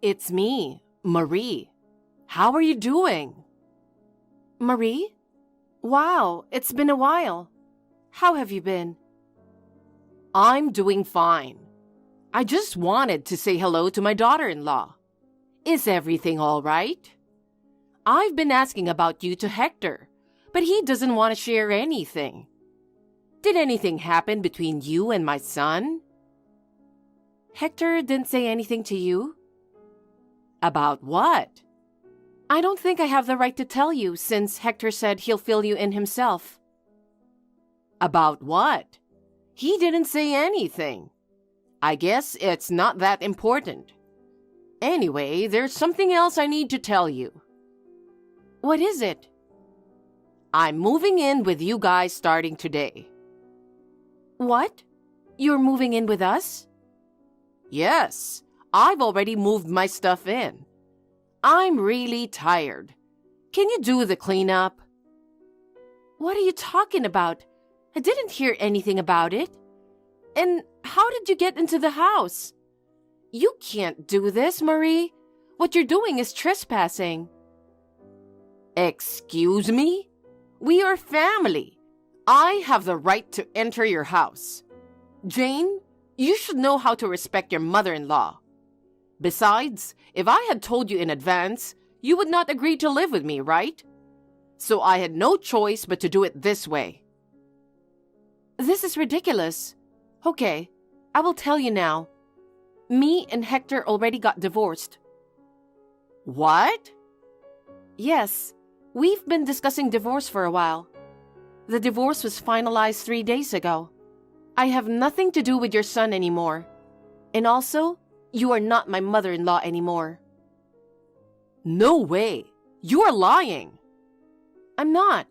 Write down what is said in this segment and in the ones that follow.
It's me, Marie. How are you doing? Marie? Wow, it's been a while. How have you been? I'm doing fine. I just wanted to say hello to my daughter-in-law. Is everything all right? I've been asking about you to Hector, but he doesn't want to share anything. Did anything happen between you and my son? Hector didn't say anything to you? About what? I don't think I have the right to tell you since Hector said he'll fill you in himself. About what? He didn't say anything. I guess it's not that important. Anyway, there's something else I need to tell you. What is it? I'm moving in with you guys starting today. What? You're moving in with us? Yes, I've already moved my stuff in. I'm really tired. Can you do the cleanup? What are you talking about? I didn't hear anything about it. And how did you get into the house? You can't do this, Marie. What you're doing is trespassing. Excuse me? We are family. I have the right to enter your house. Jane, you should know how to respect your mother-in-law. Besides, if I had told you in advance, you would not agree to live with me, right? So I had no choice but to do it this way. This is ridiculous. Okay, I will tell you now. Me and Hector already got divorced. What? Yes, we've been discussing divorce for a while. The divorce was finalized 3 days ago. I have nothing to do with your son anymore. And also, you are not my mother-in-law anymore. No way! You are lying! I'm not.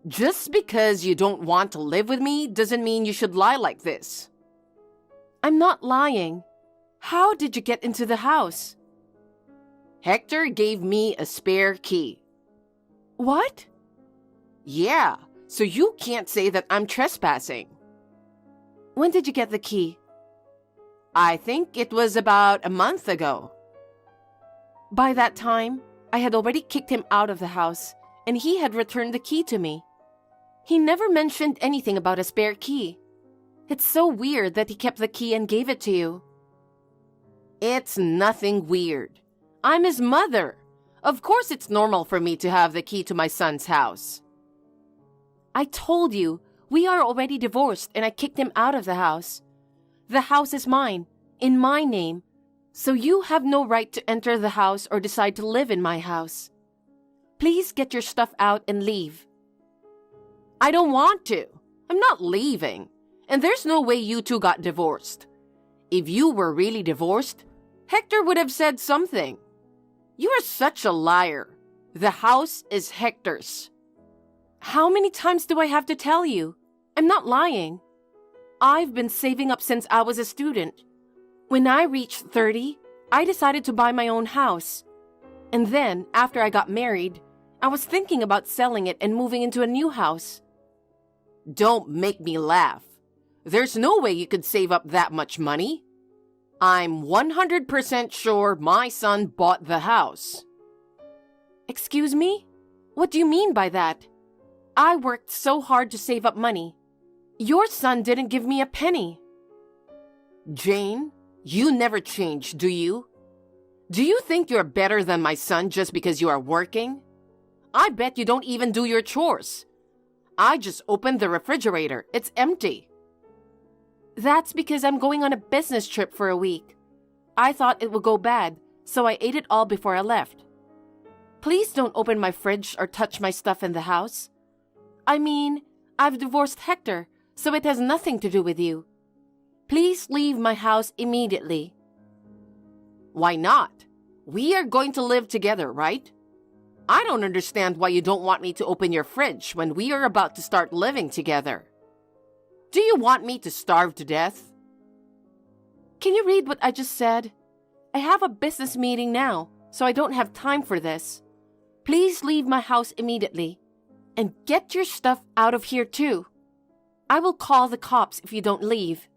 Just because you don't want to live with me doesn't mean you should lie like this. I'm not lying. How did you get into the house? Hector gave me a spare key. What? Yeah, so you can't say that I'm trespassing. When did you get the key? I think it was about a month ago. By that time, I had already kicked him out of the house, and he had returned the key to me. He never mentioned anything about a spare key. It's so weird that he kept the key and gave it to you. It's nothing weird. I'm his mother. Of course it's normal for me to have the key to my son's house. I told you, we are already divorced and I kicked him out of the house. The house is mine, in my name, so you have no right to enter the house or decide to live in my house. Please get your stuff out and leave. I don't want to. I'm not leaving. And there's no way you two got divorced. If you were really divorced, Hector would have said something. You are such a liar. The house is Hector's. How many times do I have to tell you? I'm not lying. I've been saving up since I was a student. When I reached 30, I decided to buy my own house. And then, after I got married, I was thinking about selling it and moving into a new house. Don't make me laugh. There's no way you could save up that much money. I'm 100% sure my son bought the house. Excuse me? What do you mean by that? I worked so hard to save up money. Your son didn't give me a penny. Jane, you never change, do you? Do you think you're better than my son just because you are working? I bet you don't even do your chores. I just opened the refrigerator. It's empty. That's because I'm going on a business trip for a week. I thought it would go bad, so I ate it all before I left. Please don't open my fridge or touch my stuff in the house. I mean, I've divorced Hector, so it has nothing to do with you. Please leave my house immediately. Why not? We are going to live together, right? I don't understand why you don't want me to open your fridge when we are about to start living together. Do you want me to starve to death? Can you read what I just said? I have a business meeting now, so I don't have time for this. Please leave my house immediately. And get your stuff out of here too. I will call the cops if you don't leave.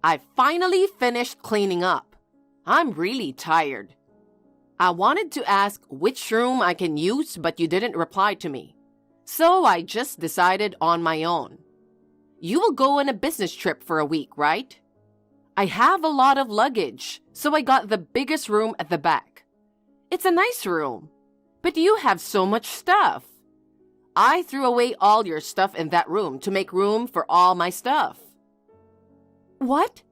I finally finished cleaning up. I'm really tired. I wanted to ask which room I can use, but you didn't reply to me. So I just decided on my own. You will go on a business trip for a week, right? I have a lot of luggage, so I got the biggest room at the back. It's a nice room, but you have so much stuff. I threw away all your stuff in that room to make room for all my stuff. What?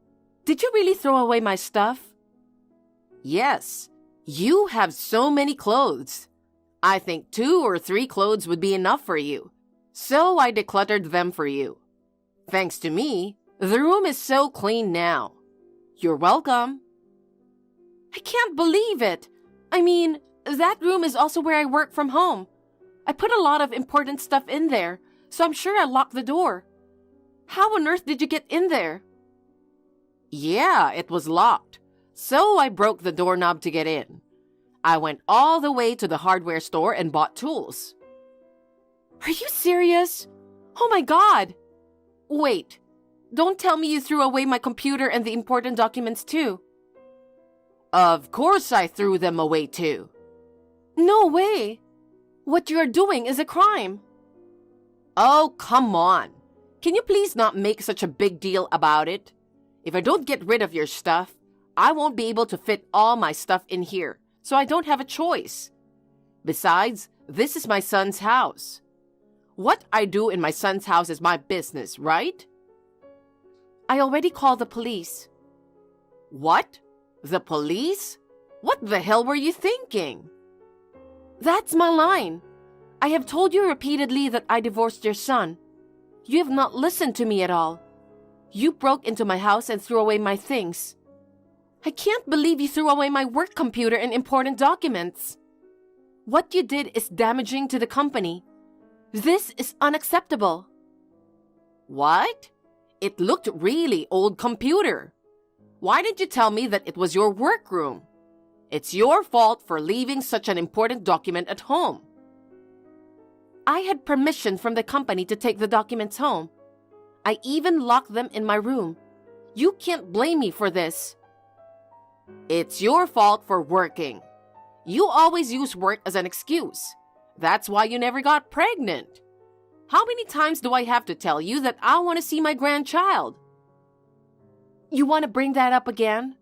Did you really throw away my stuff? Yes. You have so many clothes. I think 2 or 3 clothes would be enough for you, so I decluttered them for you. Thanks to me, the room is so clean now. You're welcome. I can't believe it. I mean, that room is also where I work from home. I put a lot of important stuff in there, so I'm sure I locked the door. How on earth did you get in there? Yeah, it was locked, so I broke the doorknob to get in. I went all the way to the hardware store and bought tools. Are you serious? Oh my God! Wait, don't tell me you threw away my computer and the important documents too. Of course I threw them away too. No way! What you're doing is a crime. Oh, come on. Can you please not make such a big deal about it? If I don't get rid of your stuff, I won't be able to fit all my stuff in here, so I don't have a choice. Besides, this is my son's house. What I do in my son's house is my business, right? I already called the police. What? The police? What the hell were you thinking? That's my line. I have told you repeatedly that I divorced your son. You have not listened to me at all. You broke into my house and threw away my things. I can't believe you threw away my work computer and important documents. What you did is damaging to the company. This is unacceptable. What? It looked really old computer. Why did you tell me that it was your workroom? It's your fault for leaving such an important document at home. I had permission from the company to take the documents home. I even locked them in my room. You can't blame me for this. It's your fault for working. You always use work as an excuse. That's why you never got pregnant. How many times do I have to tell you that I want to see my grandchild? You want to bring that up again?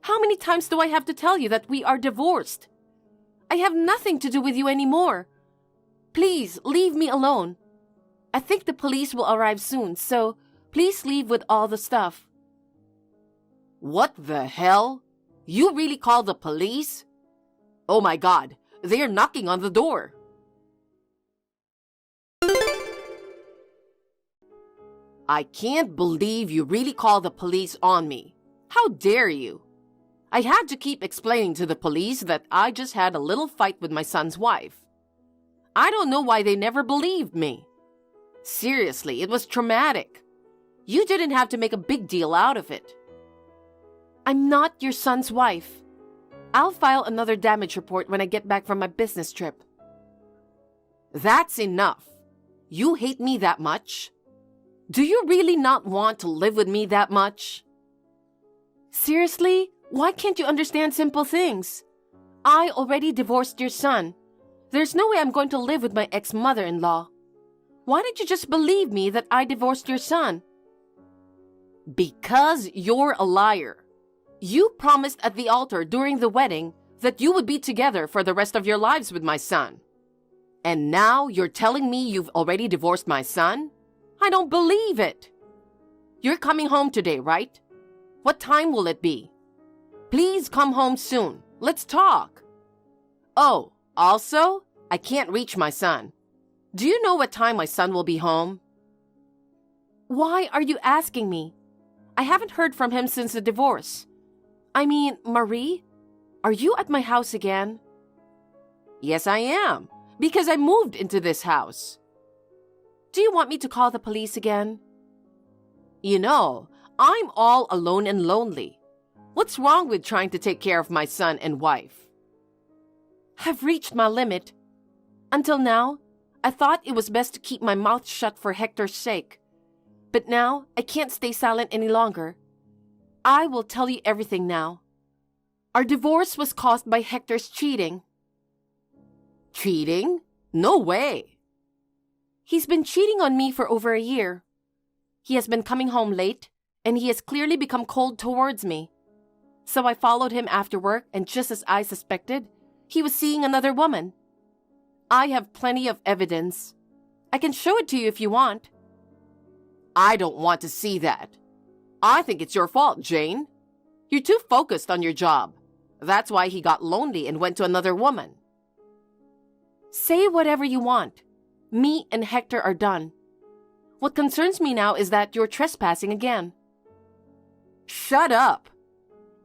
How many times do I have to tell you that we are divorced? I have nothing to do with you anymore. Please, leave me alone. I think the police will arrive soon, so please leave with all the stuff. What the hell? You really called the police? Oh my God, they're knocking on the door. I can't believe you really called the police on me. How dare you? I had to keep explaining to the police that I just had a little fight with my son's wife. I don't know why they never believed me. Seriously, it was traumatic. You didn't have to make a big deal out of it. I'm not your son's wife. I'll file another damage report when I get back from my business trip. That's enough. You hate me that much? Do you really not want to live with me that much? Seriously? Why can't you understand simple things? I already divorced your son. There's no way I'm going to live with my ex-mother-in-law. Why didn't you just believe me that I divorced your son? Because you're a liar. You promised at the altar during the wedding that you would be together for the rest of your lives with my son. And now you're telling me you've already divorced my son? I don't believe it. You're coming home today, right? What time will it be? Please come home soon. Let's talk. Oh, also, I can't reach my son. Do you know what time my son will be home? Why are you asking me? I haven't heard from him since the divorce. I mean, Marie, are you at my house again? Yes, I am, because I moved into this house. Do you want me to call the police again? You know, I'm all alone and lonely. What's wrong with trying to take care of my son and wife? I've reached my limit. Until now, I thought it was best to keep my mouth shut for Hector's sake. But now, I can't stay silent any longer. I will tell you everything now. Our divorce was caused by Hector's cheating. Cheating? No way. He's been cheating on me for over a year. He has been coming home late, and he has clearly become cold towards me. So I followed him after work, and just as I suspected, he was seeing another woman. I have plenty of evidence. I can show it to you if you want. I don't want to see that. I think it's your fault, Jane. You're too focused on your job. That's why he got lonely and went to another woman. Say whatever you want. Me and Hector are done. What concerns me now is that you're trespassing again. Shut up.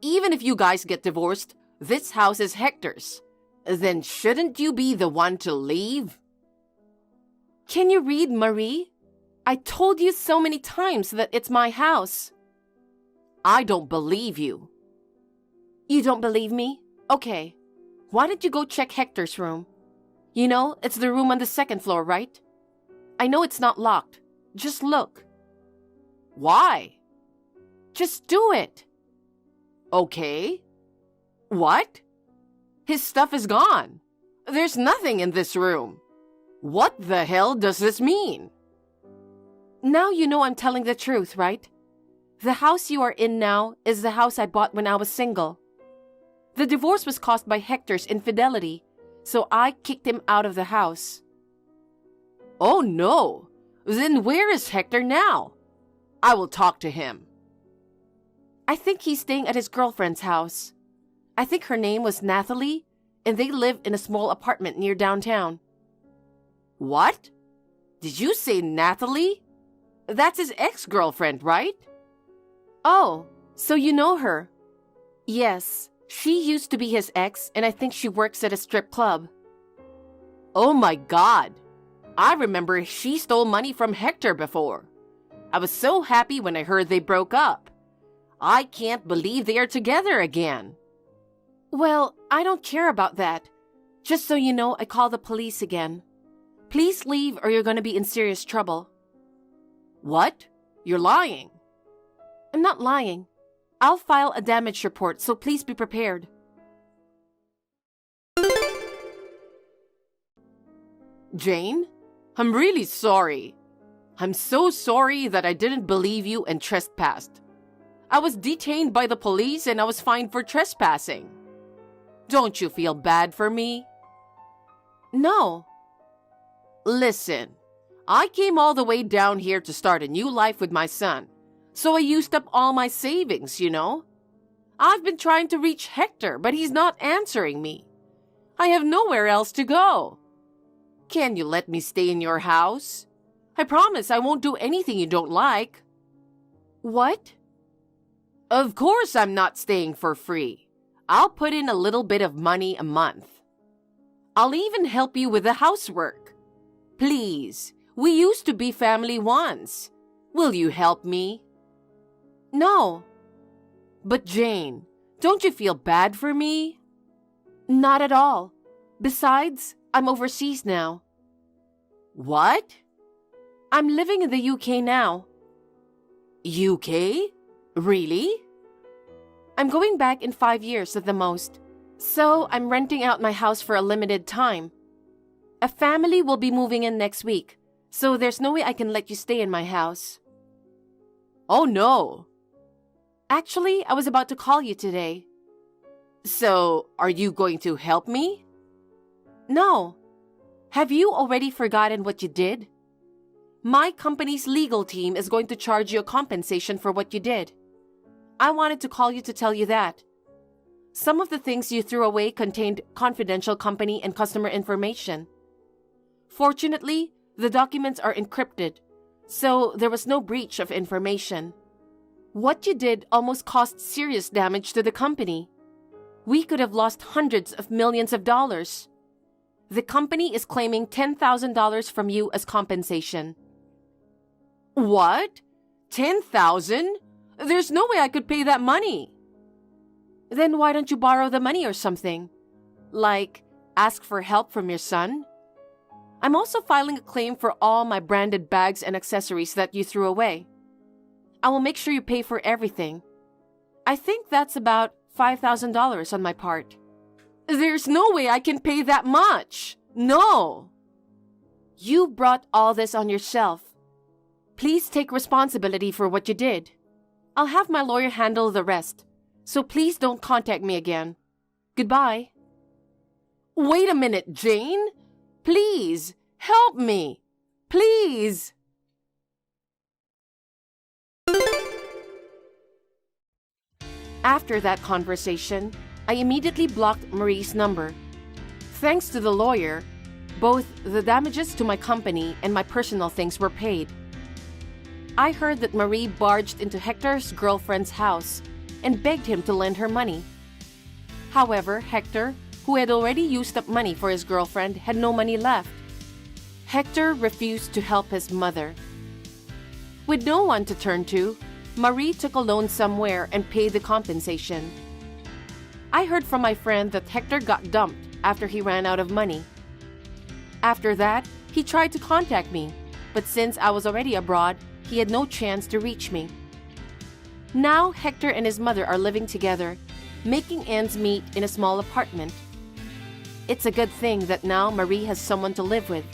Even if you guys get divorced, this house is Hector's. Then shouldn't you be the one to leave? Can you read, Marie? I told you so many times that it's my house. I don't believe you. You don't believe me? Okay. Why don't you go check Hector's room? You know, it's the room on the second floor, right? I know it's not locked. Just look. Why? Just do it. Okay. What? His stuff is gone. There's nothing in this room. What the hell does this mean? Now you know I'm telling the truth, right? The house you are in now is the house I bought when I was single. The divorce was caused by Hector's infidelity, so I kicked him out of the house. Oh no! Then where is Hector now? I will talk to him. I think he's staying at his girlfriend's house. I think her name was Natalie, and they live in a small apartment near downtown. What? Did you say Natalie? That's his ex-girlfriend, right? Oh, so you know her. Yes, she used to be his ex, and I think she works at a strip club. Oh my God. I remember she stole money from Hector before. I was so happy when I heard they broke up. I can't believe they are together again. Well, I don't care about that. Just so you know, I call the police again. Please leave or you're going to be in serious trouble. What? You're lying. I'm not lying. I'll file a damage report, so please be prepared. Jane, I'm really sorry. I'm so sorry that I didn't believe you and trespassed. I was detained by the police and I was fined for trespassing. Don't you feel bad for me? No. Listen, I came all the way down here to start a new life with my son, so I used up all my savings, you know? I've been trying to reach Hector, but he's not answering me. I have nowhere else to go. Can you let me stay in your house? I promise I won't do anything you don't like. What? Of course I'm not staying for free. I'll put in a little bit of money a month. I'll even help you with the housework. Please, we used to be family once. Will you help me? No. But Jane, don't you feel bad for me? Not at all. Besides, I'm overseas now. What? I'm living in the UK now. UK? Really? I'm going back in 5 years at the most, so I'm renting out my house for a limited time. A family will be moving in next week, so there's no way I can let you stay in my house. Oh no! Actually, I was about to call you today. So, are you going to help me? No. Have you already forgotten what you did? My company's legal team is going to charge you a compensation for what you did. I wanted to call you to tell you that. Some of the things you threw away contained confidential company and customer information. Fortunately, the documents are encrypted, so there was no breach of information. What you did almost caused serious damage to the company. We could have lost hundreds of millions of dollars. The company is claiming $10,000 from you as compensation. What? 10,000? There's no way I could pay that money. Then why don't you borrow the money or something? Like, ask for help from your son? I'm also filing a claim for all my branded bags and accessories that you threw away. I will make sure you pay for everything. I think that's about $5,000 on my part. There's no way I can pay that much. No. You brought all this on yourself. Please take responsibility for what you did. I'll have my lawyer handle the rest, so please don't contact me again. Goodbye. Wait a minute, Jane. Please, help me. Please. After that conversation, I immediately blocked Marie's number. Thanks to the lawyer, both the damages to my company and my personal things were paid. I heard that Marie barged into Hector's girlfriend's house and begged him to lend her money. However, Hector, who had already used up money for his girlfriend, had no money left. Hector refused to help his mother. With no one to turn to, Marie took a loan somewhere and paid the compensation. I heard from my friend that Hector got dumped after he ran out of money. After that, he tried to contact me, but since I was already abroad, he had no chance to reach me. Now Hector and his mother are living together, making ends meet in a small apartment. It's a good thing that now Marie has someone to live with.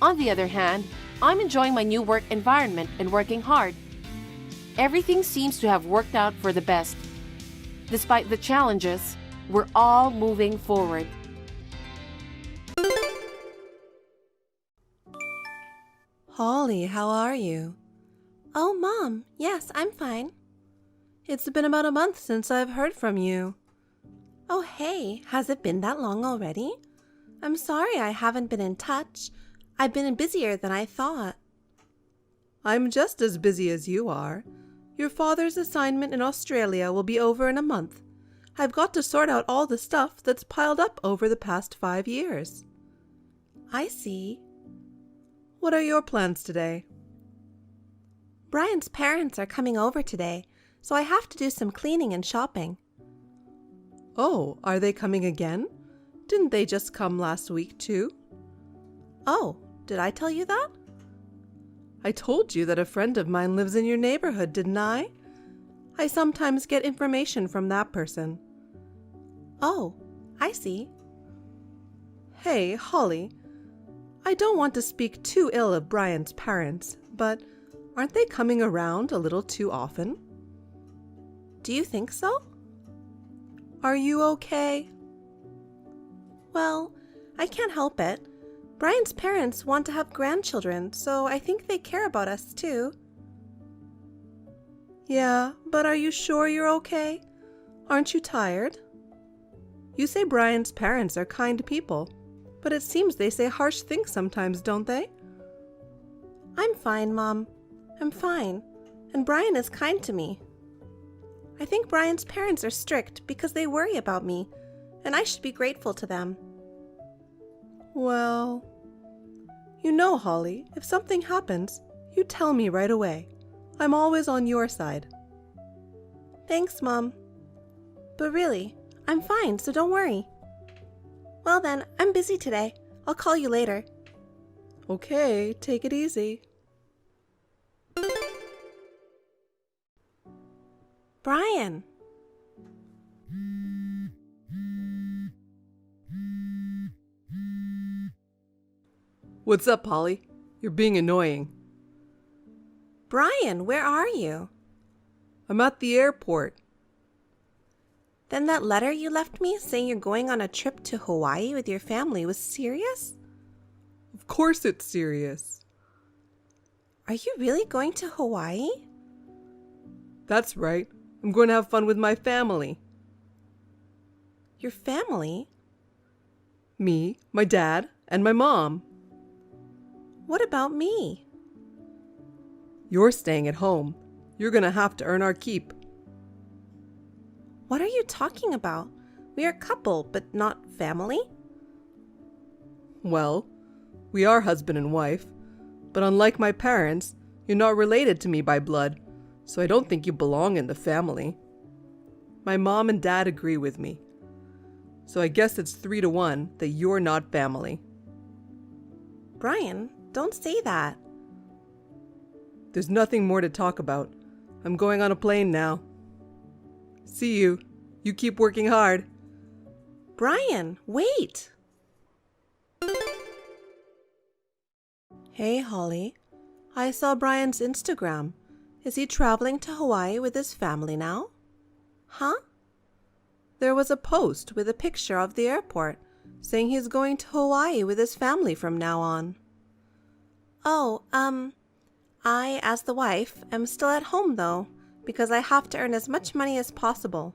On the other hand, I'm enjoying my new work environment and working hard. Everything seems to have worked out for the best. Despite the challenges, we're all moving forward. Holly, how are you? Oh, Mom, yes, I'm fine. It's been about a month since I've heard from you. Oh, hey, has it been that long already? I'm sorry I haven't been in touch. I've been busier than I thought. I'm just as busy as you are. Your father's assignment in Australia will be over in a month. I've got to sort out all the stuff that's piled up over the past 5 years. I see. What are your plans today? Brian's parents are coming over today, so I have to do some cleaning and shopping. Oh, are they coming again? Didn't they just come last week too? Oh, did I tell you that? I told you that a friend of mine lives in your neighborhood, didn't I? I sometimes get information from that person. Oh, I see. Hey, Holly, I don't want to speak too ill of Brian's parents, but aren't they coming around a little too often? Do you think so? Are you okay? Well, I can't help it. Brian's parents want to have grandchildren, so I think they care about us too. Yeah, but are you sure you're okay? Aren't you tired? You say Brian's parents are kind people, but it seems they say harsh things sometimes, don't they? I'm fine, Mom. I'm fine. And Brian is kind to me. I think Brian's parents are strict because they worry about me, and I should be grateful to them. Well, you know, Holly, if something happens, you tell me right away. I'm always on your side. Thanks, Mom. But really, I'm fine, so don't worry. Well then, I'm busy today. I'll call you later. Okay, take it easy. Brian. What's up, Holly? You're being annoying. Brian, where are you? I'm at the airport. Then that letter you left me saying you're going on a trip to Hawaii with your family was serious? Of course it's serious. Are you really going to Hawaii? That's right. I'm going to have fun with my family. Your family? Me, my dad, and my mom. What about me? You're staying at home. You're going to have to earn our keep. What are you talking about? We are a couple, but not family? Well, we are husband and wife, but unlike my parents, you're not related to me by blood, so I don't think you belong in the family. My mom and dad agree with me, so I guess it's 3-1 that you're not family. Brian, don't say that. There's nothing more to talk about. I'm going on a plane now. See you. You keep working hard. Brian, wait! Hey, Holly. I saw Brian's Instagram. Is he traveling to Hawaii with his family now? Huh? There was a post with a picture of the airport saying he's going to Hawaii with his family from now on. Oh, I, as the wife, am still at home though, because I have to earn as much money as possible.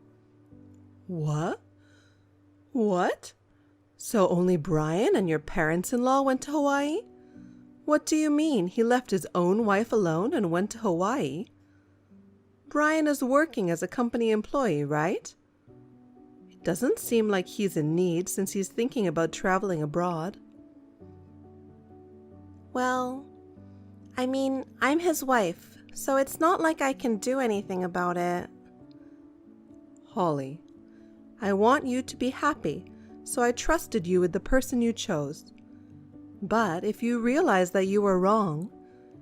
What? What? So only Brian and your parents-in-law went to Hawaii? What do you mean he left his own wife alone and went to Hawaii? Brian is working as a company employee, right? It doesn't seem like he's in need since he's thinking about traveling abroad. Well, I mean, I'm his wife, so it's not like I can do anything about it. Holly, I want you to be happy, so I trusted you with the person you chose. But if you realize that you were wrong,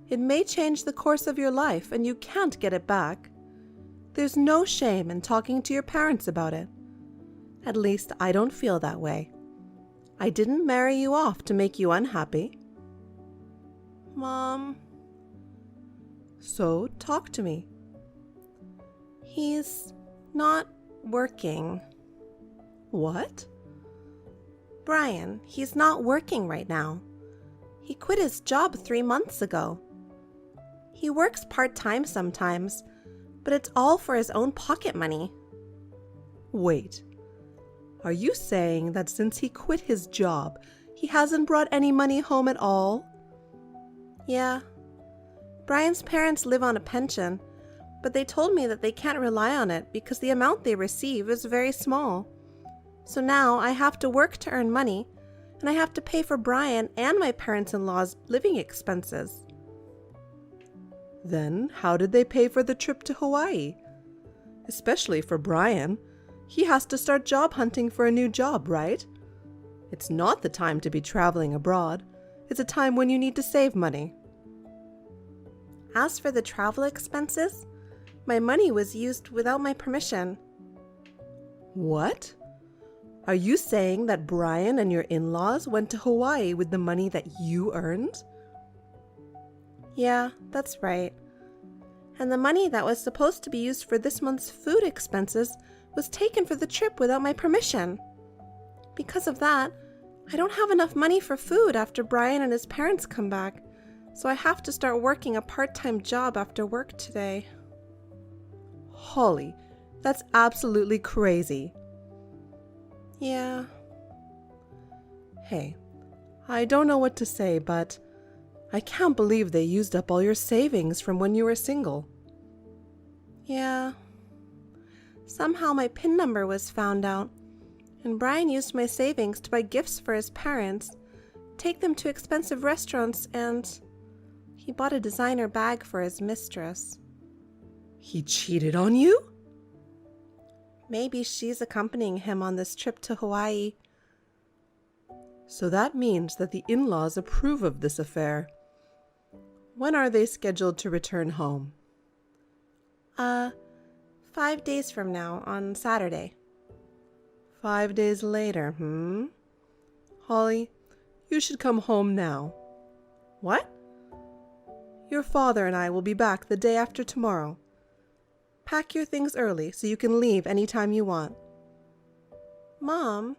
it may change the course of your life and you can't get it back. There's no shame in talking to your parents about it. At least I don't feel that way. I didn't marry you off to make you unhappy. Mom. So talk to me. He's not working. What? Brian, he's not working right now. He quit his job 3 months ago. He works part-time sometimes, but it's all for his own pocket money. Wait. Are you saying that since he quit his job, he hasn't brought any money home at all? Yeah. Brian's parents live on a pension, but they told me that they can't rely on it because the amount they receive is very small. So now I have to work to earn money, and I have to pay for Brian and my parents-in-law's living expenses. Then how did they pay for the trip to Hawaii? Especially for Brian. He has to start job hunting for a new job, right? It's not the time to be traveling abroad. It's a time when you need to save money. As for the travel expenses, my money was used without my permission. What? Are you saying that Brian and your in-laws went to Hawaii with the money that you earned? Yeah, that's right. And the money that was supposed to be used for this month's food expenses was taken for the trip without my permission. Because of that, I don't have enough money for food after Brian and his parents come back, so I have to start working a part-time job after work today. Holly, that's absolutely crazy. Yeah. Hey, I don't know what to say, but I can't believe they used up all your savings from when you were single. Yeah. Somehow my PIN number was found out, and Brian used my savings to buy gifts for his parents, take them to expensive restaurants, and he bought a designer bag for his mistress. He cheated on you? Maybe she's accompanying him on this trip to Hawaii. So that means that the in-laws approve of this affair. When are they scheduled to return home? 5 days from now, on Saturday. 5 days later, Holly, you should come home now. What? Your father and I will be back the day after tomorrow. Pack your things early so you can leave anytime you want. Mom?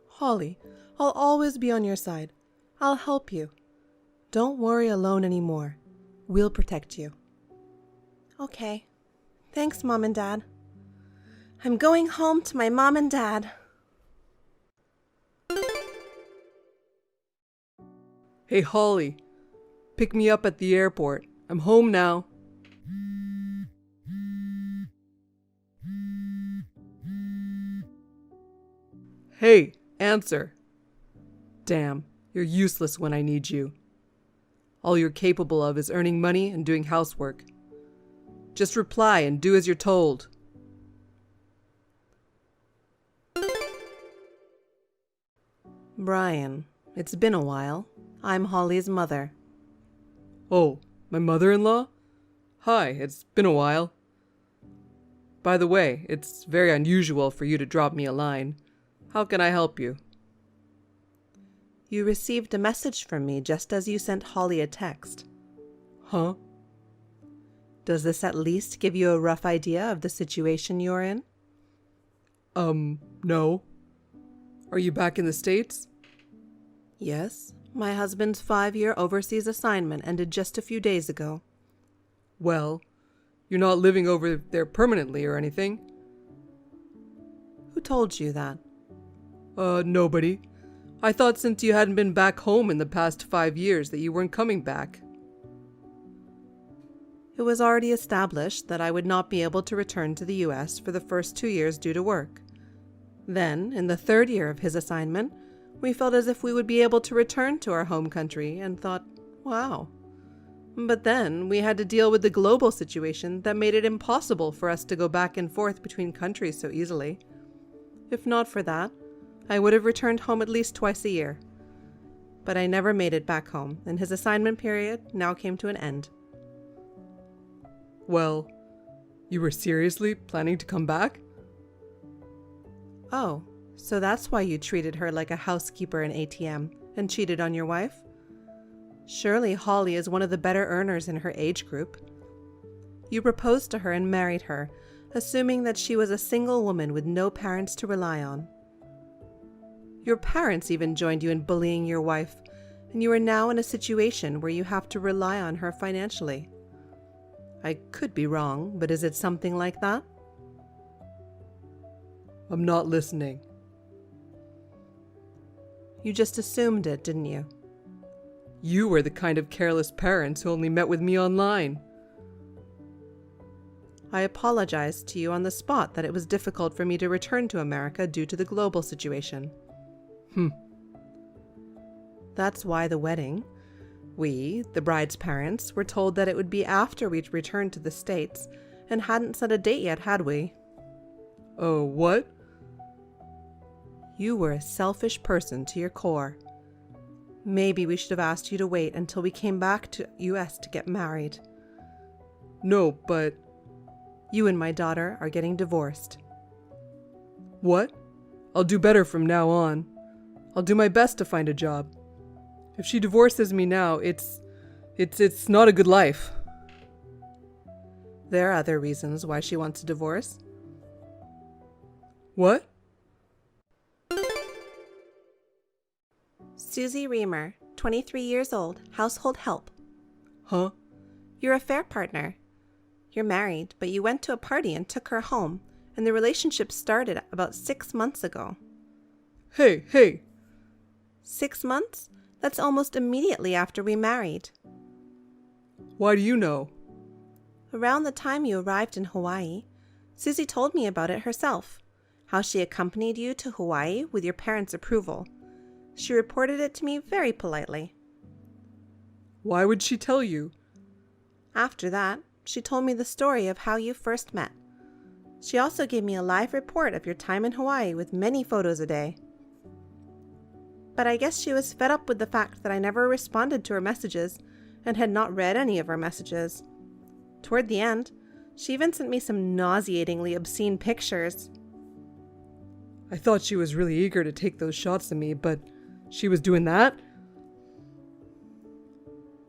Holly, I'll always be on your side. I'll help you. Don't worry alone anymore. We'll protect you. Okay. Thanks, Mom and Dad. I'm going home to my mom and dad. Hey, Holly. Pick me up at the airport. I'm home now. Hey, answer. Damn, you're useless when I need you. All you're capable of is earning money and doing housework. Just reply and do as you're told. Brian, it's been a while. I'm Holly's mother. Oh, my mother-in-law? Hi, it's been a while. By the way, it's very unusual for you to drop me a line. How can I help you? You received a message from me just as you sent Holly a text. Huh? Does this at least give you a rough idea of the situation you're in? No. Are you back in the States? Yes. My husband's 5-year overseas assignment ended just a few days ago. Well, you're not living over there permanently or anything? Who told you that? Nobody. I thought since you hadn't been back home in the past 5 years that you weren't coming back. It was already established that I would not be able to return to the U.S. for the first 2 years due to work. Then, in the 3rd year of his assignment, we felt as if we would be able to return to our home country and thought, wow. But then we had to deal with the global situation that made it impossible for us to go back and forth between countries so easily. If not for that, I would have returned home at least twice a year. But I never made it back home, and his assignment period now came to an end. Well, you were seriously planning to come back? Oh, so that's why you treated her like a housekeeper in ATM and cheated on your wife? Surely Holly is one of the better earners in her age group. You proposed to her and married her, assuming that she was a single woman with no parents to rely on. Your parents even joined you in bullying your wife, and you are now in a situation where you have to rely on her financially. I could be wrong, but is it something like that? I'm not listening. You just assumed it, didn't you? You were the kind of careless parents who only met with me online. I apologized to you on the spot that it was difficult for me to return to America due to the global situation. That's why the wedding. We, the bride's parents, were told that it would be after we'd returned to the States and hadn't set a date yet, had we? Oh, what? You were a selfish person to your core. Maybe we should have asked you to wait until we came back to US to get married. No, but... You and my daughter are getting divorced. What? I'll do better from now on. I'll do my best to find a job. If she divorces me now, it's not a good life. There are other reasons why she wants a divorce. What? Susie Reamer, 23 years old, household help. Huh? You're a fair partner. You're married, but you went to a party and took her home, and the relationship started about 6 months ago. Hey! 6 months? That's almost immediately after we married. Why do you know? Around the time you arrived in Hawaii, Susie told me about it herself, how she accompanied you to Hawaii with your parents' approval. She reported it to me very politely. Why would she tell you? After that, she told me the story of how you first met. She also gave me a live report of your time in Hawaii with many photos a day. But I guess she was fed up with the fact that I never responded to her messages and had not read any of her messages. Toward the end, she even sent me some nauseatingly obscene pictures. I thought she was really eager to take those shots of me, but she was doing that?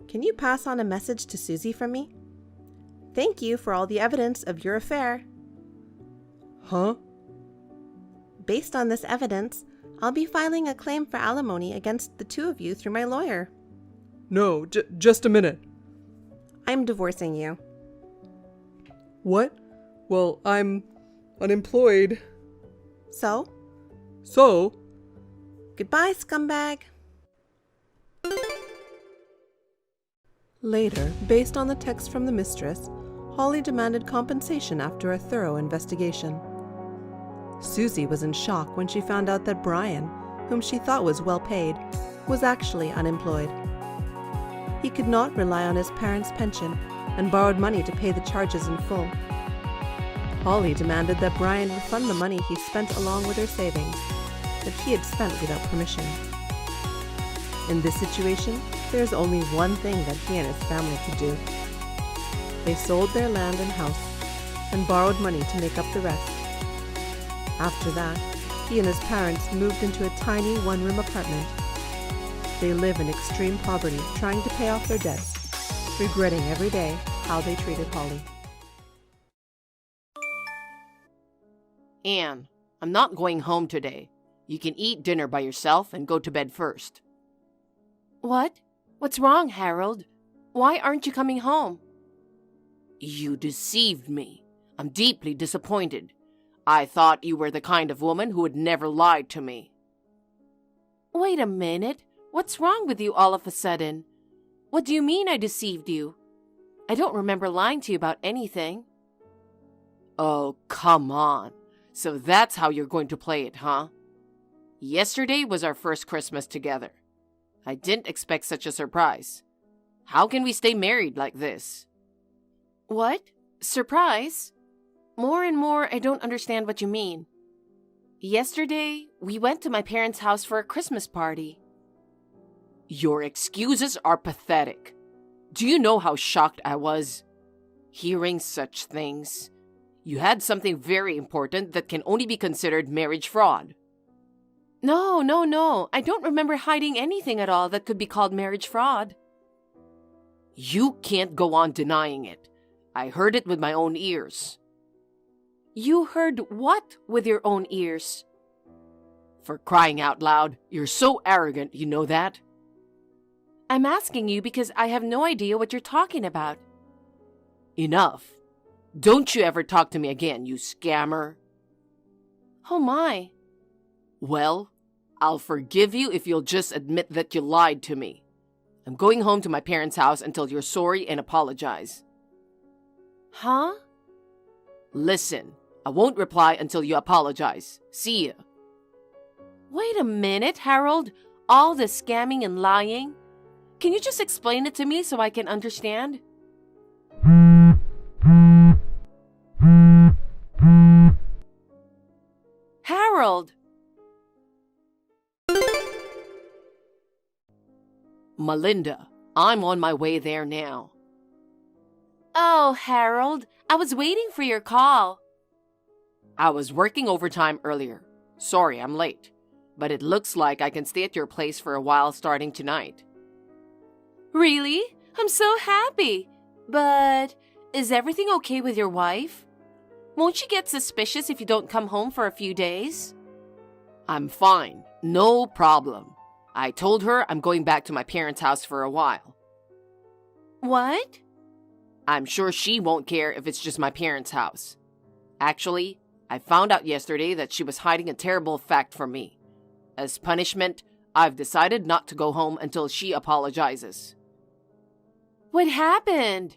Can you pass on a message to Susie from me? Thank you for all the evidence of your affair. Huh? Based on this evidence, I'll be filing a claim for alimony against the two of you through my lawyer. No, just a minute. I'm divorcing you. What? Well, I'm unemployed. So? Goodbye, scumbag. Later, based on the text from the mistress, Holly demanded compensation after a thorough investigation. Susie was in shock when she found out that Brian, whom she thought was well paid, was actually unemployed. He could not rely on his parents' pension and borrowed money to pay the charges in full. Holly demanded that Brian refund the money he spent along with her savings, that he had spent without permission. In this situation, there is only one thing that he and his family could do. They sold their land and house, and borrowed money to make up the rest. After that, he and his parents moved into a tiny one-room apartment. They live in extreme poverty, trying to pay off their debts, regretting every day how they treated Holly. Anne, I'm not going home today. You can eat dinner by yourself and go to bed first. What? What's wrong, Harold? Why aren't you coming home? You deceived me. I'm deeply disappointed. I thought you were the kind of woman who would never lie to me. Wait a minute. What's wrong with you all of a sudden? What do you mean I deceived you? I don't remember lying to you about anything. Oh, come on. So that's how you're going to play it, huh? Yesterday was our first Christmas together. I didn't expect such a surprise. How can we stay married like this? What? Surprise? More and more, I don't understand what you mean. Yesterday, we went to my parents' house for a Christmas party. Your excuses are pathetic. Do you know how shocked I was? Hearing such things. You had something very important that can only be considered marriage fraud. No. I don't remember hiding anything at all that could be called marriage fraud. You can't go on denying it. I heard it with my own ears. You heard what with your own ears? For crying out loud, you're so arrogant, you know that? I'm asking you because I have no idea what you're talking about. Enough. Don't you ever talk to me again, you scammer. Oh my. Well, I'll forgive you if you'll just admit that you lied to me. I'm going home to my parents' house until you're sorry and apologize. Huh? Listen, I won't reply until you apologize. See ya. Wait a minute, Harold. All this scamming and lying? Can you just explain it to me so I can understand? Harold! Melinda, I'm on my way there now. Oh, Harold, I was waiting for your call. I was working overtime earlier. Sorry, I'm late. But it looks like I can stay at your place for a while starting tonight. Really? I'm so happy. But is everything okay with your wife? Won't she get suspicious if you don't come home for a few days? I'm fine. No problem. I told her I'm going back to my parents' house for a while. What? I'm sure she won't care if it's just my parents' house. Actually, I found out yesterday that she was hiding a terrible fact from me. As punishment, I've decided not to go home until she apologizes. What happened?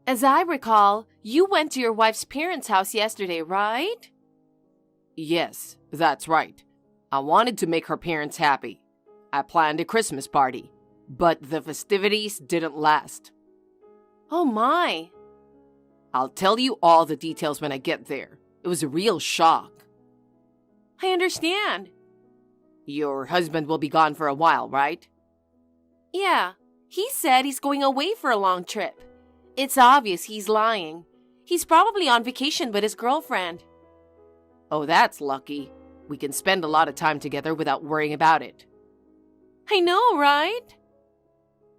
As I recall, you went to your wife's parents' house yesterday, right? Yes, that's right. I wanted to make her parents happy. I planned a Christmas party, but the festivities didn't last. Oh my! I'll tell you all the details when I get there. It was a real shock. I understand. Your husband will be gone for a while, right? Yeah, he said he's going away for a long trip. It's obvious he's lying. He's probably on vacation with his girlfriend. Oh, that's lucky. We can spend a lot of time together without worrying about it. I know, right?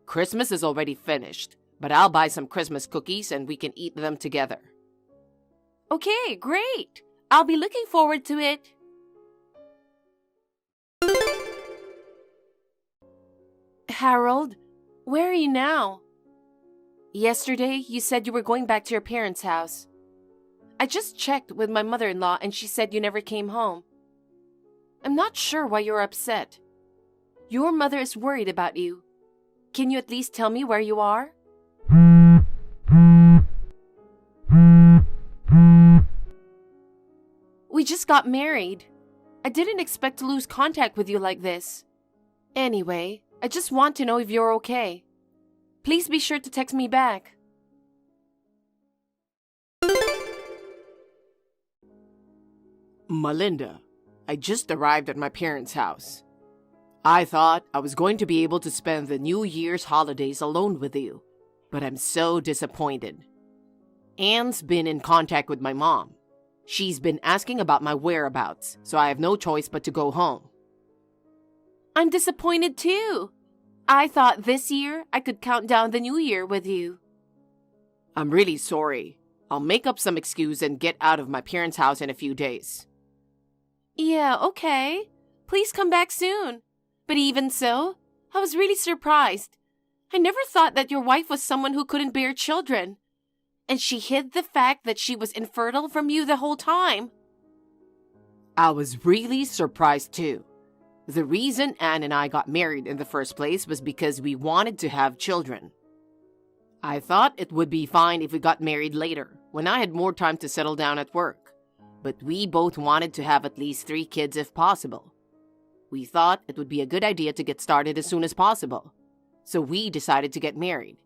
Christmas is already finished, but I'll buy some Christmas cookies and we can eat them together. Okay, great. I'll be looking forward to it. Harold, where are you now? Yesterday, you said you were going back to your parents' house. I just checked with my mother-in-law and she said you never came home. I'm not sure why you're upset. Your mother is worried about you. Can you at least tell me where you are? We just got married. I didn't expect to lose contact with you like this. Anyway, I just want to know if you're okay. Please be sure to text me back. Melinda, I just arrived at my parents' house. I thought I was going to be able to spend the New Year's holidays alone with you, but I'm so disappointed. Anne's been in contact with my mom. She's been asking about my whereabouts, so I have no choice but to go home. I'm disappointed too. I thought this year I could count down the new year with you. I'm really sorry. I'll make up some excuse and get out of my parents' house in a few days. Yeah, okay. Please come back soon. But even so, I was really surprised. I never thought that your wife was someone who couldn't bear children. And she hid the fact that she was infertile from you the whole time. I was really surprised too. The reason Anne and I got married in the first place was because we wanted to have children. I thought it would be fine if we got married later, when I had more time to settle down at work. But we both wanted to have at least 3 kids if possible. We thought it would be a good idea to get started as soon as possible. So we decided to get married.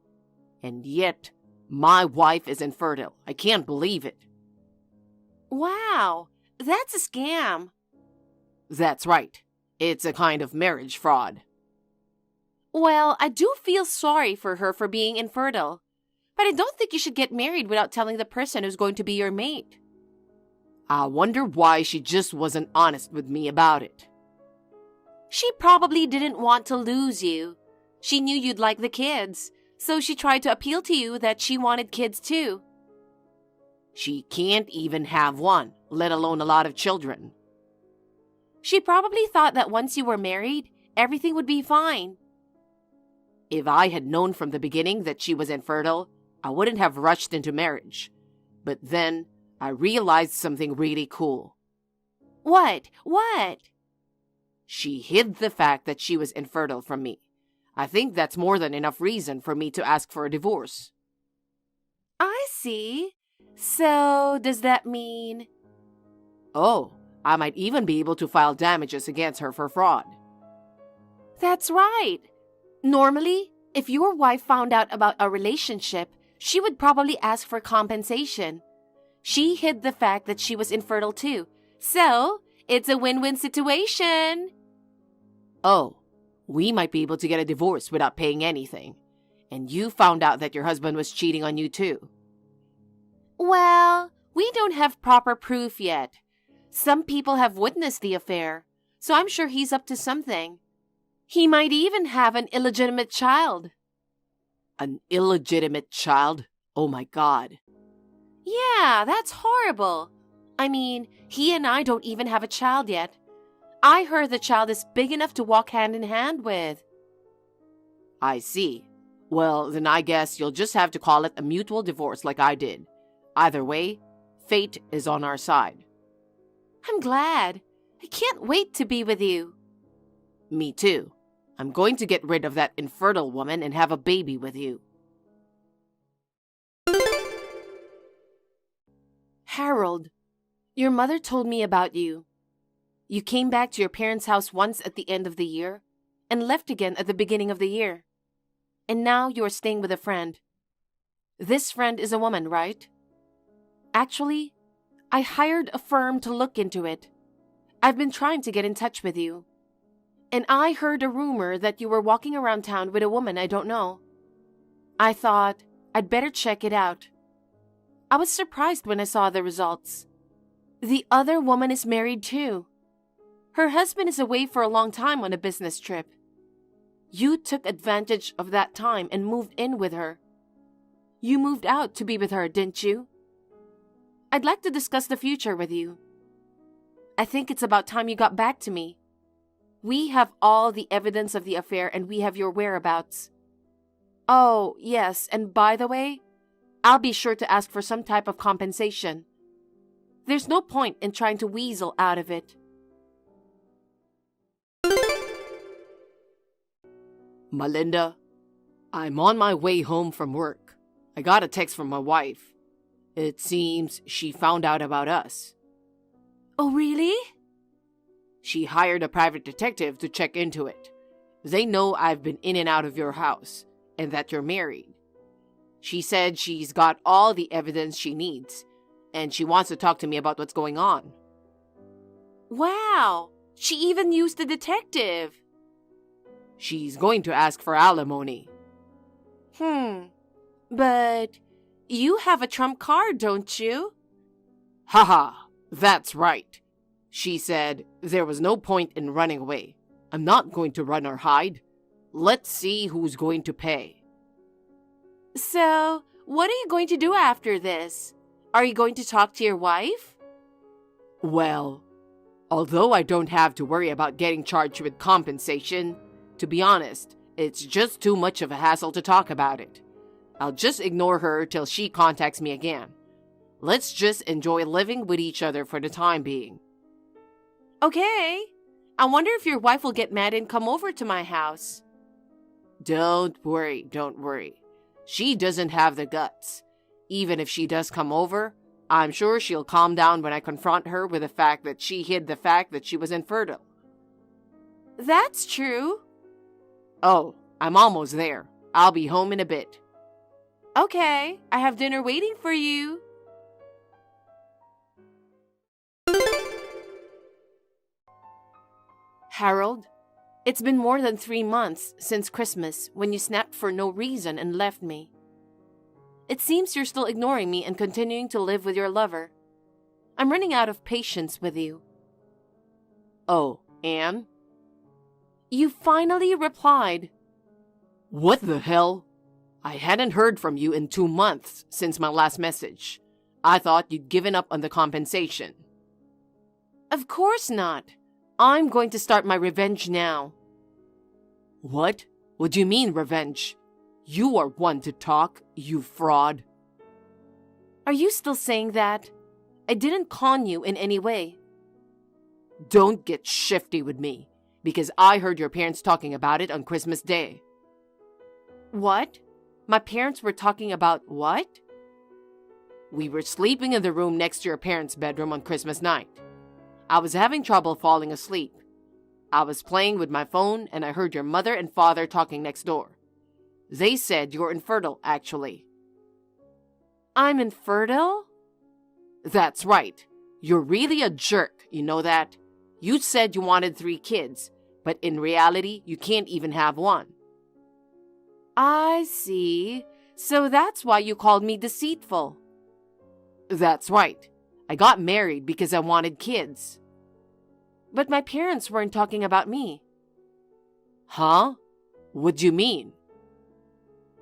And yet, my wife is infertile. I can't believe it. Wow, that's a scam. That's right. It's a kind of marriage fraud. Well, I do feel sorry for her for being infertile. But I don't think you should get married without telling the person who's going to be your mate. I wonder why she just wasn't honest with me about it. She probably didn't want to lose you. She knew you'd like the kids, so she tried to appeal to you that she wanted kids too. She can't even have one, let alone a lot of children. She probably thought that once you were married, everything would be fine. If I had known from the beginning that she was infertile, I wouldn't have rushed into marriage. But then, I realized something really cool. What? What? She hid the fact that she was infertile from me. I think that's more than enough reason for me to ask for a divorce. I see. So, does that mean... Oh, I might even be able to file damages against her for fraud. That's right. Normally, if your wife found out about a relationship, she would probably ask for compensation. She hid the fact that she was infertile too. So, it's a win-win situation. Oh, we might be able to get a divorce without paying anything. And you found out that your husband was cheating on you too. Well, we don't have proper proof yet. Some people have witnessed the affair, so I'm sure he's up to something. He might even have an illegitimate child. An illegitimate child? Oh my God. Yeah, that's horrible. I mean, he and I don't even have a child yet. I heard the child is big enough to walk hand in hand with. I see. Well, then I guess you'll just have to call it a mutual divorce like I did. Either way, fate is on our side. I'm glad. I can't wait to be with you. Me too. I'm going to get rid of that infertile woman and have a baby with you. Harold, your mother told me about you. You came back to your parents' house once at the end of the year and left again at the beginning of the year. And now you are staying with a friend. This friend is a woman, right? Actually, I hired a firm to look into it. I've been trying to get in touch with you. And I heard a rumor that you were walking around town with a woman I don't know. I thought I'd better check it out. I was surprised when I saw the results. The other woman is married too. Her husband is away for a long time on a business trip. You took advantage of that time and moved in with her. You moved out to be with her, didn't you? I'd like to discuss the future with you. I think it's about time you got back to me. We have all the evidence of the affair and we have your whereabouts. Oh, yes, and by the way, I'll be sure to ask for some type of compensation. There's no point in trying to weasel out of it. Melinda, I'm on my way home from work. I got a text from my wife. It seems she found out about us. Oh, really? She hired a private detective to check into it. They know I've been in and out of your house and that you're married. She said she's got all the evidence she needs and she wants to talk to me about what's going on. Wow! She even used a detective. She's going to ask for alimony. But you have a trump card, don't you? Haha, that's right. She said there was no point in running away. I'm not going to run or hide. Let's see who's going to pay. So, what are you going to do after this? Are you going to talk to your wife? Well, although I don't have to worry about getting charged with compensation, to be honest, it's just too much of a hassle to talk about it. I'll just ignore her till she contacts me again. Let's just enjoy living with each other for the time being. Okay. I wonder if your wife will get mad and come over to my house. Don't worry. She doesn't have the guts. Even if she does come over, I'm sure she'll calm down when I confront her with the fact that she hid the fact that she was infertile. That's true. Oh, I'm almost there. I'll be home in a bit. Okay, I have dinner waiting for you. Harold, it's been more than 3 months since Christmas when you snapped for no reason and left me. It seems you're still ignoring me and continuing to live with your lover. I'm running out of patience with you. Oh, Anne? You finally replied. What the hell? I hadn't heard from you in 2 months since my last message. I thought you'd given up on the compensation. Of course not. I'm going to start my revenge now. What? What do you mean, revenge? You are one to talk, you fraud. Are you still saying that? I didn't con you in any way. Don't get shifty with me, because I heard your parents talking about it on Christmas Day. What? My parents were talking about what? We were sleeping in the room next to your parents' bedroom on Christmas night. I was having trouble falling asleep. I was playing with my phone and I heard your mother and father talking next door. They said you're infertile, actually. I'm infertile? That's right. You're really a jerk, you know that? You said you wanted 3 kids, but in reality, you can't even have one. I see. So that's why you called me deceitful. That's right. I got married because I wanted kids. But my parents weren't talking about me. Huh? What do you mean?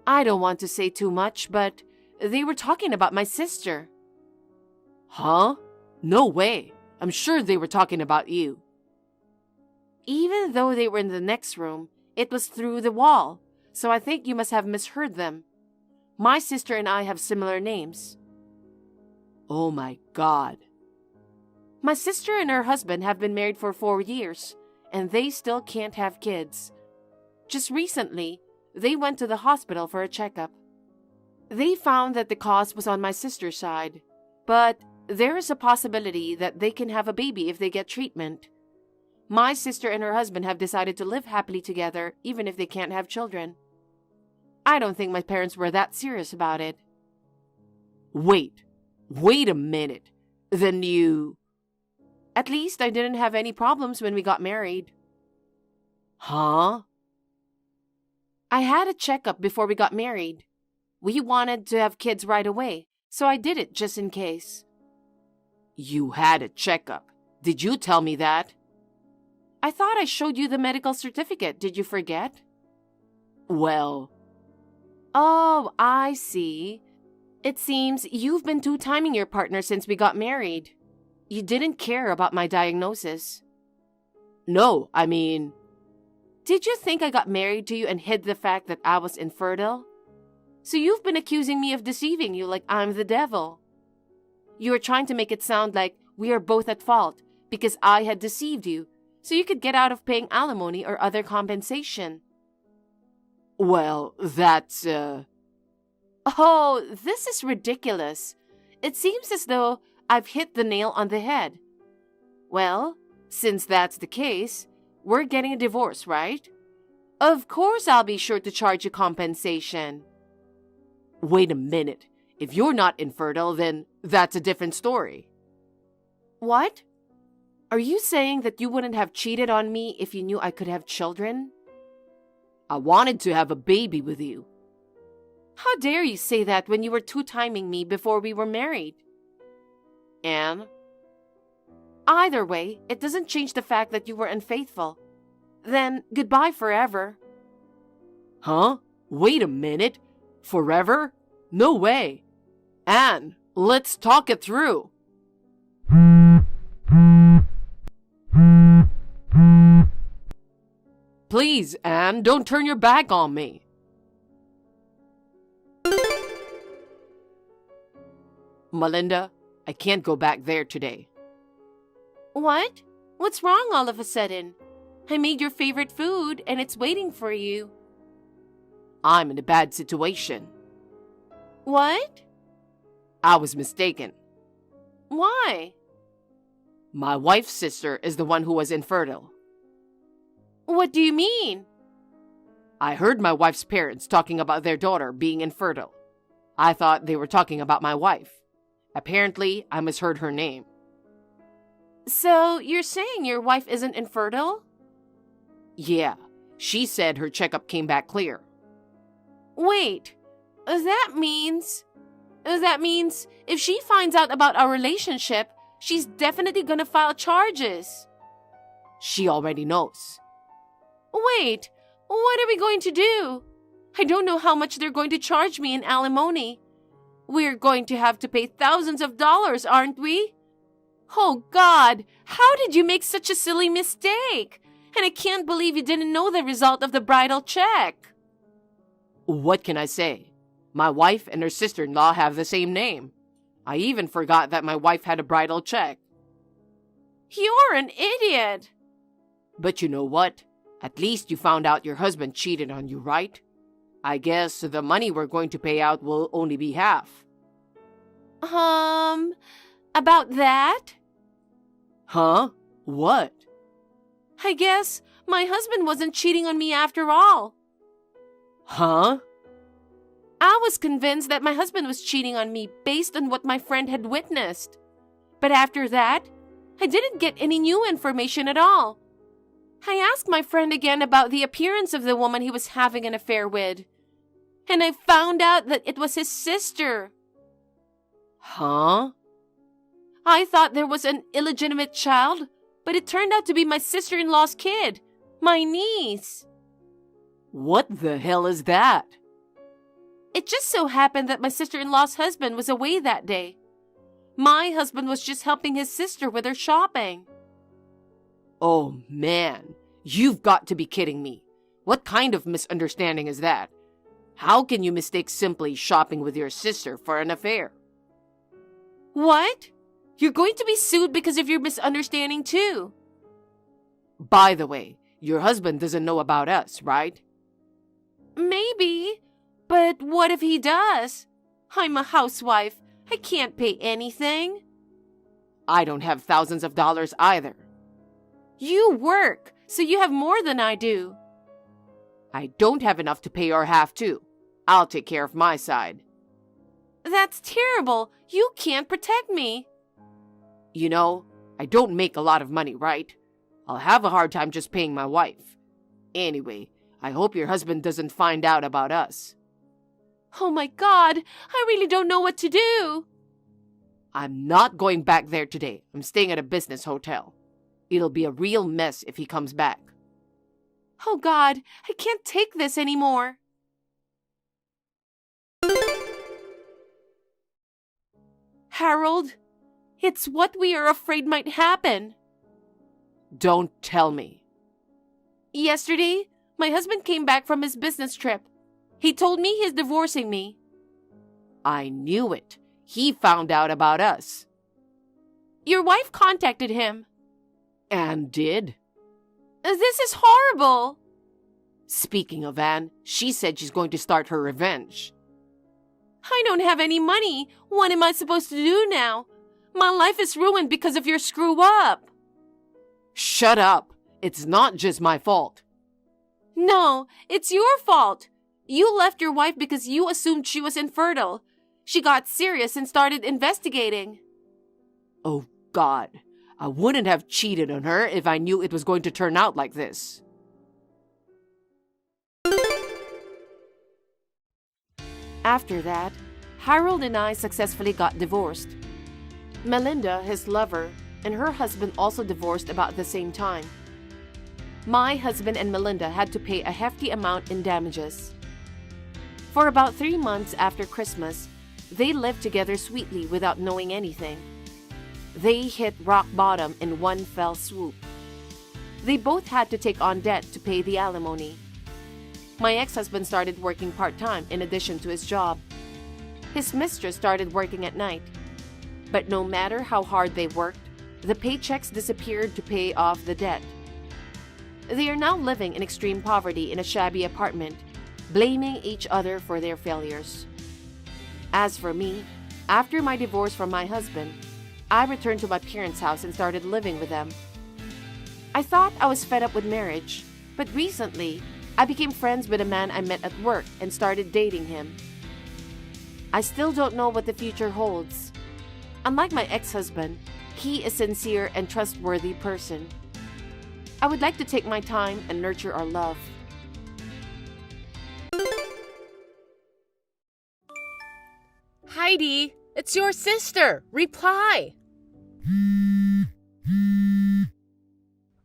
I don't want to say too much, but they were talking about my sister. Huh? No way. I'm sure they were talking about you. Even though they were in the next room, it was through the wall, so I think you must have misheard them. My sister and I have similar names. Oh my God. My sister and her husband have been married for 4 years, and they still can't have kids. Just recently, they went to the hospital for a checkup. They found that the cause was on my sister's side, but there is a possibility that they can have a baby if they get treatment. My sister and her husband have decided to live happily together even if they can't have children. I don't think my parents were that serious about it. Wait a minute. Then you... At least I didn't have any problems when we got married. Huh? I had a checkup before we got married. We wanted to have kids right away, so I did it just in case. You had a checkup. Did you tell me that? I thought I showed you the medical certificate. Did you forget? Well... Oh, I see. It seems you've been two-timing your partner since we got married. You didn't care about my diagnosis. No, I mean... Did you think I got married to you and hid the fact that I was infertile? So you've been accusing me of deceiving you like I'm the devil. You were trying to make it sound like we are both at fault because I had deceived you, so you could get out of paying alimony or other compensation. Well, that's, Oh, this is ridiculous. It seems as though I've hit the nail on the head. Well, since that's the case, we're getting a divorce, right? Of course I'll be sure to charge you compensation. Wait a minute. If you're not infertile, then that's a different story. What? Are you saying that you wouldn't have cheated on me if you knew I could have children? I wanted to have a baby with you. How dare you say that when you were two-timing me before we were married? And? Either way, it doesn't change the fact that you were unfaithful. Then, goodbye forever. Huh? Wait a minute. Forever? No way. Anne, let's talk it through. Please, Anne, don't turn your back on me. Melinda, I can't go back there today. What? What's wrong all of a sudden? I made your favorite food and it's waiting for you. I'm in a bad situation. What? I was mistaken. Why? My wife's sister is the one who was infertile. What do you mean? I heard my wife's parents talking about their daughter being infertile. I thought they were talking about my wife. Apparently, I misheard her name. So, you're saying your wife isn't infertile? Yeah, she said her checkup came back clear. Wait, that means if she finds out about our relationship, she's definitely gonna file charges. She already knows. Wait, what are we going to do? I don't know how much they're going to charge me in alimony. We're going to have to pay thousands of dollars, aren't we? Oh God, how did you make such a silly mistake? And I can't believe you didn't know the result of the bridal check. What can I say? My wife and her sister-in-law have the same name. I even forgot that my wife had a bridal check. You're an idiot. But you know what? At least you found out your husband cheated on you, right? I guess the money we're going to pay out will only be half. About that? Huh? What? I guess my husband wasn't cheating on me after all. Huh? I was convinced that my husband was cheating on me based on what my friend had witnessed. But after that, I didn't get any new information at all. I asked my friend again about the appearance of the woman he was having an affair with. And I found out that it was his sister. Huh? I thought there was an illegitimate child, but it turned out to be my sister-in-law's kid, my niece. What the hell is that? It just so happened that my sister-in-law's husband was away that day. My husband was just helping his sister with her shopping. Oh man, you've got to be kidding me. What kind of misunderstanding is that? How can you mistake simply shopping with your sister for an affair? What? You're going to be sued because of your misunderstanding too. By the way, your husband doesn't know about us, right? Maybe, but what if he does? I'm a housewife. I can't pay anything. I don't have thousands of dollars either. You work, so you have more than I do. I don't have enough to pay your half too. I'll take care of my side. That's terrible. You can't protect me. You know, I don't make a lot of money, right? I'll have a hard time just paying my wife. Anyway, I hope your husband doesn't find out about us. Oh my God, I really don't know what to do. I'm not going back there today. I'm staying at a business hotel. It'll be a real mess if he comes back. Oh God, I can't take this anymore. Harold, it's what we are afraid might happen. Don't tell me. Yesterday, my husband came back from his business trip. He told me he's divorcing me. I knew it. He found out about us. Your wife contacted him. And did? This is horrible. Speaking of Anne, she said she's going to start her revenge. I don't have any money. What am I supposed to do now? My life is ruined because of your screw up. Shut up. It's not just my fault. No, it's your fault. You left your wife because you assumed she was infertile. She got serious and started investigating. Oh, God. I wouldn't have cheated on her if I knew it was going to turn out like After that, Harold and I successfully got divorced. Melinda, his lover, and her husband also divorced about the same time. My husband and Melinda had to pay a hefty amount in damages. For about 3 months after Christmas, they lived together sweetly without knowing anything. They hit rock bottom in one fell swoop. They both had to take on debt to pay the alimony. My ex-husband started working part-time in addition to his job. His mistress started working at night. But no matter how hard they worked, the paychecks disappeared to pay off the debt. They are now living in extreme poverty in a shabby apartment, blaming each other for their failures. As for me, after my divorce from my husband, I returned to my parents' house and started living with them. I thought I was fed up with marriage, but recently, I became friends with a man I met at work and started dating him. I still don't know what the future holds. Unlike my ex-husband, he is a sincere and trustworthy person. I would like to take my time and nurture our love. Heidi, it's your sister. Reply.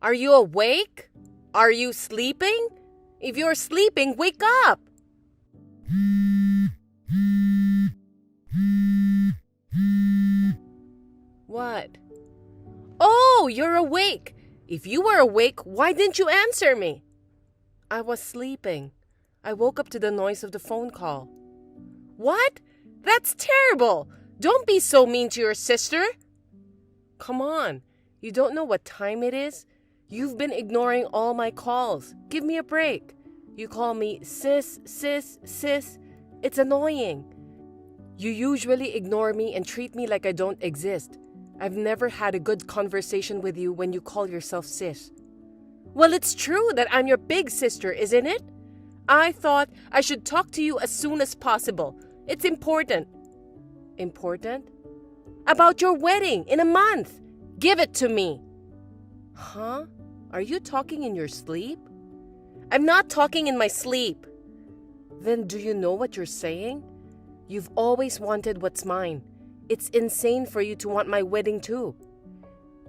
Are you awake? Are you sleeping? If you're sleeping, wake up. What? Oh, you're awake. If you were awake, why didn't you answer me? I was sleeping. I woke up to the noise of the phone call. What? That's terrible. Don't be so mean to your sister. Come on. You don't know what time it is? You've been ignoring all my calls. Give me a break. You call me sis, sis, sis. It's annoying. You usually ignore me and treat me like I don't exist. I've never had a good conversation with you when you call yourself sis. Well, it's true that I'm your big sister, isn't it? I thought I should talk to you as soon as possible. It's important. Important? About your wedding in a month. Give it to me. Huh? Are you talking in your sleep? I'm not talking in my sleep. Then do you know what you're saying? You've always wanted what's mine. It's insane for you to want my wedding too.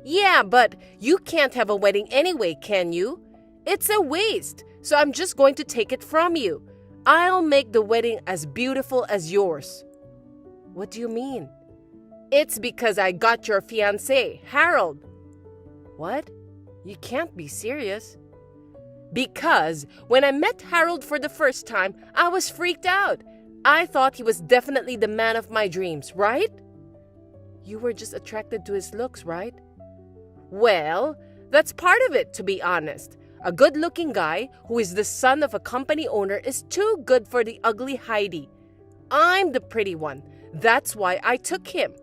Yeah, but you can't have a wedding anyway, can you? It's a waste, so I'm just going to take it from you. I'll make the wedding as beautiful as yours. What do you mean? It's because I got your fiancé, Harold. What? You can't be serious. Because when I met Harold for the first time, I was freaked out. I thought he was definitely the man of my dreams, right? You were just attracted to his looks, right? Well, that's part of it, to be honest. A good-looking guy who is the son of a company owner is too good for the ugly Heidi. I'm the pretty one. That's why I took him.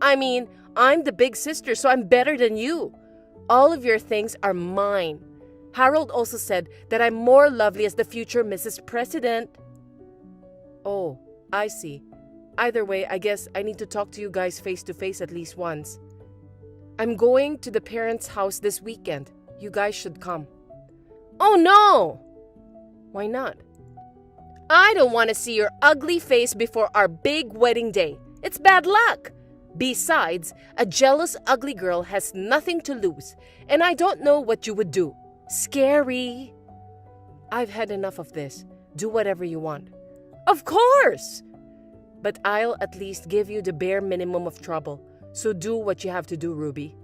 I mean, I'm the big sister, so I'm better than you. All of your things are mine. Harold also said that I'm more lovely as the future Mrs. President. Oh, I see. Either way, I guess I need to talk to you guys face to face at least once. I'm going to the parents' house this weekend. You guys should come. Oh no! Why not? I don't want to see your ugly face before our big wedding day. It's bad luck. Besides, a jealous ugly girl has nothing to lose, and I don't know what you would do. Scary. I've had enough of this. Do whatever you want. Of course! But I'll at least give you the bare minimum of trouble. So do what you have to do, Ruby.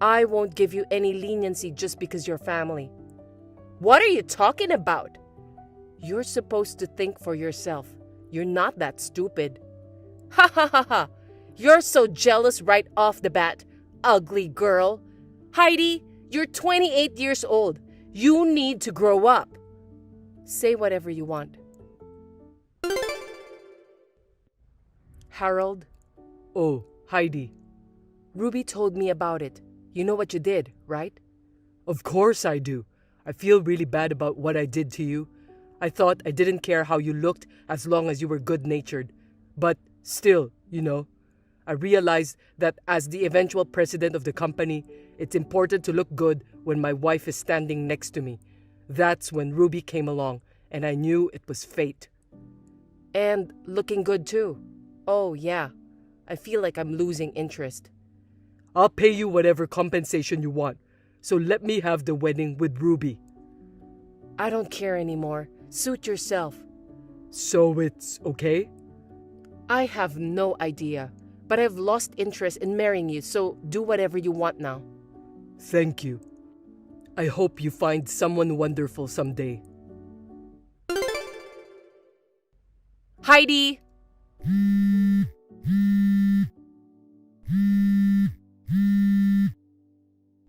I won't give you any leniency just because you're family. What are you talking about? You're supposed to think for yourself. You're not that stupid. Ha ha ha ha! You're so jealous right off the bat, ugly girl. Heidi, you're 28 years old. You need to grow up. Say whatever you want. Harold? Oh, Heidi. Ruby told me about it. You know what you did, right? Of course I do. I feel really bad about what I did to you. I thought I didn't care how you looked as long as you were good-natured. But still, I realized that as the eventual president of the company, it's important to look good when my wife is standing next to me. That's when Ruby came along, and I knew it was fate. And looking good too. Oh yeah, I feel like I'm losing interest. I'll pay you whatever compensation you want, so let me have the wedding with Ruby. I don't care anymore. Suit yourself. So it's okay? I have no idea, but I've lost interest in marrying you, so do whatever you want now. Thank you. I hope you find someone wonderful someday. Heidi!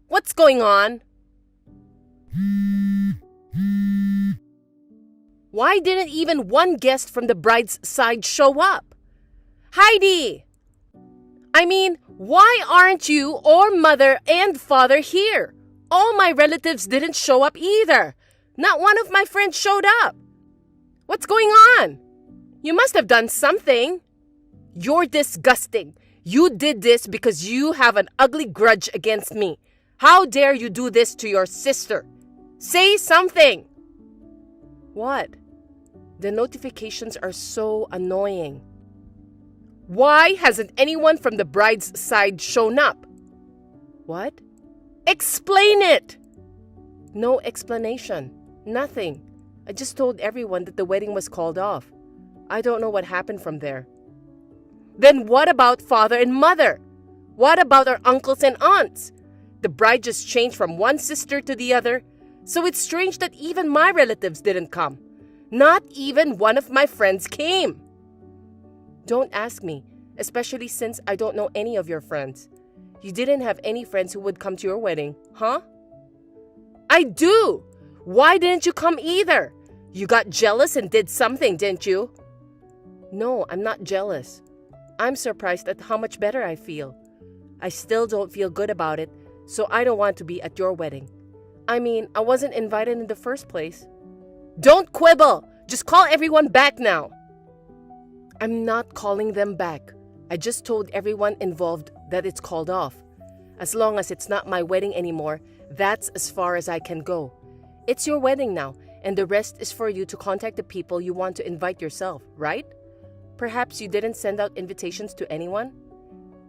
What's going on? Why didn't even one guest from the bride's side show up? Heidi! I mean, why aren't you or mother and father here? All my relatives didn't show up either. Not one of my friends showed up. What's going on? You must have done something. You're disgusting. You did this because you have an ugly grudge against me. How dare you do this to your sister? Say something. What? The notifications are so annoying. Why hasn't anyone from the bride's side shown up? What? Explain it! No explanation. Nothing. I just told everyone that the wedding was called off. I don't know what happened from there. Then what about father and mother? What about our uncles and aunts? The bride just changed from one sister to the other, so it's strange that even my relatives didn't come. Not even one of my friends came. Don't ask me, especially since I don't know any of your friends. You didn't have any friends who would come to your wedding, huh? I do! Why didn't you come either? You got jealous and did something, didn't you? No, I'm not jealous. I'm surprised at how much better I feel. I still don't feel good about it, so I don't want to be at your wedding. I mean, I wasn't invited in the first place. Don't quibble! Just call everyone back now. I'm not calling them back. I just told everyone involved that it's called off. As long as it's not my wedding anymore, that's as far as I can go. It's your wedding now, and the rest is for you to contact the people you want to invite yourself, right? Perhaps you didn't send out invitations to anyone?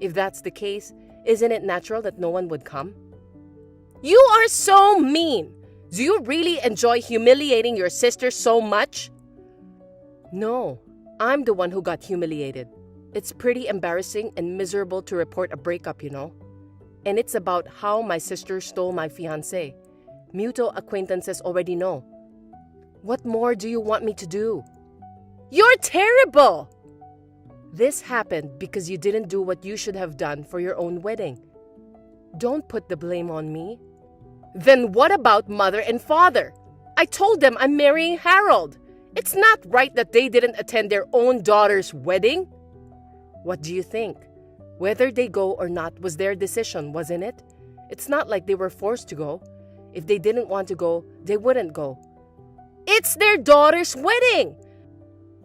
If that's the case, isn't it natural that no one would come? You are so mean! Do you really enjoy humiliating your sister so much? No, I'm the one who got humiliated. It's pretty embarrassing and miserable to report a breakup, you know. And it's about how my sister stole my fiancé. Mutual acquaintances already know. What more do you want me to do? You're terrible! This happened because you didn't do what you should have done for your own wedding. Don't put the blame on me. Then what about mother and father? I told them I'm marrying Harold. It's not right that they didn't attend their own daughter's wedding. What do you think? Whether they go or not was their decision, wasn't it? It's not like they were forced to go. If they didn't want to go, they wouldn't go. It's their daughter's wedding!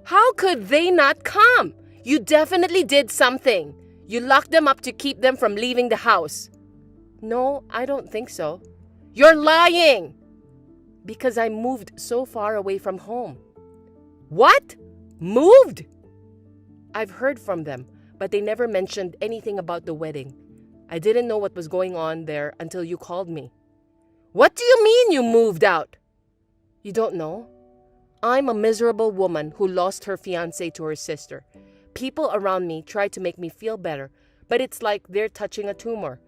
How could they not come? You definitely did something. You locked them up to keep them from leaving the house. No, I don't think so. You're lying! Because I moved so far away from home. What? Moved? I've heard from them, but they never mentioned anything about the wedding. I didn't know what was going on there until you called me. What do you mean you moved out? You don't know? I'm a miserable woman who lost her fiancé to her sister. People around me try to make me feel better, but it's like they're touching a tumor.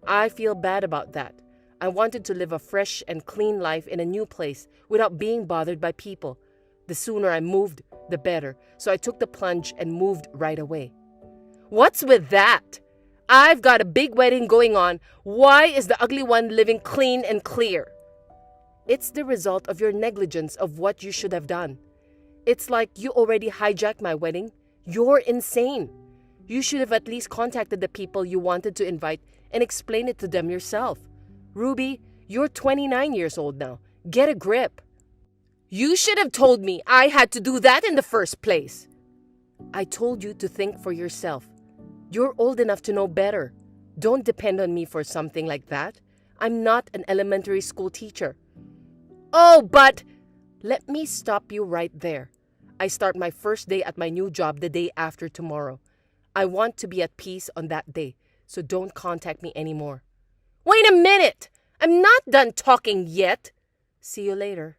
I feel bad about that. I wanted to live a fresh and clean life in a new place without being bothered by people. The sooner I moved, the better, so I took the plunge and moved right away. What's with that? I've got a big wedding going on. Why is the ugly one living clean and clear? It's the result of your negligence of what you should have done. It's like you already hijacked my wedding. You're insane. You should have at least contacted the people you wanted to invite and explained it to them yourself. Ruby, you're 29 years old now. Get a grip. You should have told me I had to do that in the first place. I told you to think for yourself. You're old enough to know better. Don't depend on me for something like that. I'm not an elementary school teacher. Oh, but let me stop you right there. I start my first day at my new job the day after tomorrow. I want to be at peace on that day, so don't contact me anymore. Wait a minute! I'm not done talking yet! See you later.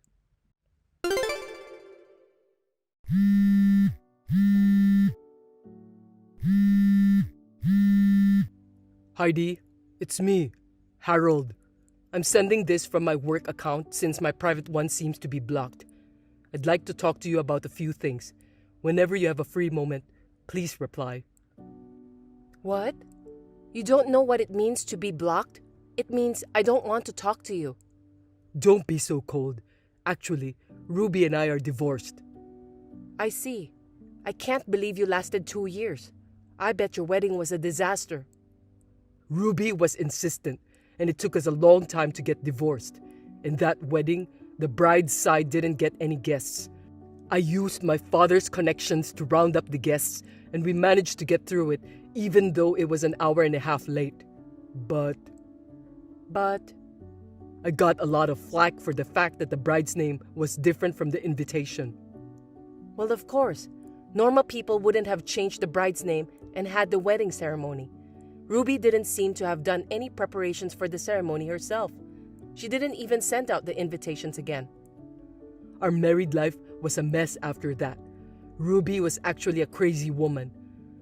Heidi, it's me, Harold. I'm sending this from my work account since my private one seems to be blocked. I'd like to talk to you about a few things. Whenever you have a free moment, please reply. What? You don't know what it means to be blocked? It means I don't want to talk to you. Don't be so cold. Actually, Ruby and I are divorced. I see. I can't believe you lasted 2 years. I bet your wedding was a disaster. Ruby was insistent, and it took us a long time to get divorced. In that wedding, the bride's side didn't get any guests. I used my father's connections to round up the guests, and we managed to get through it, even though it was an hour and a half late. But I got a lot of flack for the fact that the bride's name was different from the invitation. Well, of course. Normal people wouldn't have changed the bride's name and had the wedding ceremony. Ruby didn't seem to have done any preparations for the ceremony herself. She didn't even send out the invitations again. Our married life was a mess after that. Ruby was actually a crazy woman.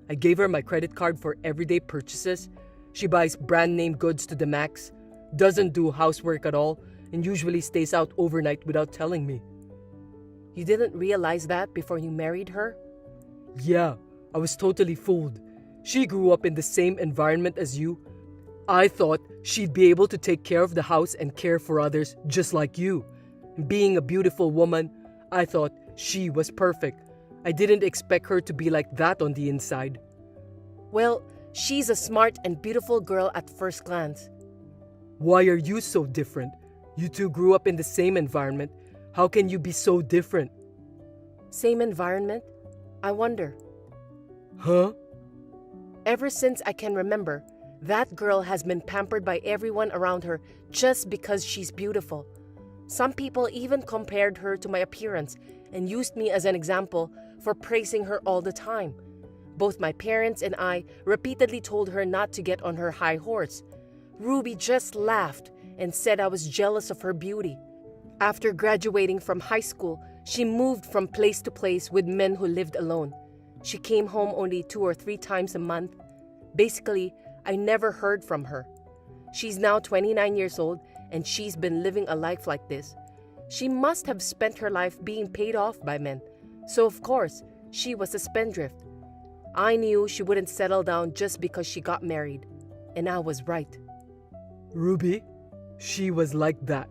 I gave her my credit card for everyday purchases. She buys brand name goods to the max, doesn't do housework at all, and usually stays out overnight without telling me. You didn't realize that before you married her? Yeah, I was totally fooled. She grew up in the same environment as you. I thought she'd be able to take care of the house and care for others just like you. Being a beautiful woman, I thought she was perfect. I didn't expect her to be like that on the inside. Well, she's a smart and beautiful girl at first glance. Why are you so different? You two grew up in the same environment. How can you be so different? Same environment? I wonder. Huh? Ever since I can remember, that girl has been pampered by everyone around her just because she's beautiful. Some people even compared her to my appearance and used me as an example for praising her all the time. Both my parents and I repeatedly told her not to get on her high horse. Ruby just laughed and said I was jealous of her beauty. After graduating from high school, she moved from place to place with men who lived alone. She came home only 2 or 3 times a month. Basically, I never heard from her. She's now 29 years old and she's been living a life like this. She must have spent her life being paid off by men. So of course, she was a spendthrift. I knew she wouldn't settle down just because she got married. And I was right. Ruby, she was like that.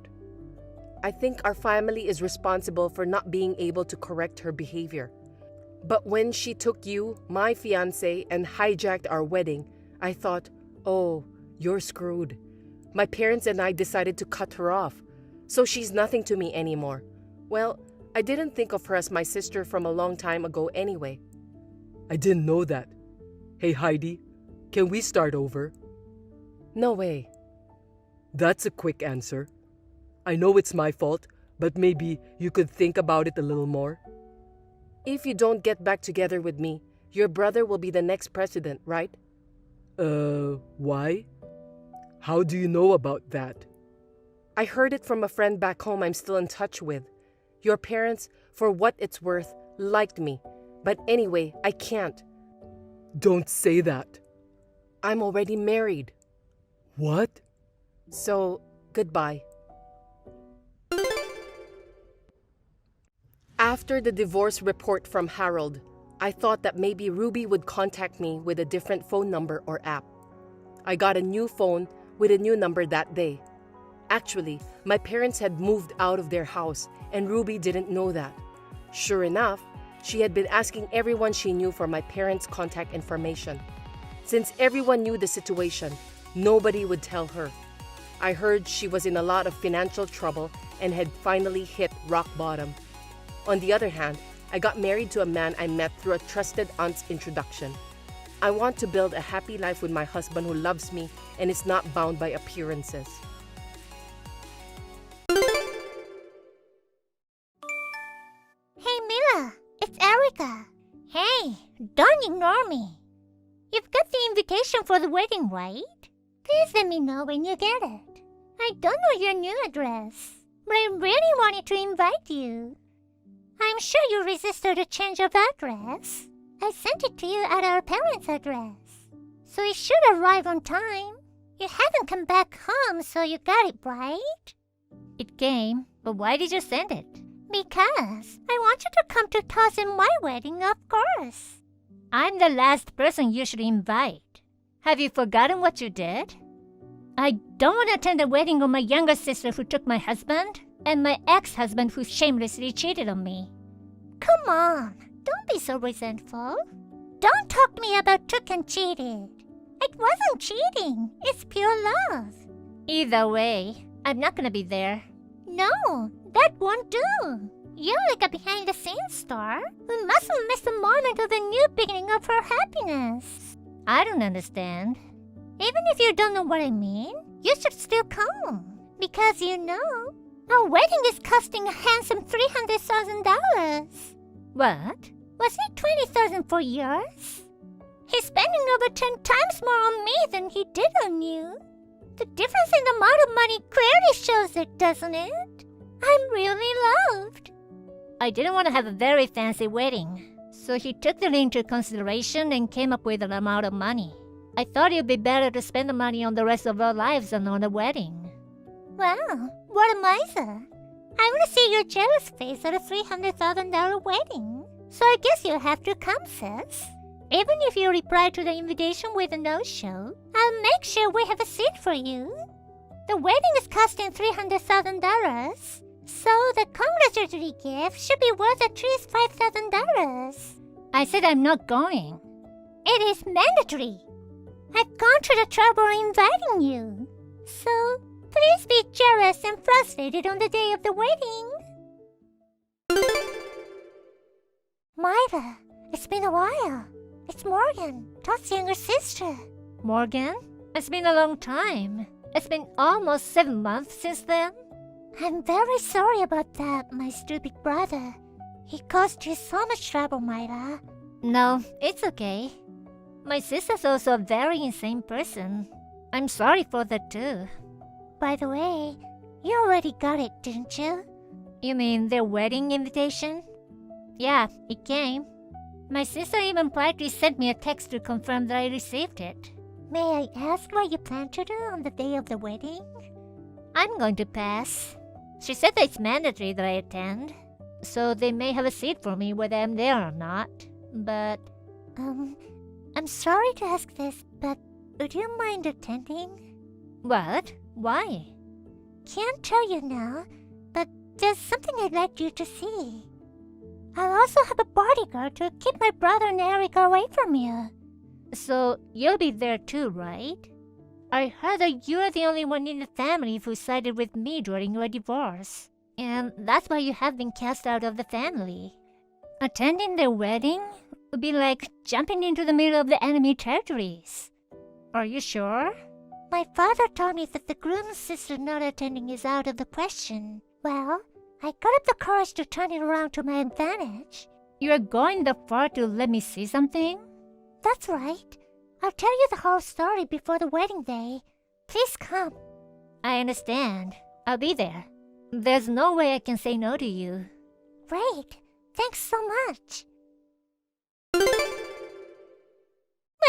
I think our family is responsible for not being able to correct her behavior. But when she took you, my fiancé, and hijacked our wedding, I thought, oh, you're screwed. My parents and I decided to cut her off, so she's nothing to me anymore. Well, I didn't think of her as my sister from a long time ago anyway. I didn't know that. Hey Heidi, can we start over? No way. That's a quick answer. I know it's my fault, but maybe you could think about it a little more. If you don't get back together with me, your brother will be the next president, right? Why? How do you know about that? I heard it from a friend back home I'm still in touch with. Your parents, for what it's worth, liked me. But anyway, I can't. Don't say that. I'm already married. What? So, goodbye. After the divorce report from Harold, I thought that maybe Ruby would contact me with a different phone number or app. I got a new phone with a new number that day. Actually, my parents had moved out of their house and Ruby didn't know that. Sure enough, she had been asking everyone she knew for my parents' contact information. Since everyone knew the situation, nobody would tell her. I heard she was in a lot of financial trouble and had finally hit rock bottom. On the other hand, I got married to a man I met through a trusted aunt's introduction. I want to build a happy life with my husband who loves me and is not bound by appearances. Hey Mila, it's ignore me. You've got the invitation for the wedding, right? Please let me know when you get it. I don't know your new address, but I really wanted to invite you. I'm sure you resisted a change of address. I sent it to you at our parents' address, so it should arrive on time. You haven't come back home, so you got it, right? It came, but why did you send it? Because I want you to come to Toss and my wedding, of course. I'm the last person you should invite. Have you forgotten what you did? I don't want to attend the wedding of my younger sister who took my husband, and my ex-husband who shamelessly cheated on me. Come on, don't be so resentful. Don't talk to me about took and cheated. It wasn't cheating, it's pure love. Either way, I'm not gonna be there. No, that won't do. You're like a behind-the-scenes star who mustn't miss the moment of the new beginning of her happiness. I don't understand. Even if you don't know what I mean, you should still come. Because you know, our wedding is costing a handsome $300,000. What? Was it $20,000 for yours? He's spending over 10 times more on me than he did on you. The difference in the amount of money clearly shows it, doesn't it? I'm really loved. I didn't want to have a very fancy wedding, so he took that into consideration and came up with an amount of money. I thought it would be better to spend the money on the rest of our lives than on a wedding. Wow, what a miser. I want to see your jealous face at a $300,000 wedding. So I guess you'll have to come, sis. Even if you reply to the invitation with a no-show, I'll make sure we have a seat for you. The wedding is costing $300,000, so the congratulatory gift should be worth at least $5,000. I said I'm not going. It is mandatory. I've gone to the trouble of inviting you, so please be jealous and frustrated on the day of the wedding. Mila, it's been a while. It's Morgan, Todd's younger sister. Morgan? It's been a long time. It's been almost 7 months since then. I'm very sorry about that, my stupid brother. He caused you so much trouble, Mila. No, it's okay. My sister's also a very insane person. I'm sorry for that too. By the way, you already got it, didn't you? You mean their wedding invitation? Yeah, it came. My sister even politely sent me a text to confirm that I received it. May I ask what you plan to do on the day of the wedding? I'm going to pass. She said that it's mandatory that I attend, so they may have a seat for me whether I'm there or not. But, I'm sorry to ask this, but would you mind attending? What? Why? Can't tell you now, but there's something I'd like you to see. I'll also have a bodyguard to keep my brother and Eric away from you. So, you'll be there too, right? I heard that you're the only one in the family who sided with me during your divorce. And that's why you have been cast out of the family. Attending their wedding would be like jumping into the middle of the enemy territories. Are you sure? My father told me that the groom's sister not attending is out of the question. Well, I got up the courage to turn it around to my advantage. You're going that far to let me see something? That's right. I'll tell you the whole story before the wedding day. Please come. I understand. I'll be there. There's no way I can say no to you. Great. Thanks so much.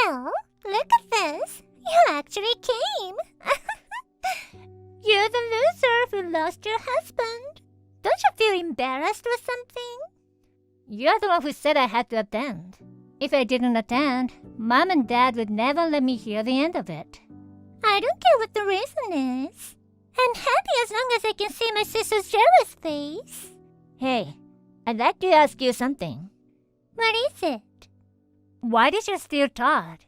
Well, look at this. You actually came. You're the loser who lost your husband. Don't you feel embarrassed or something? You're the one who said I had to attend. If I didn't attend, Mom and Dad would never let me hear the end of it. I don't care what the reason is. I'm happy as long as I can see my sister's jealous face. Hey, I'd like to ask you something. What is it? Why did you steal Todd?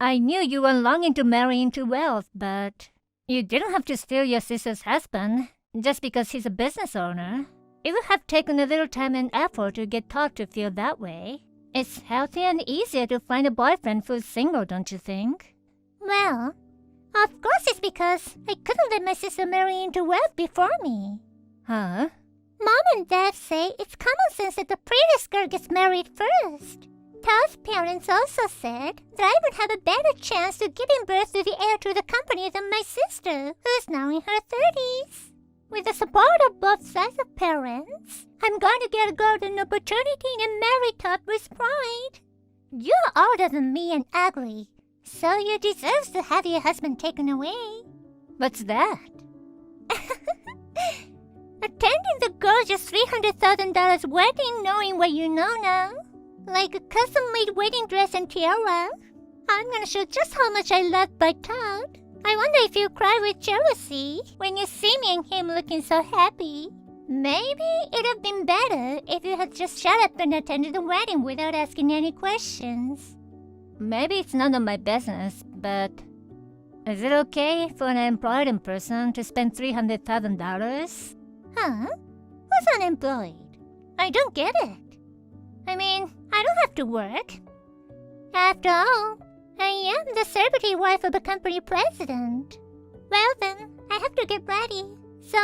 I knew you were longing to marry into wealth, but you didn't have to steal your sister's husband just because he's a business owner. It would have taken a little time and effort to get Todd to feel that way. It's healthier and easier to find a boyfriend who's single, don't you think? Well, of course it's because I couldn't let my sister marry into wealth before me. Huh? Mom and Dad say it's common sense that the prettiest girl gets married first. Todd's parents also said that I would have a better chance to giving birth to the heir to the company than my sister, who's now in her 30s. With the support of both sides of parents, I'm going to get a golden opportunity and marry Todd with pride. You're older than me and ugly, so you deserve to have your husband taken away. What's that? Attending the gorgeous $300,000 wedding knowing what you know now. Like a custom-made wedding dress and tiara. I'm gonna show just how much I love by Todd. I wonder if you cry with jealousy when you see me and him looking so happy. Maybe it'd have been better if you had just shut up and attended the wedding without asking any questions. Maybe it's none of my business, but is it okay for an employed person to spend $300,000? Huh? Who's unemployed? I don't get it. I mean, I don't have to work. After all, I am the celebrity wife of a company president. Well then, I have to get ready. So,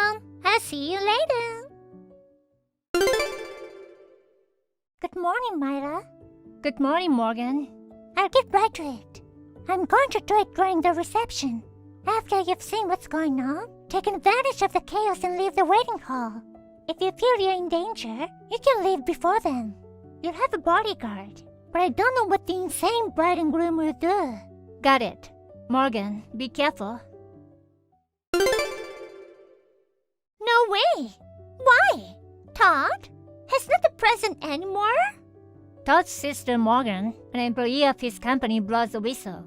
I'll see you later. Good morning, Myra. Good morning, Morgan. I'll get right to it. I'm going to do it during the reception. After you've seen what's going on, take advantage of the chaos and leave the waiting hall. If you feel you're in danger, you can leave before then. You'll have a bodyguard, but I don't know what the insane bride and groom will do. Got it. Morgan, be careful. No way! Why? Todd? He's not the president anymore? Todd's sister Morgan, an employee of his company, blows the whistle.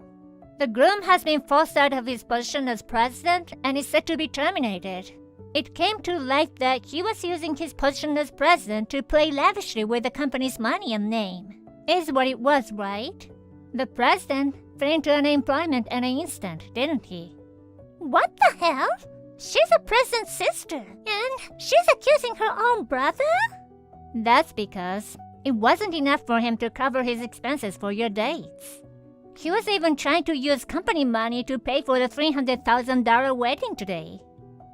The groom has been forced out of his position as president and is set to be terminated. It came to light that he was using his position as president to play lavishly with the company's money and name. Is what it was, right? The president fell into unemployment in an instant, didn't he? What the hell? She's a president's sister, and she's accusing her own brother? That's because it wasn't enough for him to cover his expenses for your dates. He was even trying to use company money to pay for the $300,000 wedding today.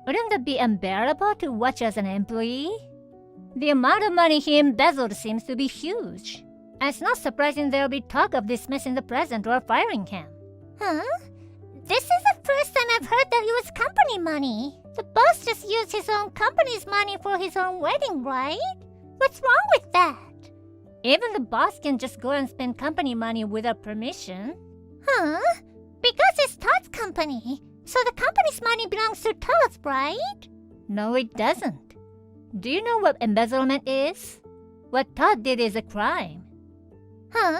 Wouldn't that be unbearable to watch as an employee? The amount of money he embezzled seems to be huge. It's not surprising there'll be talk of dismissing the president or firing him. Huh? This is the first time I've heard that it was company money. The boss just used his own company's money for his own wedding, right? What's wrong with that? Even the boss can just go and spend company money without permission. Huh? Because it's Todd's company. So the company's money belongs to Todd, right? No, it doesn't. Do you know what embezzlement is? What Todd did is a crime. Huh?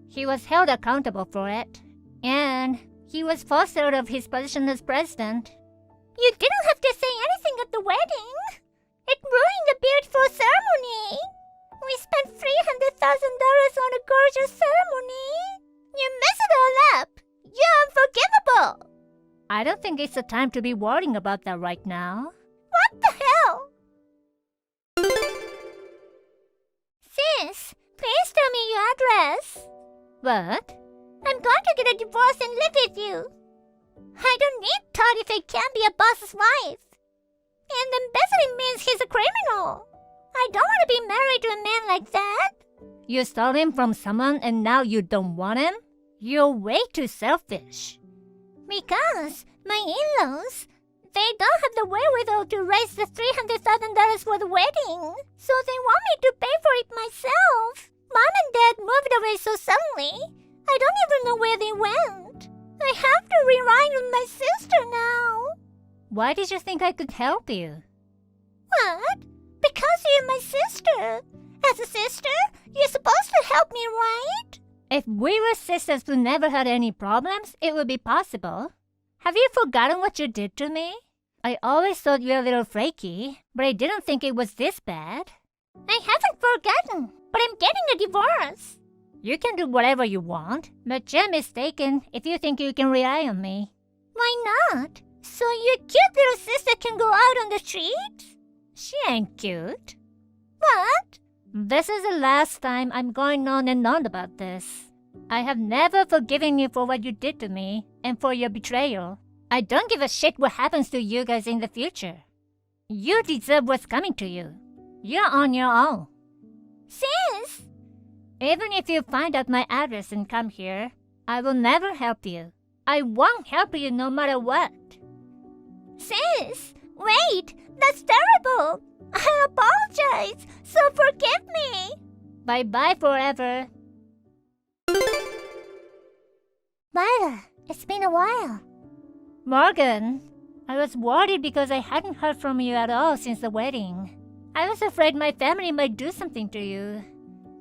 He was held accountable for it. And he was forced out of his position as president. You didn't have to say anything at the wedding. It ruined the beautiful ceremony. We spent $300,000 on a gorgeous ceremony. You mess it all up. You're unforgivable. I don't think it's the time to be worrying about that right now. What the hell? Sis, please tell me your address. What? I'm going to get a divorce and live with you. I don't need Todd if I can't be a boss's wife. And embezzling means he's a criminal. I don't want to be married to a man like that. You stole him from someone and now you don't want him? You're way too selfish. Because my in-laws, they don't have the wherewithal to raise the $300,000 for the wedding. So they want me to pay for it myself. Mom and Dad moved away so suddenly, I don't even know where they went. I have to rely on my sister now. Why did you think I could help you? What? Because you're my sister. As a sister, you're supposed to help me, right? If we were sisters who never had any problems, it would be possible. Have you forgotten what you did to me? I always thought you were a little flaky, but I didn't think it was this bad. I haven't forgotten, but I'm getting a divorce. You can do whatever you want, but you're mistaken if you think you can rely on me. Why not? So your cute little sister can go out on the streets? She ain't cute. What? This is the last time I'm going on and on about this. I have never forgiven you for what you did to me and for your betrayal. I don't give a shit what happens to you guys in the future. You deserve what's coming to you. You're on your own. Sis, Even if you find out my address and come here, I will never help you. I won't help you no matter what. Sis, wait! That's terrible! I apologize, so forgive me! Bye-bye forever. Mila, it's been a while. Morgan, I was worried because I hadn't heard from you at all since the wedding. I was afraid my family might do something to you.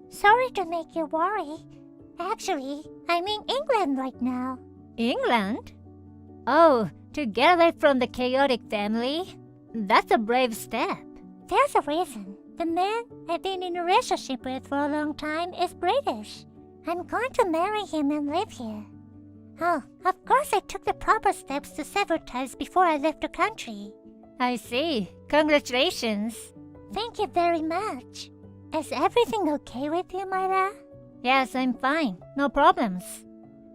Sorry to make you worry. Actually, I'm in England right now. England? Oh, to get away from the chaotic family? That's a brave step. There's a reason. The man I've been in a relationship with for a long time is British. I'm going to marry him and live here. Oh, of course I took the proper steps to sabotage before I left the country. I see. Congratulations. Thank you very much. Is everything okay with you, Mila? Yes, I'm fine. No problems.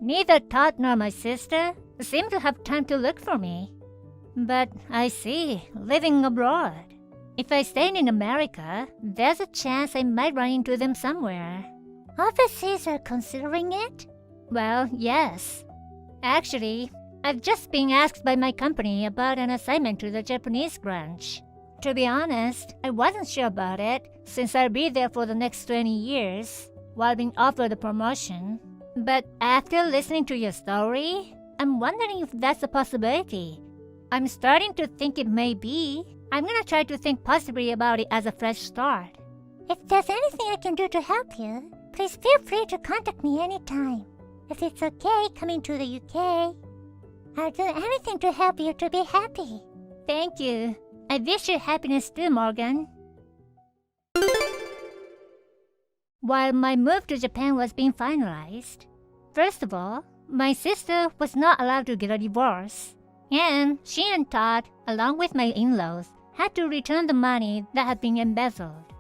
Neither Todd nor my sister seem to have time to look for me. But I see, living abroad. If I stay in America, there's a chance I might run into them somewhere. Overseas are considering it? Well, yes. Actually, I've just been asked by my company about an assignment to the Japanese branch. To be honest, I wasn't sure about it since I'll be there for the next 20 years while being offered a promotion. But after listening to your story, I'm wondering if that's a possibility. I'm starting to think it may be. I'm gonna try to think positively about it as a fresh start. If there's anything I can do to help you, please feel free to contact me anytime. If it's okay coming to the UK, I'll do anything to help you to be happy. Thank you. I wish you happiness too, Morgan. While my move to Japan was being finalized, first of all, my sister was not allowed to get a divorce, and she and Todd, along with my in-laws, had to return the money that had been embezzled.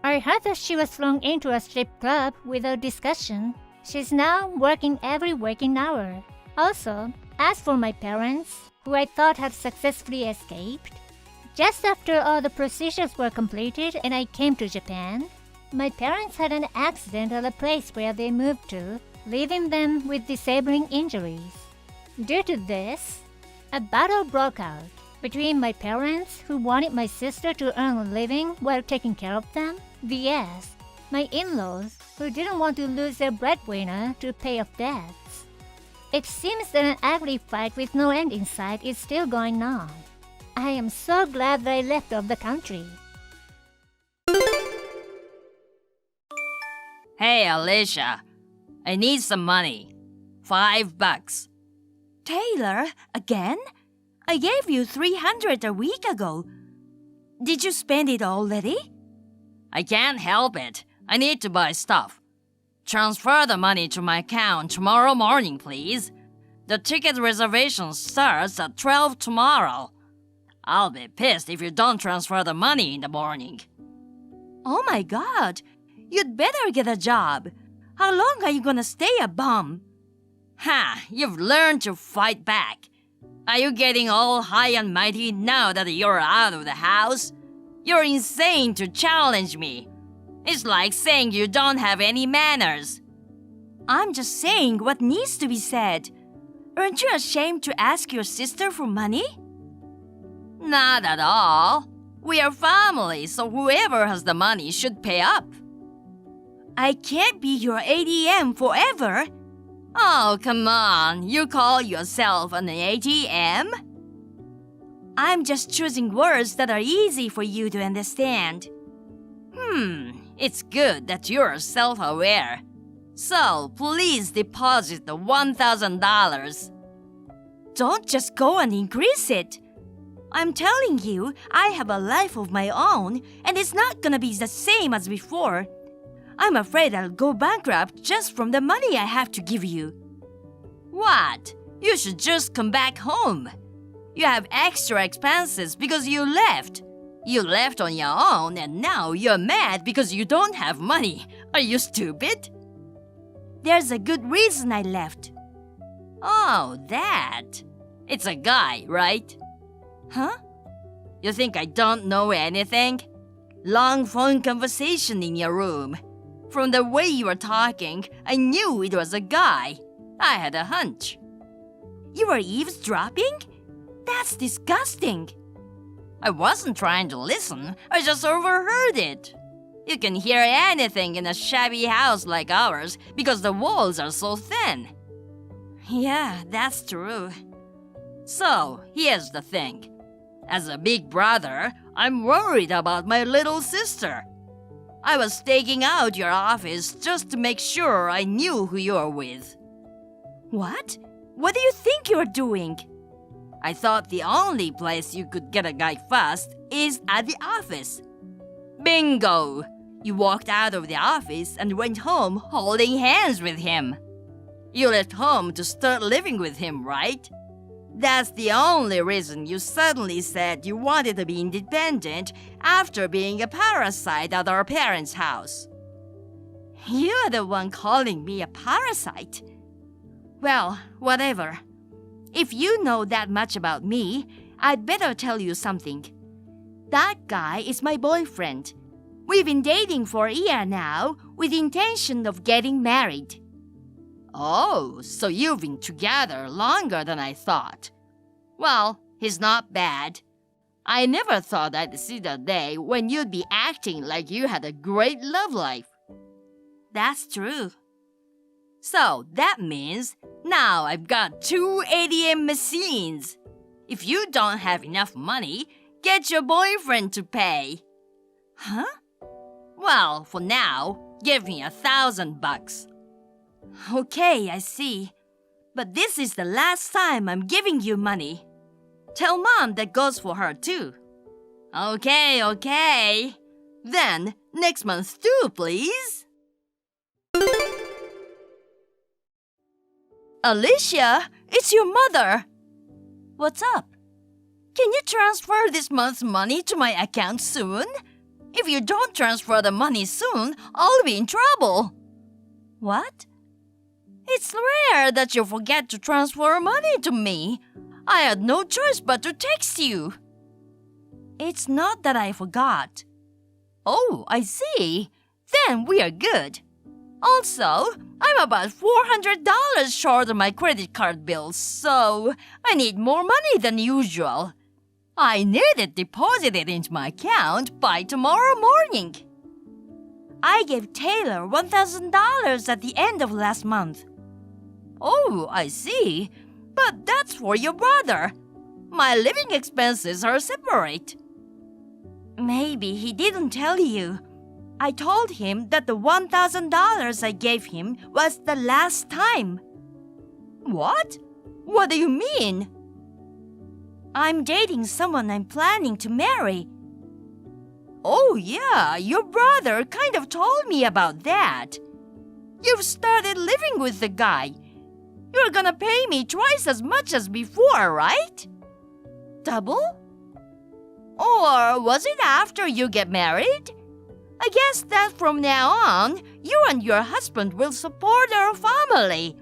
I heard that she was thrown into a strip club without discussion. She's now working every waking hour. Also, as for my parents, who I thought had successfully escaped, just after all the procedures were completed and I came to Japan, my parents had an accident at the place where they moved to, leaving them with disabling injuries. Due to this, a battle broke out between my parents, who wanted my sister to earn a living while taking care of them, vs. my in-laws, who didn't want to lose their breadwinner to pay off debts. It seems that an ugly fight with no end in sight is still going on. I am so glad that I left of the country. Hey, Alicia. I need some money. $5. Taylor, again? I gave you $300 a week ago. Did you spend it already? I can't help it. I need to buy stuff. Transfer the money to my account tomorrow morning, please. The ticket reservation starts at 12 tomorrow. I'll be pissed if you don't transfer the money in the morning. Oh my God! You'd better get a job. How long are you gonna stay a bum? Ha! You've learned to fight back. Are you getting all high and mighty now that you're out of the house? You're insane to challenge me. It's like saying you don't have any manners. I'm just saying what needs to be said. Aren't you ashamed to ask your sister for money? Not at all. We are family, so whoever has the money should pay up. I can't be your ATM forever. Oh, come on. You call yourself an ATM? I'm just choosing words that are easy for you to understand. It's good that you're self-aware. So, please deposit the $1,000. Don't just go and increase it. I'm telling you, I have a life of my own, and it's not gonna be the same as before. I'm afraid I'll go bankrupt just from the money I have to give you. What? You should just come back home. You have extra expenses because you left. You left on your own and now you're mad because you don't have money. Are you stupid? There's a good reason I left. Oh, that. It's a guy, right? Huh? You think I don't know anything? Long phone conversation in your room. From the way you were talking, I knew it was a guy. I had a hunch. You were eavesdropping? That's disgusting. I wasn't trying to listen, I just overheard it. You can hear anything in a shabby house like ours because the walls are so thin. Yeah, that's true. So, here's the thing. As a big brother, I'm worried about my little sister. I was staking out your office just to make sure I knew who you were with. What? What do you think you're doing? I thought the only place you could get a guy fast is at the office. Bingo! You walked out of the office and went home holding hands with him. You left home to start living with him, right? That's the only reason you suddenly said you wanted to be independent after being a parasite at our parents' house. You're the one calling me a parasite. Well, whatever. If you know that much about me, I'd better tell you something. That guy is my boyfriend. We've been dating for a year now with the intention of getting married. Oh, so you've been together longer than I thought. Well, he's not bad. I never thought I'd see the day when you'd be acting like you had a great love life. That's true. So that means now I've got 2 ATM machines. If you don't have enough money, get your boyfriend to pay. Huh? Well, for now, give me $1,000. Okay, I see. But this is the last time I'm giving you money. Tell Mom that goes for her too. Okay. Then, next month too, please. Alicia, it's your mother. What's up? Can you transfer this month's money to my account soon? If you don't transfer the money soon, I'll be in trouble. What? It's rare that you forget to transfer money to me. I had no choice but to text you. It's not that I forgot. Oh, I see. Then we are good. Also, I'm about $400 short on my credit card bills, so I need more money than usual. I need it deposited into my account by tomorrow morning. I gave Taylor $1,000 at the end of last month. Oh, I see. But that's for your brother. My living expenses are separate. Maybe he didn't tell you. I told him that the $1,000 I gave him was the last time. What? What do you mean? I'm dating someone I'm planning to marry. Oh yeah, your brother kind of told me about that. You've started living with the guy. You're gonna pay me twice as much as before, right? Double? Or was it after you get married? I guess that from now on, you and your husband will support our family.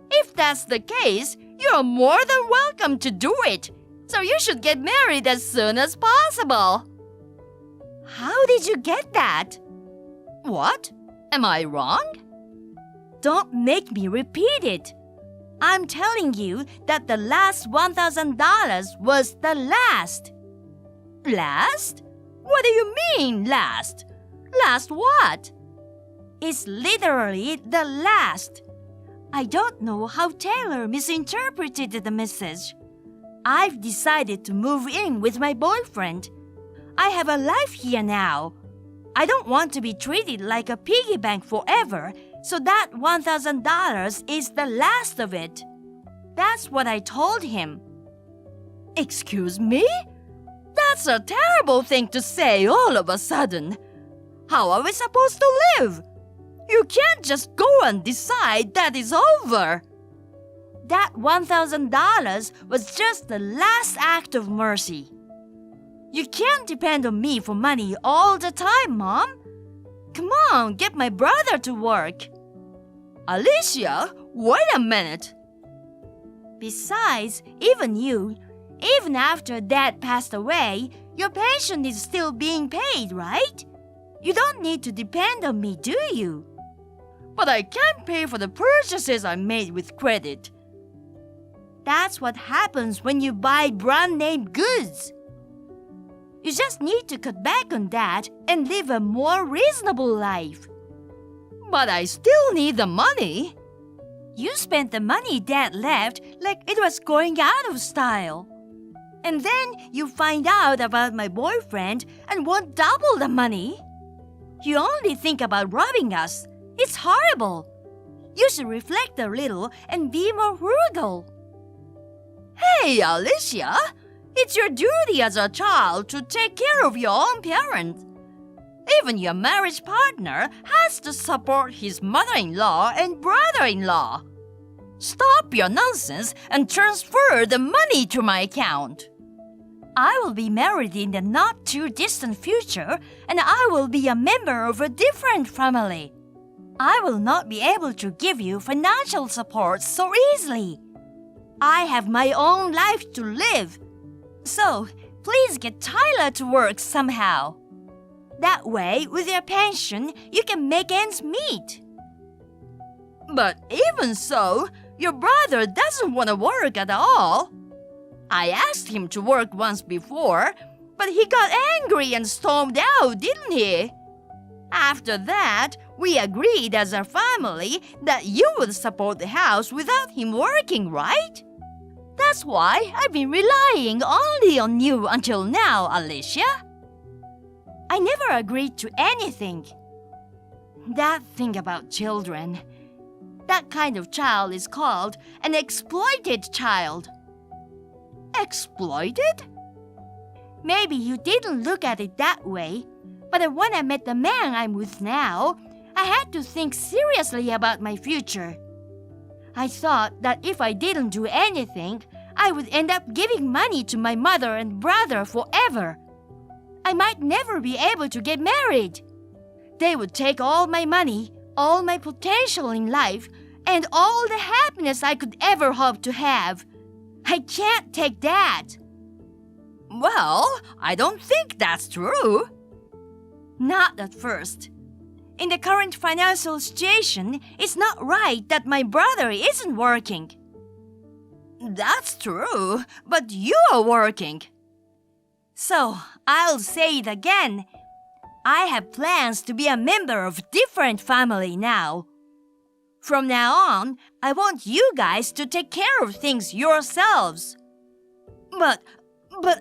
If that's the case, you're more than welcome to do it. So you should get married as soon as possible. How did you get that? What? Am I wrong? Don't make me repeat it. I'm telling you that the last $1,000 was the last. Last? What do you mean, last? Last what? It's literally the last. I don't know how Taylor misinterpreted the message. I've decided to move in with my boyfriend. I have a life here now. I don't want to be treated like a piggy bank forever, so that $1,000 is the last of it. That's what I told him. Excuse me? That's a terrible thing to say all of a sudden. How are we supposed to live? You can't just go and decide that it's over. That $1,000 was just the last act of mercy. You can't depend on me for money all the time, Mom. Come on, get my brother to work. Alicia, wait a minute. Besides, even after Dad passed away, your pension is still being paid, right? You don't need to depend on me, do you? But I can't pay for the purchases I made with credit. That's what happens when you buy brand-name goods. You just need to cut back on that and live a more reasonable life. But I still need the money. You spent the money Dad left like it was going out of style. And then you find out about my boyfriend and want double the money. You only think about robbing us. It's horrible. You should reflect a little and be more frugal. Hey, Alicia, it's your duty as a child to take care of your own parents. Even your marriage partner has to support his mother-in-law and brother-in-law. Stop your nonsense and transfer the money to my account. I will be married in the not-too-distant future, and I will be a member of a different family. I will not be able to give you financial support so easily. I have my own life to live. So, please get Tyler to work somehow. That way, with your pension, you can make ends meet. But even so, your brother doesn't want to work at all. I asked him to work once before, but he got angry and stormed out, didn't he? After that, we agreed as a family that you would support the house without him working, right? That's why I've been relying only on you until now, Alicia. I never agreed to anything. That thing about children. That kind of child is called an exploited child. Exploited? Maybe you didn't look at it that way, but when I met the man I'm with now, I had to think seriously about my future. I thought that if I didn't do anything, I would end up giving money to my mother and brother forever. I might never be able to get married. They would take all my money, all my potential in life, and all the happiness I could ever hope to have. I can't take that. Well, I don't think that's true. Not at first. In the current financial situation, it's not right that my brother isn't working. That's true, but you are working. So, I'll say it again. I have plans to be a member of a different family now. From now on, I want you guys to take care of things yourselves. But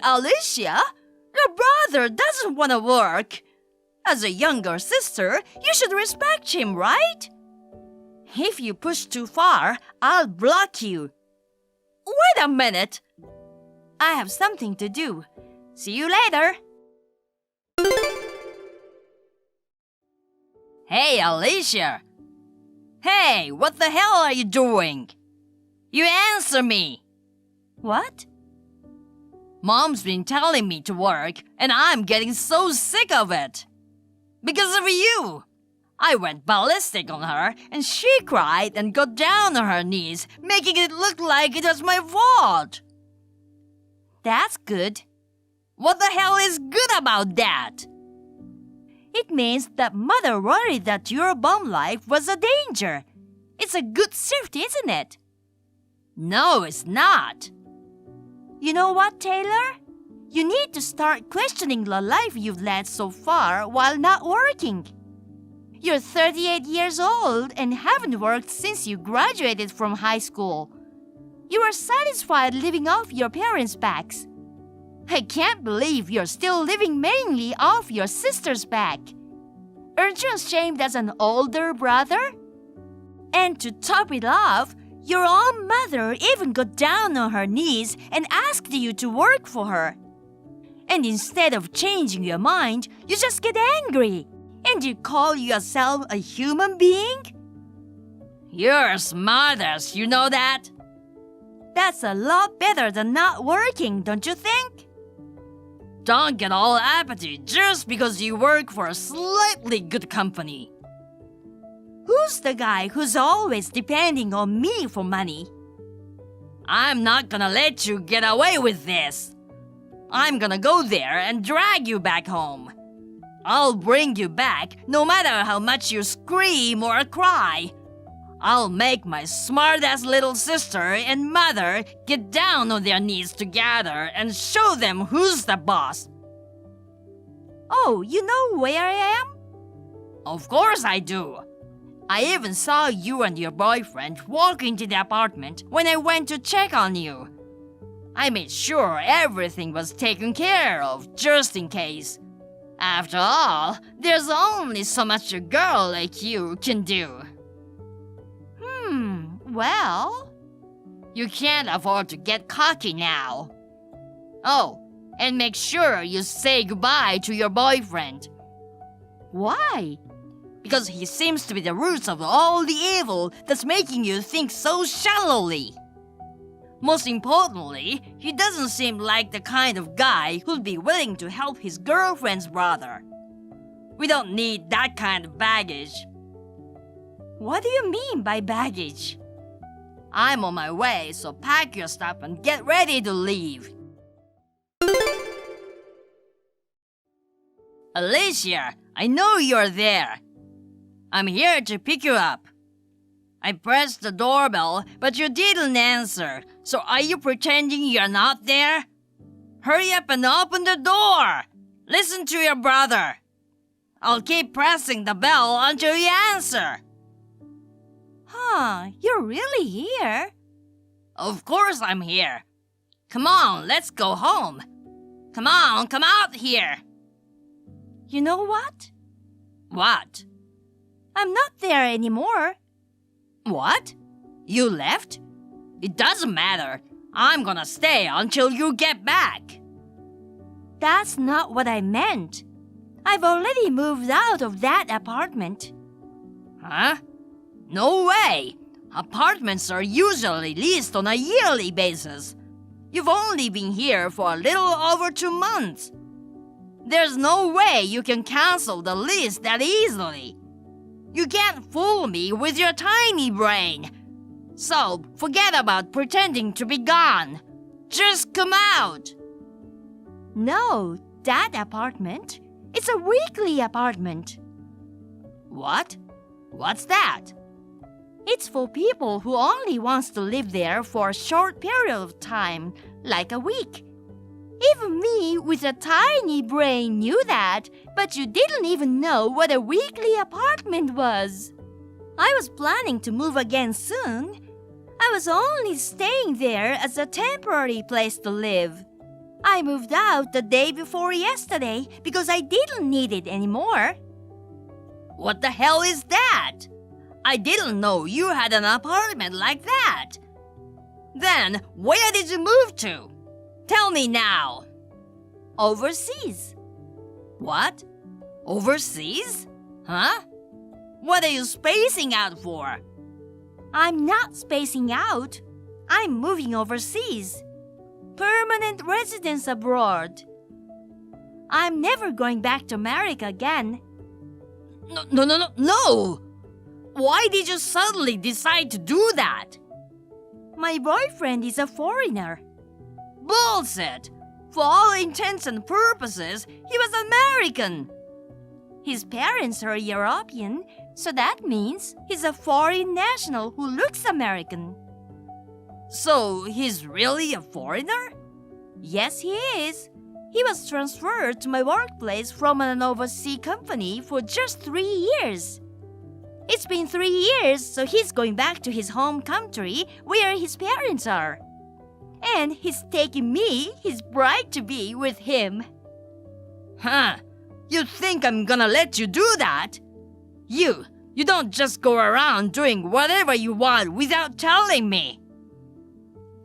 Alicia, your brother doesn't want to work. As a younger sister, you should respect him, right? If you push too far, I'll block you. Wait a minute. I have something to do. See you later. Hey, Alicia. Hey, what the hell are you doing? You answer me. What? Mom's been telling me to work, and I'm getting so sick of it. Because of you. I went ballistic on her, and she cried and got down on her knees, making it look like it was my fault. That's good. What the hell is good about that? It means that Mother worried that your bum life was a danger. It's a good safety, isn't it? No, it's not. You know what, Taylor? You need to start questioning the life you've led so far while not working. You're 38 years old and haven't worked since you graduated from high school. You are satisfied living off your parents' backs. I can't believe you're still living mainly off your sister's back. Aren't you ashamed as an older brother? And to top it off, your own mother even got down on her knees and asked you to work for her. And instead of changing your mind, you just get angry. And you call yourself a human being? You're smart as you know that? That's a lot better than not working, don't you think? Don't get all uppity just because you work for a slightly good company. Who's the guy who's always depending on me for money? I'm not gonna let you get away with this. I'm gonna go there and drag you back home. I'll bring you back no matter how much you scream or cry. I'll make my smart-ass little sister and mother get down on their knees together and show them who's the boss. Oh, you know where I am? Of course I do. I even saw you and your boyfriend walk into the apartment when I went to check on you. I made sure everything was taken care of just in case. After all, there's only so much a girl like you can do. Well, You can't afford to get cocky now. Oh, and make sure you say goodbye to your boyfriend. why? Because he seems to be the roots of all the evil that's making you think so shallowly. Most importantly, he doesn't seem like the kind of guy who'd be willing to help his girlfriend's brother. We don't need that kind of baggage. What do you mean by baggage? I'm on my way, so pack your stuff and get ready to leave. Alicia, I know you're there. I'm here to pick you up. I pressed the doorbell, but you didn't answer. So are you pretending you're not there? Hurry up and open the door. Listen to your brother. I'll keep pressing the bell until you answer. You're really here? Of course I'm here. Come on, let's go home. Come on, come out here. You know what? What? I'm not there anymore. What? You left? It doesn't matter. I'm gonna stay until you get back. That's not what I meant. I've already moved out of that apartment. Huh? No way! Apartments are usually leased on a yearly basis. You've only been here for a little over 2 months. There's no way you can cancel the lease that easily. You can't fool me with your tiny brain. So, forget about pretending to be gone. Just come out. No, that apartment. It's a weekly apartment. What? What's that? It's for people who only wants to live there for a short period of time, like a week. Even me with a tiny brain knew that, but you didn't even know what a weekly apartment was. I was planning to move again soon. I was only staying there as a temporary place to live. I moved out the day before yesterday because I didn't need it anymore. What the hell is that? I didn't know you had an apartment like that. Then, where did you move to? Tell me now. Overseas. What? Overseas? Huh? What are you spacing out for? I'm not spacing out. I'm moving overseas. Permanent residence abroad. I'm never going back to America again. No! Why did you suddenly decide to do that? My boyfriend is a foreigner. Bullshit! For all intents and purposes, he was American. His parents are European, so that means he's a foreign national who looks American. So he's really a foreigner? Yes, he is. He was transferred to my workplace from an overseas company for just 3 years. It's been 3 years, so he's going back to his home country where his parents are. And he's taking me, his bride-to-be, with him. Huh? You think I'm gonna let you do that? You don't just go around doing whatever you want without telling me.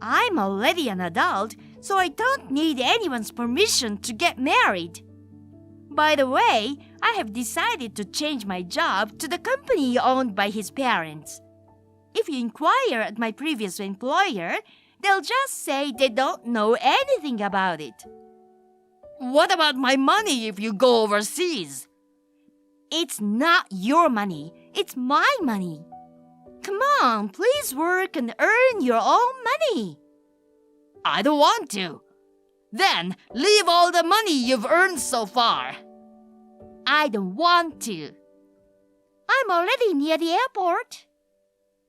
I'm already an adult, so I don't need anyone's permission to get married. By the way, I have decided to change my job to the company owned by his parents. If you inquire at my previous employer, they'll just say they don't know anything about it. What about my money if you go overseas? It's not your money. It's my money. Come on, please work and earn your own money. I don't want to. Then leave all the money you've earned so far. I don't want to. I'm already near the airport.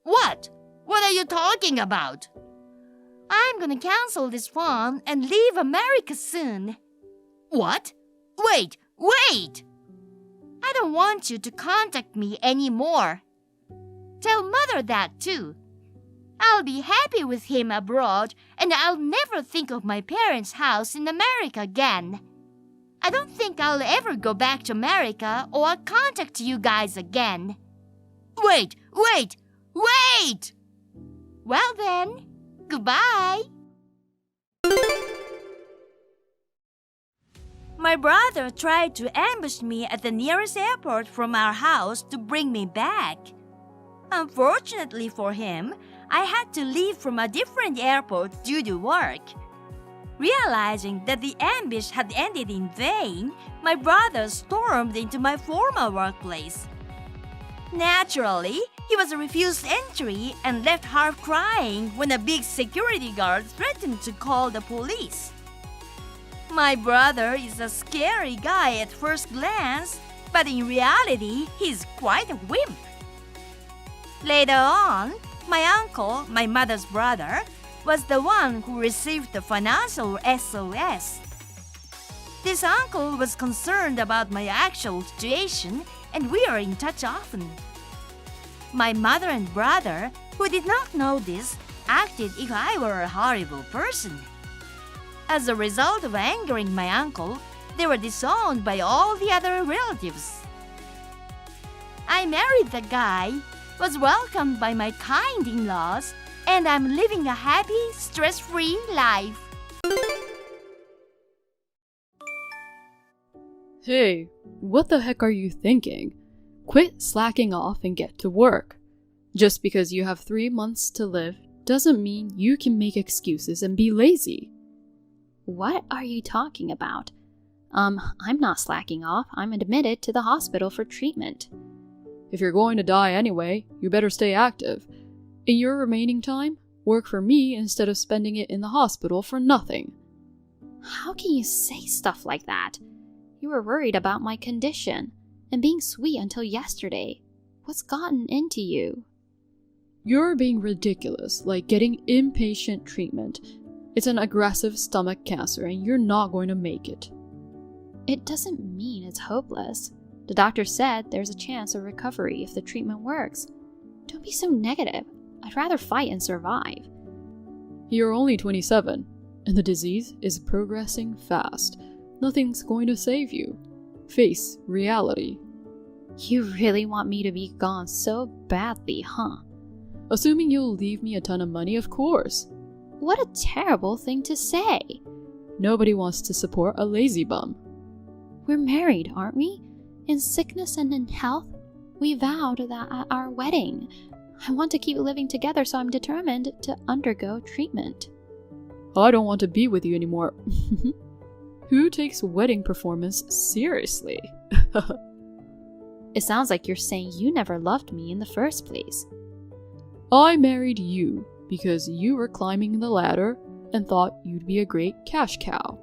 What? What are you talking about? I'm gonna cancel this one and leave America soon. What? Wait! I don't want you to contact me anymore. Tell Mother that too. I'll be happy with him abroad, and I'll never think of my parents' house in America again. I don't think I'll ever go back to America or contact you guys again. Wait! Well then, goodbye. My brother tried to ambush me at the nearest airport from our house to bring me back. Unfortunately for him, I had to leave from a different airport due to work. Realizing that the ambush had ended in vain, my brother stormed into my former workplace. Naturally, he was refused entry and left half crying when a big security guard threatened to call the police. My brother is a scary guy at first glance, but in reality, he's quite a wimp. Later on, my uncle, my mother's brother, was the one who received the financial SOS. This uncle was concerned about my actual situation, and we are in touch often. My mother and brother, who did not know this, acted if I were a horrible person. As a result of angering my uncle, they were disowned by all the other relatives. I married the guy, was welcomed by my kind in-laws, and I'm living a happy, stress-free life. Hey, what the heck are you thinking? Quit slacking off and get to work. Just because you have 3 months to live doesn't mean you can make excuses and be lazy. What are you talking about? I'm not slacking off. I'm admitted to the hospital for treatment. If you're going to die anyway, you better stay active. In your remaining time, work for me instead of spending it in the hospital for nothing. How can you say stuff like that? You were worried about my condition and being sweet until yesterday. What's gotten into you? You're being ridiculous, like getting inpatient treatment. It's an aggressive stomach cancer and you're not going to make it. It doesn't mean it's hopeless. The doctor said there's a chance of recovery if the treatment works. Don't be so negative. I'd rather fight and survive. You're only 27, and the disease is progressing fast. Nothing's going to save you. Face reality. You really want me to be gone so badly, huh? Assuming you'll leave me a ton of money, of course. What a terrible thing to say. Nobody wants to support a lazy bum. We're married, aren't we? In sickness and in health? We vowed that at our wedding. I want to keep living together, so I'm determined to undergo treatment. I don't want to be with you anymore. Who takes wedding performance seriously? It sounds like you're saying you never loved me in the first place. I married you because you were climbing the ladder and thought you'd be a great cash cow.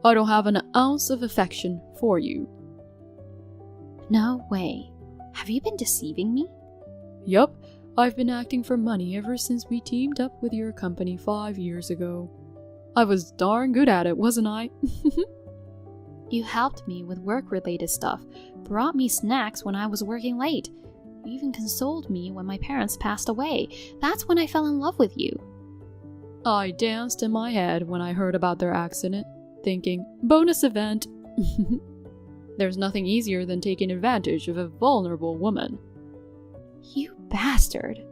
I don't have an ounce of affection for you. No way. Have you been deceiving me? Yup, I've been acting for money ever since we teamed up with your company 5 years ago. I was darn good at it, wasn't I? You helped me with work-related stuff, brought me snacks when I was working late. You even consoled me when my parents passed away. That's when I fell in love with you. I danced in my head when I heard about their accident, thinking, bonus event. There's nothing easier than taking advantage of a vulnerable woman. You bastard.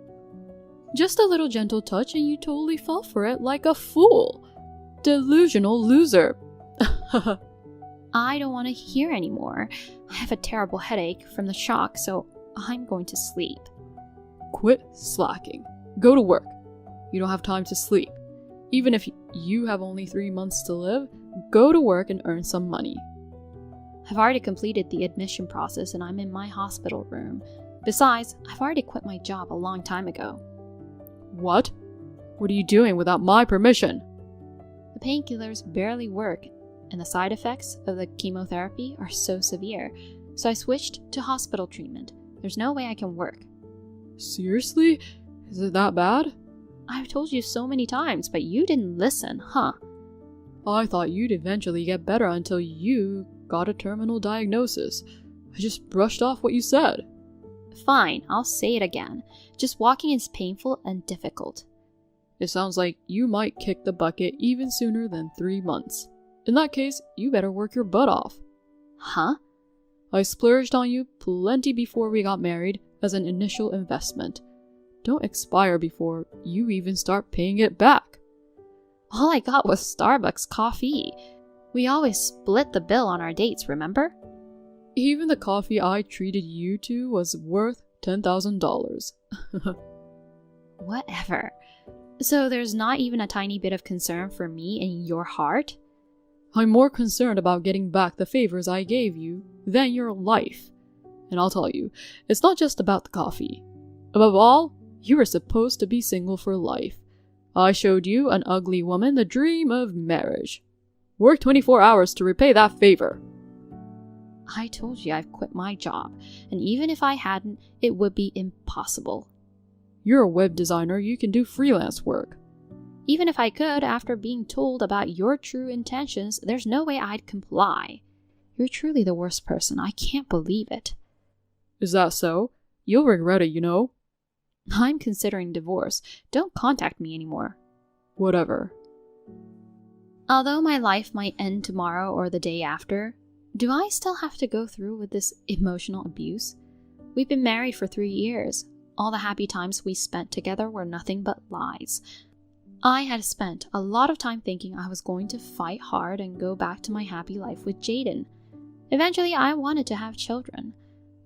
Just a little gentle touch and you totally fell for it like a fool. Delusional loser. I don't want to hear anymore. I have a terrible headache from the shock, so I'm going to sleep. Quit slacking. Go to work. You don't have time to sleep. Even if you have only 3 months to live, go to work and earn some money. I've already completed the admission process and I'm in my hospital room. Besides, I've already quit my job a long time ago. What? What are you doing without my permission? The painkillers barely work, and the side effects of the chemotherapy are so severe, so I switched to hospital treatment. There's no way I can work. Seriously? Is it that bad? I've told you so many times, but you didn't listen, huh? I thought you'd eventually get better until you got a terminal diagnosis. I just brushed off what you said. Fine, I'll say it again. Just walking is painful and difficult. It sounds like you might kick the bucket even sooner than 3 months. In that case, you better work your butt off. Huh? I splurged on you plenty before we got married as an initial investment. Don't expire before you even start paying it back. All I got was Starbucks coffee. We always split the bill on our dates, remember? Even the coffee I treated you to was worth $10,000. Whatever. So there's not even a tiny bit of concern for me in your heart? I'm more concerned about getting back the favors I gave you than your life. And I'll tell you, it's not just about the coffee. Above all, you were supposed to be single for life. I showed you, an ugly woman, the dream of marriage. Work 24 hours to repay that favor. I told you I've quit my job, and even if I hadn't, it would be impossible. You're a web designer, you can do freelance work. Even if I could, after being told about your true intentions, there's no way I'd comply. You're truly the worst person. I can't believe it. Is that so? You'll regret it, you know. I'm considering divorce. Don't contact me anymore. Whatever. Although my life might end tomorrow or the day after, do I still have to go through with this emotional abuse? We've been married for 3 years. All the happy times we spent together were nothing but lies. I had spent a lot of time thinking I was going to fight hard and go back to my happy life with Jaden. Eventually, I wanted to have children.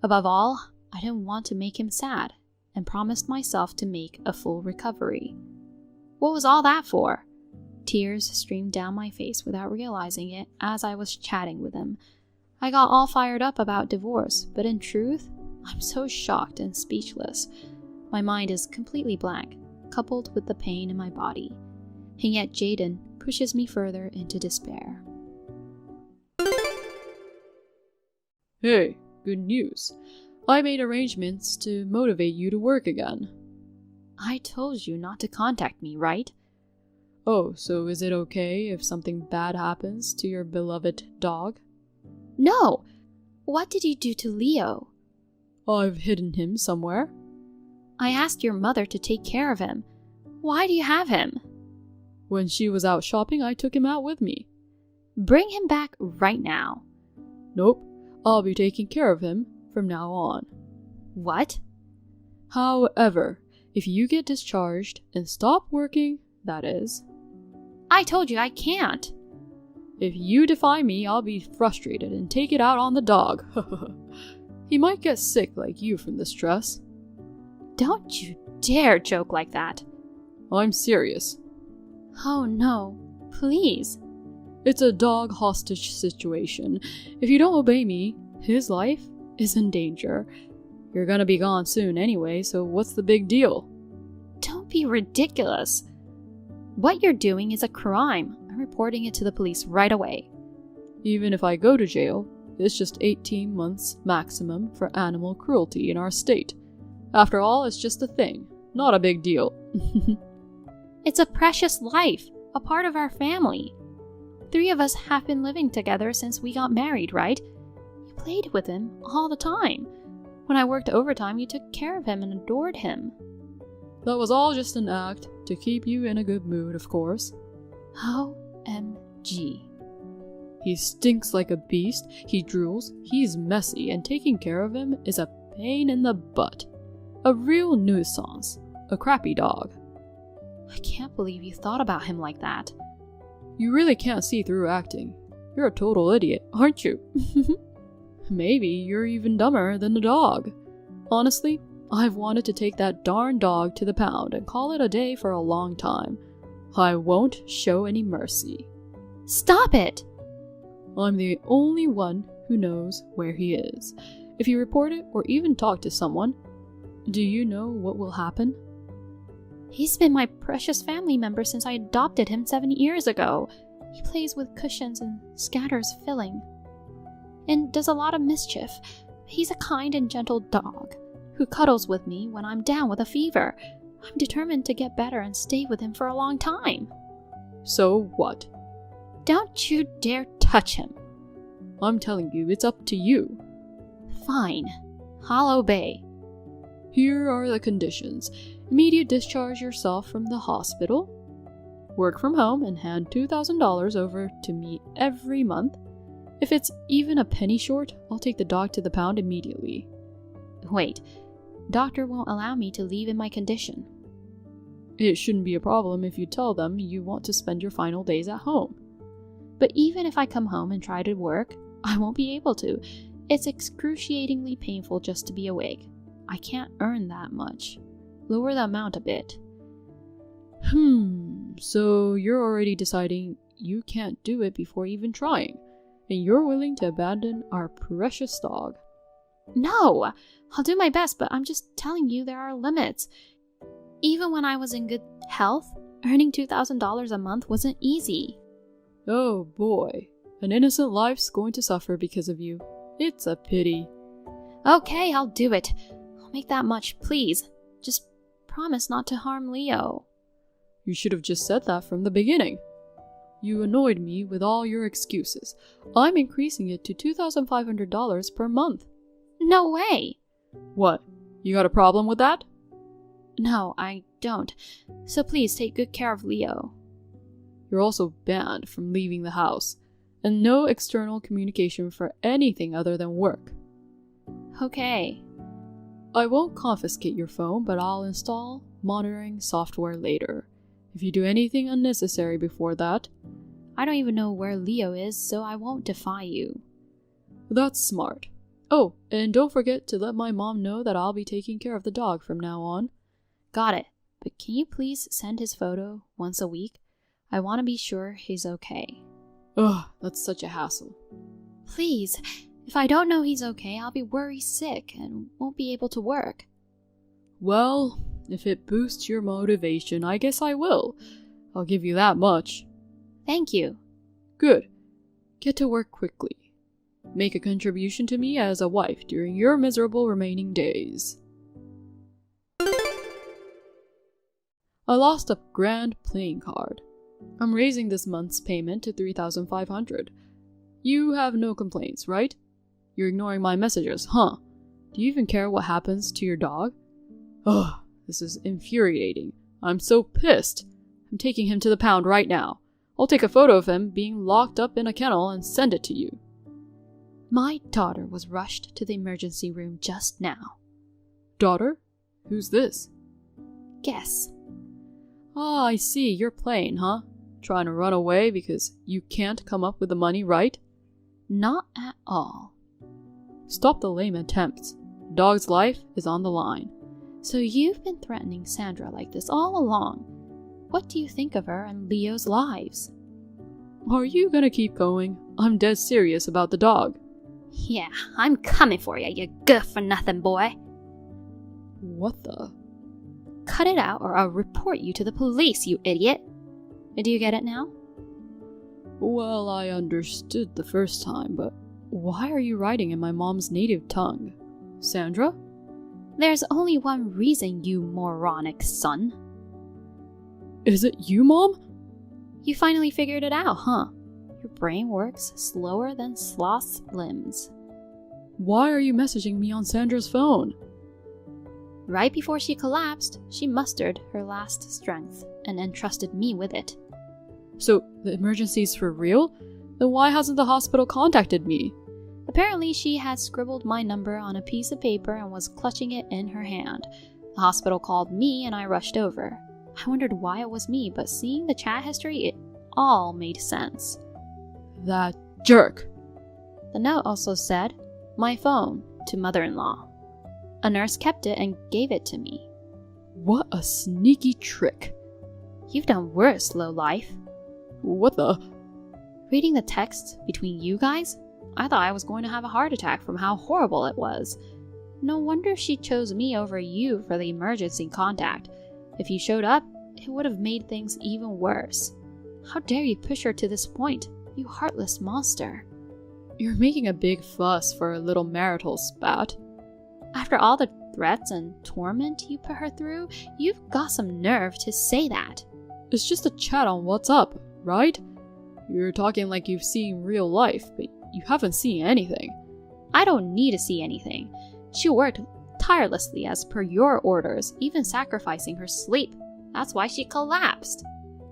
Above all, I didn't want to make him sad, and promised myself to make a full recovery. What was all that for? Tears streamed down my face without realizing it as I was chatting with him. I got all fired up about divorce, but in truth, I'm so shocked and speechless. My mind is completely blank, coupled with the pain in my body. And yet Jaden pushes me further into despair. Hey, good news. I made arrangements to motivate you to work again. I told you not to contact me, right? Oh, so is it okay if something bad happens to your beloved dog? No! What did you do to Leo? I've hidden him somewhere. I asked your mother to take care of him. Why do you have him? When she was out shopping, I took him out with me. Bring him back right now. Nope, I'll be taking care of him from now on. What? However, if you get discharged and stop working, that is. I told you I can't. If you defy me, I'll be frustrated and take it out on the dog. He might get sick like you from the stress. Don't you dare joke like that. I'm serious. Oh no, please. It's a dog hostage situation. If you don't obey me, his life is in danger. You're gonna be gone soon anyway, so what's the big deal? Don't be ridiculous. What you're doing is a crime. I'm reporting it to the police right away. Even if I go to jail, it's just 18 months maximum for animal cruelty in our state. After all, it's just a thing, not a big deal. It's a precious life, a part of our family. 3 of us have been living together since we got married, right? You played with him all the time. When I worked overtime, you took care of him and adored him. That was all just an act to keep you in a good mood, of course. OMG. He stinks like a beast, he drools, he's messy, and taking care of him is a pain in the butt. A real nuisance. A crappy dog. I can't believe you thought about him like that. You really can't see through acting. You're a total idiot, aren't you? Maybe you're even dumber than the dog. Honestly, I've wanted to take that darn dog to the pound and call it a day for a long time. I won't show any mercy. Stop it! I'm the only one who knows where he is. If you report it or even talk to someone, do you know what will happen? He's been my precious family member since I adopted him 7 years ago. He plays with cushions and scatters filling. And does a lot of mischief. He's a kind and gentle dog who cuddles with me when I'm down with a fever. I'm determined to get better and stay with him for a long time. So what? Don't you dare touch him. I'm telling you, it's up to you. Fine. I'll obey. Here are the conditions. Immediate discharge yourself from the hospital. Work from home and hand $2,000 over to me every month. If it's even a penny short, I'll take the dog to the pound immediately. Wait. Doctor won't allow me to leave in my condition. It shouldn't be a problem if you tell them you want to spend your final days at home. But even if I come home and try to work, I won't be able to. It's excruciatingly painful just to be awake. I can't earn that much. Lower the amount a bit. So you're already deciding you can't do it before even trying, and you're willing to abandon our precious dog. No! I'll do my best, but I'm just telling you there are limits. Even when I was in good health, earning $2,000 a month wasn't easy. Oh boy, an innocent life's going to suffer because of you. It's a pity. Okay, I'll do it. I'll make that much, please. Just promise not to harm Leo. You should have just said that from the beginning. You annoyed me with all your excuses. I'm increasing it to $2,500 per month. No way! What? You got a problem with that? No, I don't. So please take good care of Leo. You're also banned from leaving the house, and no external communication for anything other than work. Okay. I won't confiscate your phone, but I'll install monitoring software later. If you do anything unnecessary before that, I don't even know where Leo is, so I won't defy you. That's smart. Oh, and don't forget to let my mom know that I'll be taking care of the dog from now on. Got it. But can you please send his photo once a week? I want to be sure he's okay. Ugh, that's such a hassle. Please. If I don't know he's okay, I'll be worried sick and won't be able to work. Well, if it boosts your motivation, I guess I will. I'll give you that much. Thank you. Good. Get to work quickly. Make a contribution to me as a wife during your miserable remaining days. I lost a grand playing card. I'm raising this month's payment to $3,500. You have no complaints, right? You're ignoring my messages, huh? Do you even care what happens to your dog? Ugh, this is infuriating. I'm so pissed. I'm taking him to the pound right now. I'll take a photo of him being locked up in a kennel and send it to you. My daughter was rushed to the emergency room just now. Daughter? Who's this? Guess. Ah, I see. You're playing, huh? Trying to run away because you can't come up with the money, right? Not at all. Stop the lame attempts. The dog's life is on the line. So you've been threatening Sandra like this all along. What do you think of her and Leo's lives? Are you gonna keep going? I'm dead serious about the dog. Yeah, I'm coming for you, you good-for-nothing boy. What the? Cut it out or I'll report you to the police, you idiot. Do you get it now? Well, I understood the first time, but why are you writing in my mom's native tongue? Sandra? There's only one reason, you moronic son. Is it you, Mom? You finally figured it out, huh? Your brain works slower than sloth's limbs. Why are you messaging me on Sandra's phone? Right before she collapsed, she mustered her last strength and entrusted me with it. So, the emergency's for real? Then why hasn't the hospital contacted me? Apparently, she had scribbled my number on a piece of paper and was clutching it in her hand. The hospital called me and I rushed over. I wondered why it was me, but seeing the chat history, it all made sense. That jerk! The note also said, "My phone, to mother-in-law." A nurse kept it and gave it to me. What a sneaky trick. You've done worse, lowlife. What the? Reading the text between you guys, I thought I was going to have a heart attack from how horrible it was. No wonder she chose me over you for the emergency contact. If you showed up, it would have made things even worse. How dare you push her to this point, you heartless monster. You're making a big fuss for a little marital spat. After all the threats and torment you put her through, you've got some nerve to say that. It's just a chat on WhatsApp, right? You're talking like you've seen real life, but you haven't seen anything. I don't need to see anything. She worked tirelessly as per your orders, even sacrificing her sleep. That's why she collapsed.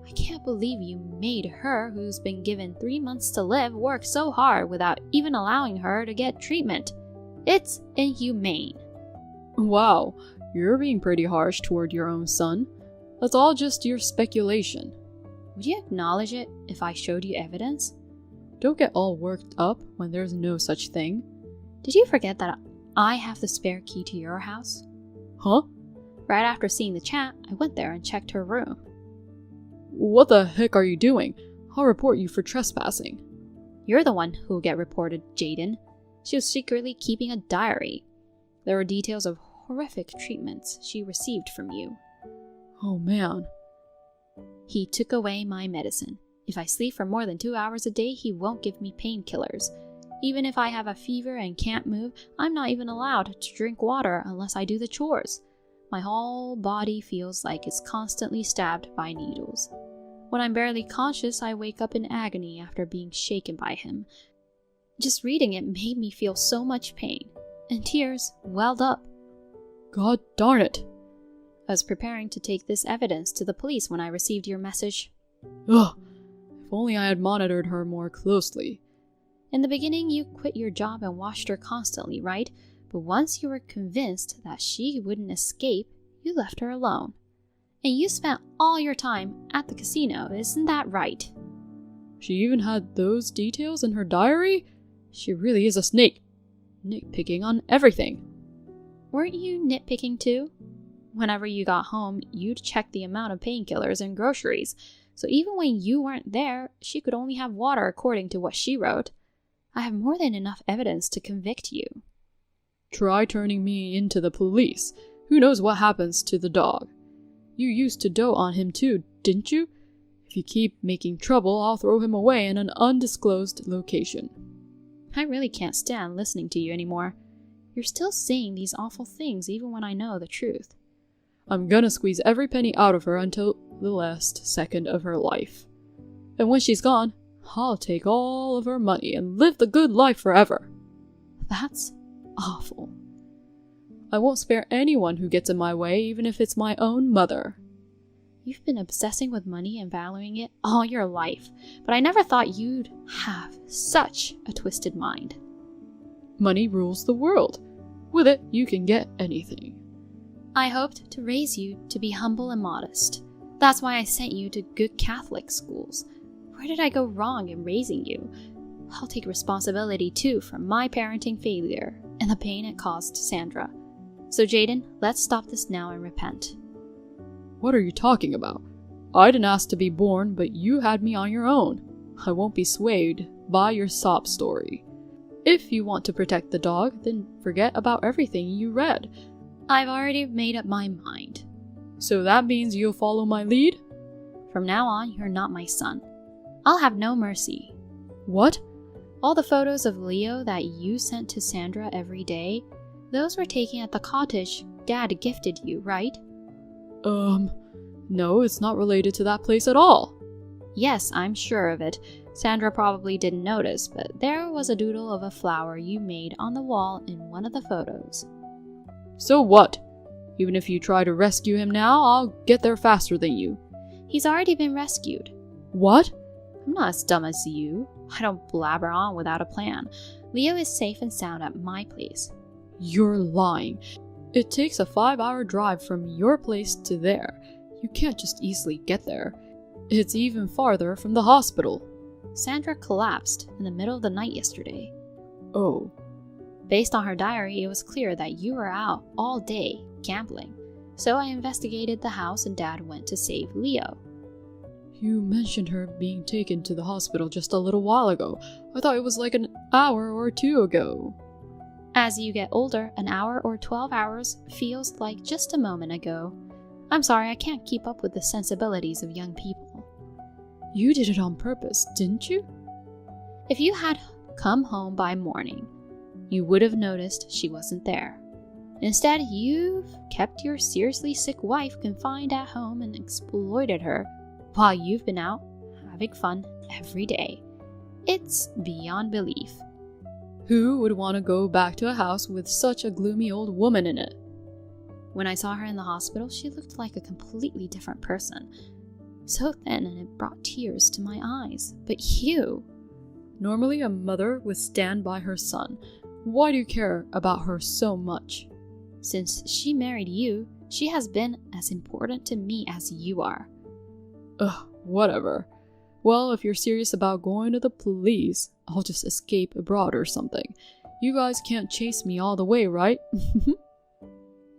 I can't believe you made her, who's been given 3 months to live, work so hard without even allowing her to get treatment. It's inhumane. Wow, you're being pretty harsh toward your own son. That's all just your speculation. Would you acknowledge it if I showed you evidence? Don't get all worked up when there's no such thing. Did you forget that I have the spare key to your house? Huh? Right after seeing the chat, I went there and checked her room. What the heck are you doing? I'll report you for trespassing. You're the one who'll get reported, Jaden. She was secretly keeping a diary. There were details of horrific treatments she received from you. Oh man. He took away my medicine. If I sleep for more than 2 hours a day, he won't give me painkillers. Even if I have a fever and can't move, I'm not even allowed to drink water unless I do the chores. My whole body feels like it's constantly stabbed by needles. When I'm barely conscious, I wake up in agony after being shaken by him. Just reading it made me feel so much pain, and tears welled up. God darn it. I was preparing to take this evidence to the police when I received your message. Ugh, if only I had monitored her more closely. In the beginning, you quit your job and watched her constantly, right? But once you were convinced that she wouldn't escape, you left her alone. And you spent all your time at the casino, isn't that right? She even had those details in her diary? She really is a snake. Nitpicking on everything. Weren't you nitpicking too? Whenever you got home, you'd check the amount of painkillers and groceries. So even when you weren't there, she could only have water according to what she wrote. I have more than enough evidence to convict you. Try turning me into the police. Who knows what happens to the dog? You used to dote on him too, didn't you? If you keep making trouble, I'll throw him away in an undisclosed location. I really can't stand listening to you anymore. You're still saying these awful things even when I know the truth. I'm gonna squeeze every penny out of her until the last second of her life. And when she's gone, I'll take all of her money and live the good life forever. That's awful. I won't spare anyone who gets in my way, even if it's my own mother. You've been obsessing with money and valuing it all your life, but I never thought you'd have such a twisted mind. Money rules the world. With it, you can get anything. I hoped to raise you to be humble and modest. That's why I sent you to good Catholic schools. Where did I go wrong in raising you? I'll take responsibility too for my parenting failure and the pain it caused Sandra. So Jaden, let's stop this now and repent. What are you talking about? I didn't ask to be born, but you had me on your own. I won't be swayed by your sob story. If you want to protect the dog, then forget about everything you read. I've already made up my mind. So that means you'll follow my lead? From now on, you're not my son. I'll have no mercy. What? All the photos of Leo that you sent to Sandra every day, those were taken at the cottage Dad gifted you, right? No, it's not related to that place at all. Yes, I'm sure of it. Sandra probably didn't notice, but there was a doodle of a flower you made on the wall in one of the photos. So what? Even if you try to rescue him now, I'll get there faster than you. He's already been rescued. What? I'm not as dumb as you. I don't blabber on without a plan. Leo is safe and sound at my place. You're lying. It takes a 5-hour drive from your place to there. You can't just easily get there. It's even farther from the hospital. Sandra collapsed in the middle of the night yesterday. Oh. Based on her diary, it was clear that you were out all day gambling. So I investigated the house and Dad went to save Leo. You mentioned her being taken to the hospital just a little while ago. I thought it was like an hour or two ago. As you get older, an hour or 12 hours feels like just a moment ago. I'm sorry, I can't keep up with the sensibilities of young people. You did it on purpose, didn't you? If you had come home by morning, you would have noticed she wasn't there. Instead, you've kept your seriously sick wife confined at home and exploited her while you've been out having fun every day. It's beyond belief. Who would want to go back to a house with such a gloomy old woman in it? When I saw her in the hospital, she looked like a completely different person. So thin, and it brought tears to my eyes. But you... Normally a mother would stand by her son. Why do you care about her so much? Since she married you, she has been as important to me as you are. Ugh, whatever. Well, if you're serious about going to the police, I'll just escape abroad or something. You guys can't chase me all the way, right?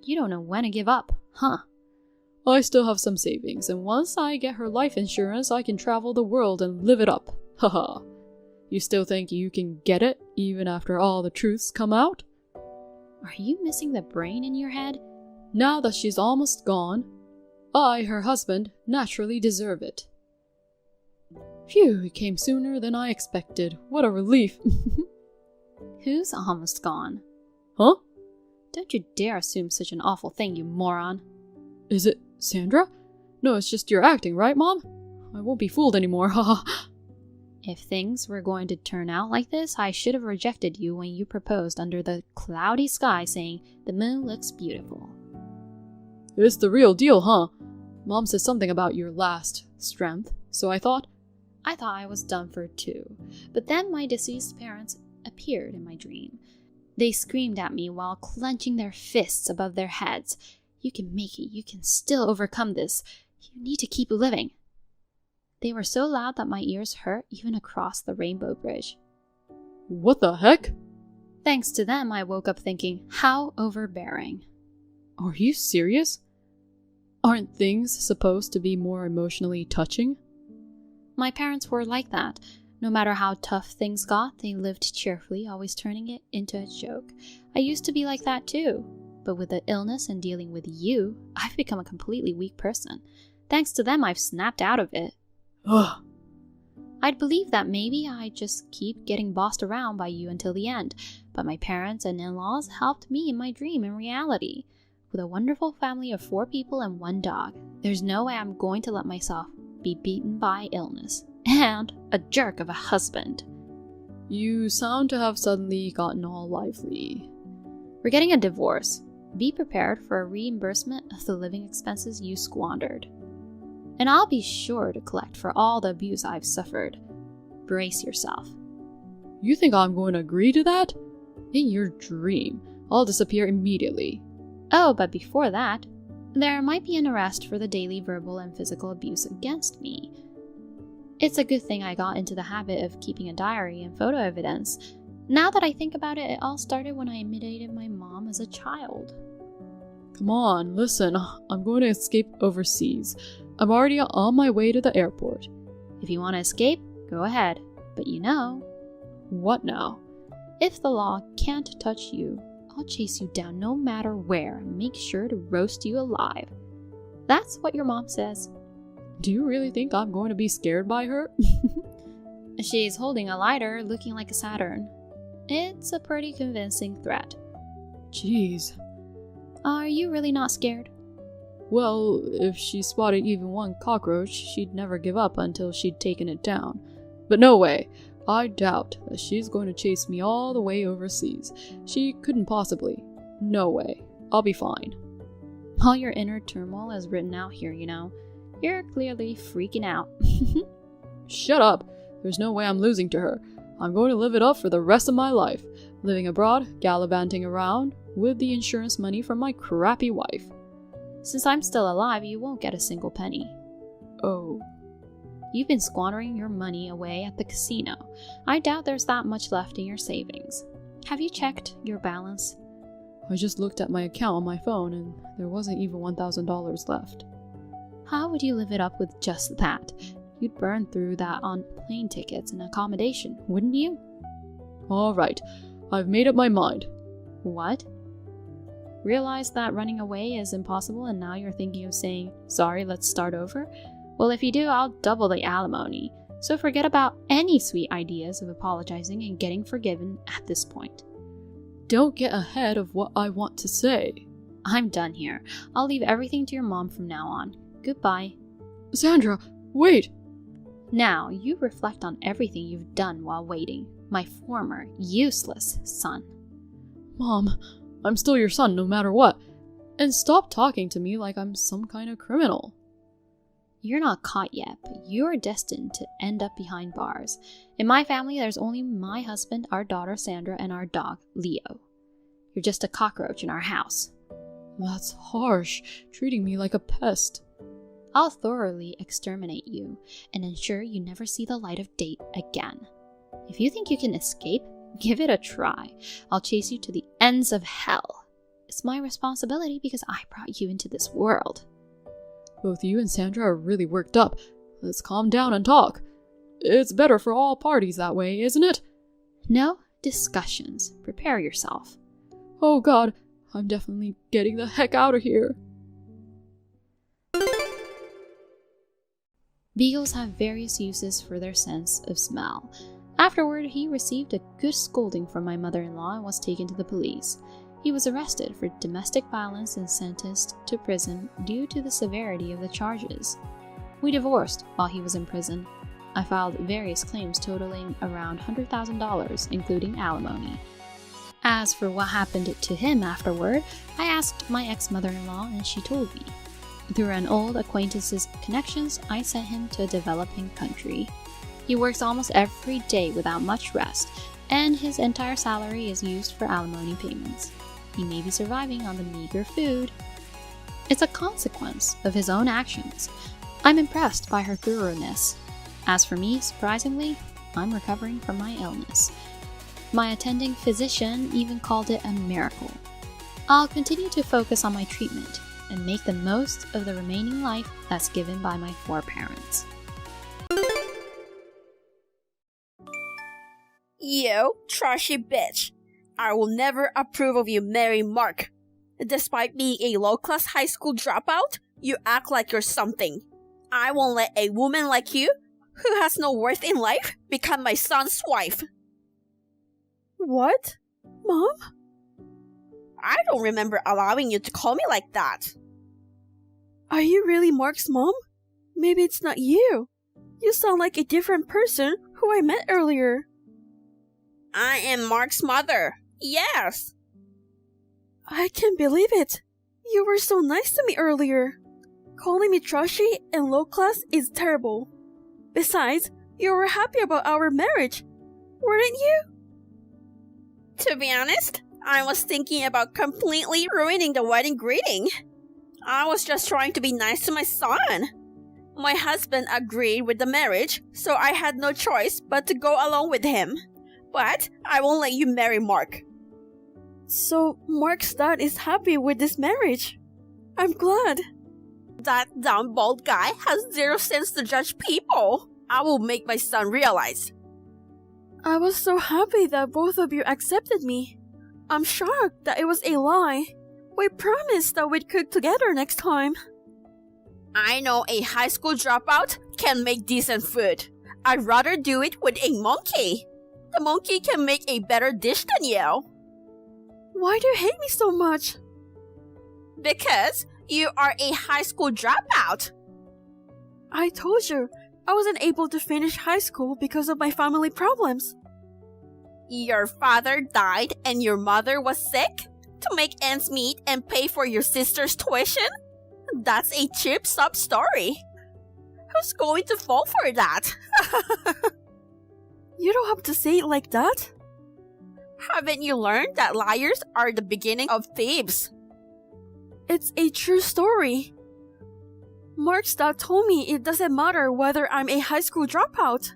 You don't know when to give up, huh? I still have some savings, and once I get her life insurance, I can travel the world and live it up. Haha. You still think you can get it, even after all the truths come out? Are you missing the brain in your head? Now that she's almost gone, I, her husband, naturally deserve it. Phew, it came sooner than I expected. What a relief. Who's almost gone? Huh? Don't you dare assume such an awful thing, you moron. Is it Sandra? No, it's just your acting, right, Mom? I won't be fooled anymore, haha. If things were going to turn out like this, I should have rejected you when you proposed under the cloudy sky saying, "The moon looks beautiful." It's the real deal, huh? Mom said something about your last strength, so I thought I was done for too. But then my deceased parents appeared in my dream. They screamed at me while clenching their fists above their heads. You can make it. You can still overcome this. You need to keep living. They were so loud that my ears hurt even across the rainbow bridge. What the heck? Thanks to them, I woke up thinking, how overbearing. Are you serious? Aren't things supposed to be more emotionally touching? My parents were like that. No matter how tough things got, they lived cheerfully, always turning it into a joke. I used to be like that too. But with the illness and dealing with you, I've become a completely weak person. Thanks to them, I've snapped out of it. Ugh. I'd believe that maybe I just keep getting bossed around by you until the end, but my parents and in-laws helped me in my dream and reality. With a wonderful family of 4 people and 1 dog, there's no way I'm going to let myself be beaten by illness and a jerk of a husband. You sound to have suddenly gotten all lively. We're getting a divorce. Be prepared for a reimbursement of the living expenses you squandered. And I'll be sure to collect for all the abuse I've suffered. Brace yourself. You think I'm going to agree to that? In your dream, I'll disappear immediately. Oh, but before that, there might be an arrest for the daily verbal and physical abuse against me. It's a good thing I got into the habit of keeping a diary and photo evidence. Now that I think about it, it all started when I imitated my mom as a child. Come on, listen, I'm going to escape overseas. I'm already on my way to the airport. If you want to escape, go ahead. But you know... What now? If the law can't touch you, I'll chase you down no matter where and make sure to roast you alive. That's what your mom says. Do you really think I'm going to be scared by her? She's holding a lighter looking like a Saturn. It's a pretty convincing threat. Jeez. Are you really not scared? Well, if she spotted even one cockroach, she'd never give up until she'd taken it down. But no way. I doubt that she's going to chase me all the way overseas. She couldn't possibly. No way. I'll be fine. All your inner turmoil is written out here, you know. You're clearly freaking out. Shut up. There's no way I'm losing to her. I'm going to live it up for the rest of my life. Living abroad, gallivanting around, with the insurance money from my crappy wife. Since I'm still alive, you won't get a single penny. Oh. You've been squandering your money away at the casino. I doubt there's that much left in your savings. Have you checked your balance? I just looked at my account on my phone and there wasn't even $1,000 left. How would you live it up with just that? You'd burn through that on plane tickets and accommodation, wouldn't you? All right, I've made up my mind. What? Realize that running away is impossible and now you're thinking of saying, sorry, let's start over? Well, if you do, I'll double the alimony. So forget about any sweet ideas of apologizing and getting forgiven at this point. Don't get ahead of what I want to say. I'm done here. I'll leave everything to your mom from now on. Goodbye. Sandra, wait! Now, you reflect on everything you've done while waiting, my former, useless son. Mom, I'm still your son no matter what. And stop talking to me like I'm some kind of criminal. You're not caught yet, but you're destined to end up behind bars. In my family, there's only my husband, our daughter Sandra, and our dog, Leo. You're just a cockroach in our house. That's harsh, treating me like a pest. I'll thoroughly exterminate you and ensure you never see the light of day again. If you think you can escape, give it a try. I'll chase you to the ends of hell. It's my responsibility because I brought you into this world. Both you and Sandra are really worked up. Let's calm down and talk. It's better for all parties that way, isn't it? No discussions. Prepare yourself. Oh God, I'm definitely getting the heck out of here. Beagles have various uses for their sense of smell. Afterward, he received a good scolding from my mother-in-law and was taken to the police. He was arrested for domestic violence and sentenced to prison due to the severity of the charges. We divorced while he was in prison. I filed various claims totaling around $100,000, including alimony. As for what happened to him afterward, I asked my ex-mother-in-law and she told me. Through an old acquaintance's connections, I sent him to a developing country. He works almost every day without much rest, and his entire salary is used for alimony payments. He may be surviving on the meager food. It's a consequence of his own actions. I'm impressed by her thoroughness. As for me, surprisingly, I'm recovering from my illness. My attending physician even called it a miracle. I'll continue to focus on my treatment and make the most of the remaining life that's given by my foreparents. You trashy bitch. I will never approve of you marrying Mark. Despite being a low-class high school dropout, you act like you're something. I won't let a woman like you, who has no worth in life, become my son's wife. What? Mom? I don't remember allowing you to call me like that. Are you really Mark's mom? Maybe it's not you. You sound like a different person who I met earlier. I am Mark's mother. Yes. I can't believe it. You were so nice to me earlier. Calling me trashy and low class is terrible. Besides, you were happy about our marriage, weren't you? To be honest, I was thinking about completely ruining the wedding greeting. I was just trying to be nice to my son. My husband agreed with the marriage, so I had no choice but to go along with him. But I won't let you marry Mark. So Mark's dad is happy with this marriage. I'm glad. That dumb bald guy has zero sense to judge people. I will make my son realize. I was so happy that both of you accepted me. I'm shocked that it was a lie. We promised that we'd cook together next time. I know a high school dropout can make decent food. I'd rather do it with a monkey. The monkey can make a better dish than you. Why do you hate me so much? Because you are a high school dropout. I told you, I wasn't able to finish high school because of my family problems. Your father died and your mother was sick? To make ends meet and pay for your sister's tuition? That's a cheap sub story. Who's going to fall for that? You don't have to say it like that. Haven't you learned that liars are the beginning of thieves? It's a true story. Mark's dad told me it doesn't matter whether I'm a high school dropout.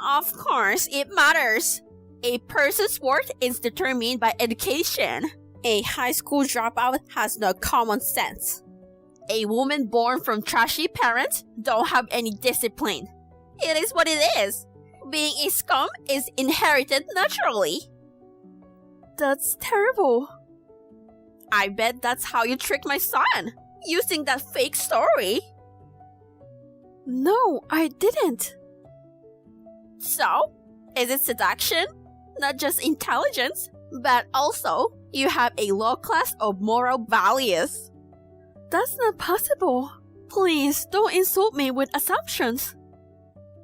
Of course, it matters. A person's worth is determined by education. A high school dropout has no common sense. A woman born from trashy parents don't have any discipline. It is what it is. Being a scum is inherited naturally. That's terrible. I bet that's how you tricked my son, using that fake story. No, I didn't. So, is it seduction? Not just intelligence, but also you have a low class of moral values. That's not possible. Please don't insult me with assumptions.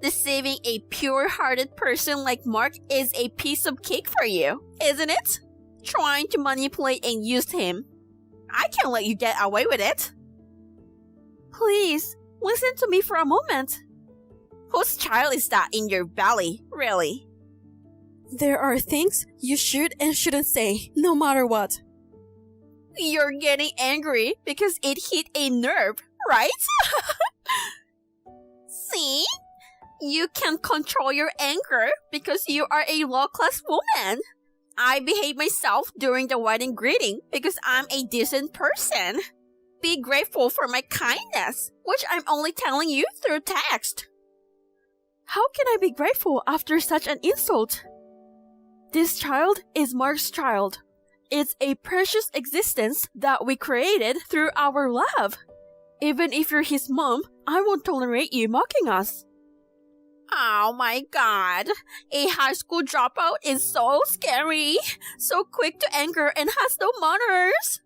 Deceiving a pure-hearted person like Mark is a piece of cake for you, isn't it? Trying to manipulate and use him. I can't let you get away with it. Please, listen to me for a moment. Whose child is that in your belly, really? There are things you should and shouldn't say, no matter what. You're getting angry because it hit a nerve, right? See? You can control your anger because you are a low-class woman. I behaved myself during the wedding greeting because I'm a decent person. Be grateful for my kindness, which I'm only telling you through text. How can I be grateful after such an insult? This child is Mark's child. It's a precious existence that we created through our love. Even if you're his mom, I won't tolerate you mocking us. Oh my god, a high school dropout is so scary, so quick to anger and has no manners.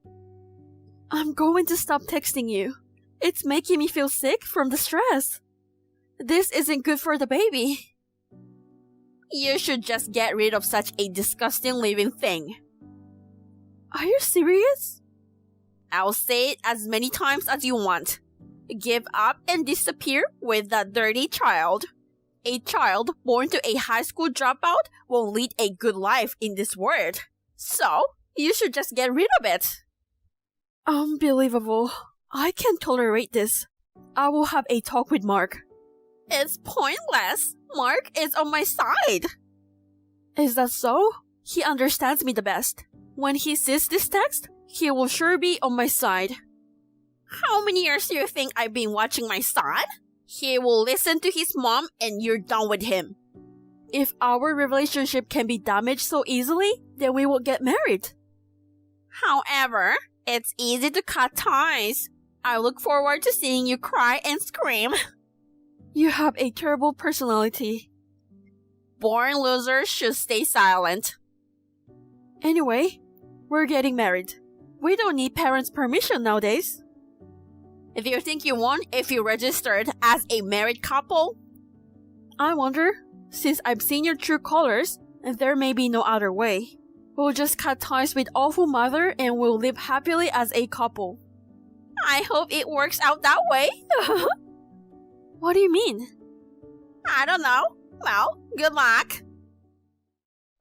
I'm going to stop texting you. It's making me feel sick from the stress. This isn't good for the baby. You should just get rid of such a disgusting living thing. Are you serious? I'll say it as many times as you want. Give up and disappear with that dirty child. A child born to a high school dropout won't lead a good life in this world. So, you should just get rid of it. Unbelievable. I can't tolerate this. I will have a talk with Mark. It's pointless. Mark is on my side. Is that so? He understands me the best. When he sees this text, he will sure be on my side. How many years do you think I've been watching my son? He will listen to his mom and you're done with him. If our relationship can be damaged so easily, then we will get married. However, it's easy to cut ties. I look forward to seeing you cry and scream. You have a terrible personality. Born losers should stay silent. Anyway, we're getting married. We don't need parents' permission nowadays. If you think you won if you registered as a married couple, I wonder, since I've seen your true colors, there may be no other way. We'll just cut ties with awful mother and we'll live happily as a couple. I hope it works out that way. What do you mean? I don't know. Well, good luck.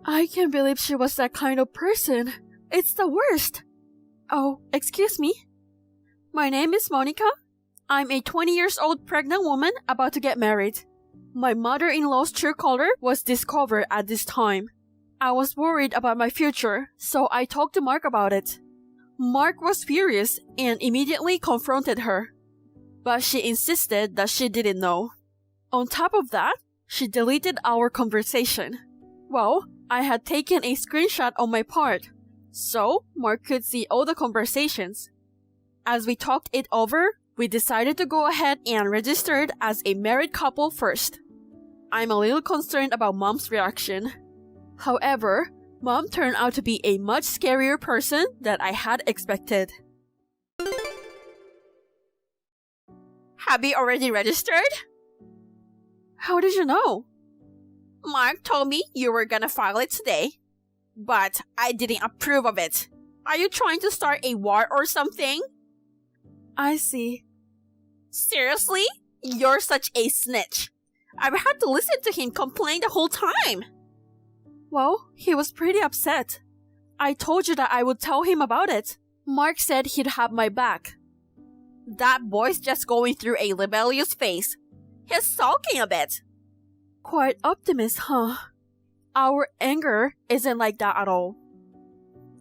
I can't believe she was that kind of person. It's the worst. Oh, excuse me. My name is Monica. I'm a 20-year-old pregnant woman about to get married. My mother-in-law's true color was discovered at this time. I was worried about my future, so I talked to Mark about it. Mark was furious and immediately confronted her. But she insisted that she didn't know. On top of that, she deleted our conversation. Well, I had taken a screenshot on my part, so Mark could see all the conversations. As we talked it over, we decided to go ahead and registered as a married couple first. I'm a little concerned about Mom's reaction. However, Mom turned out to be a much scarier person than I had expected. Have you already registered? How did you know? Mark told me you were gonna file it today, but I didn't approve of it. Are you trying to start a war or something? I see. Seriously? You're such a snitch. I've had to listen to him complain the whole time. Well, he was pretty upset. I told you that I would tell him about it. Mark said he'd have my back. That boy's just going through a rebellious phase. He's sulking a bit. Quite optimist, huh? Our anger isn't like that at all.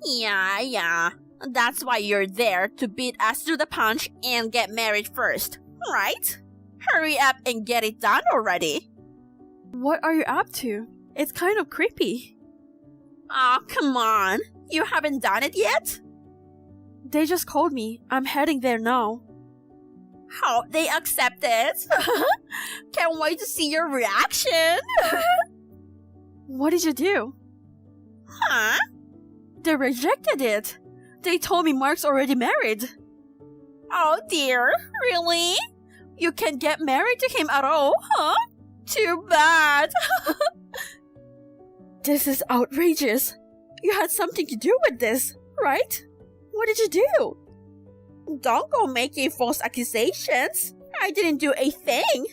Yeah. That's why you're there, to beat us to the punch and get married first, right? Hurry up and get it done already. What are you up to? It's kind of creepy. Aw, come on. You haven't done it yet? They just called me. I'm heading there now. Hope they accept it. Can't wait to see your reaction. What did you do? Huh? They rejected it. They told me Mark's already married. Oh dear, really? You can't get married to him at all, huh? Too bad. This is outrageous. You had something to do with this, right? What did you do? Don't go making false accusations. I didn't do a thing.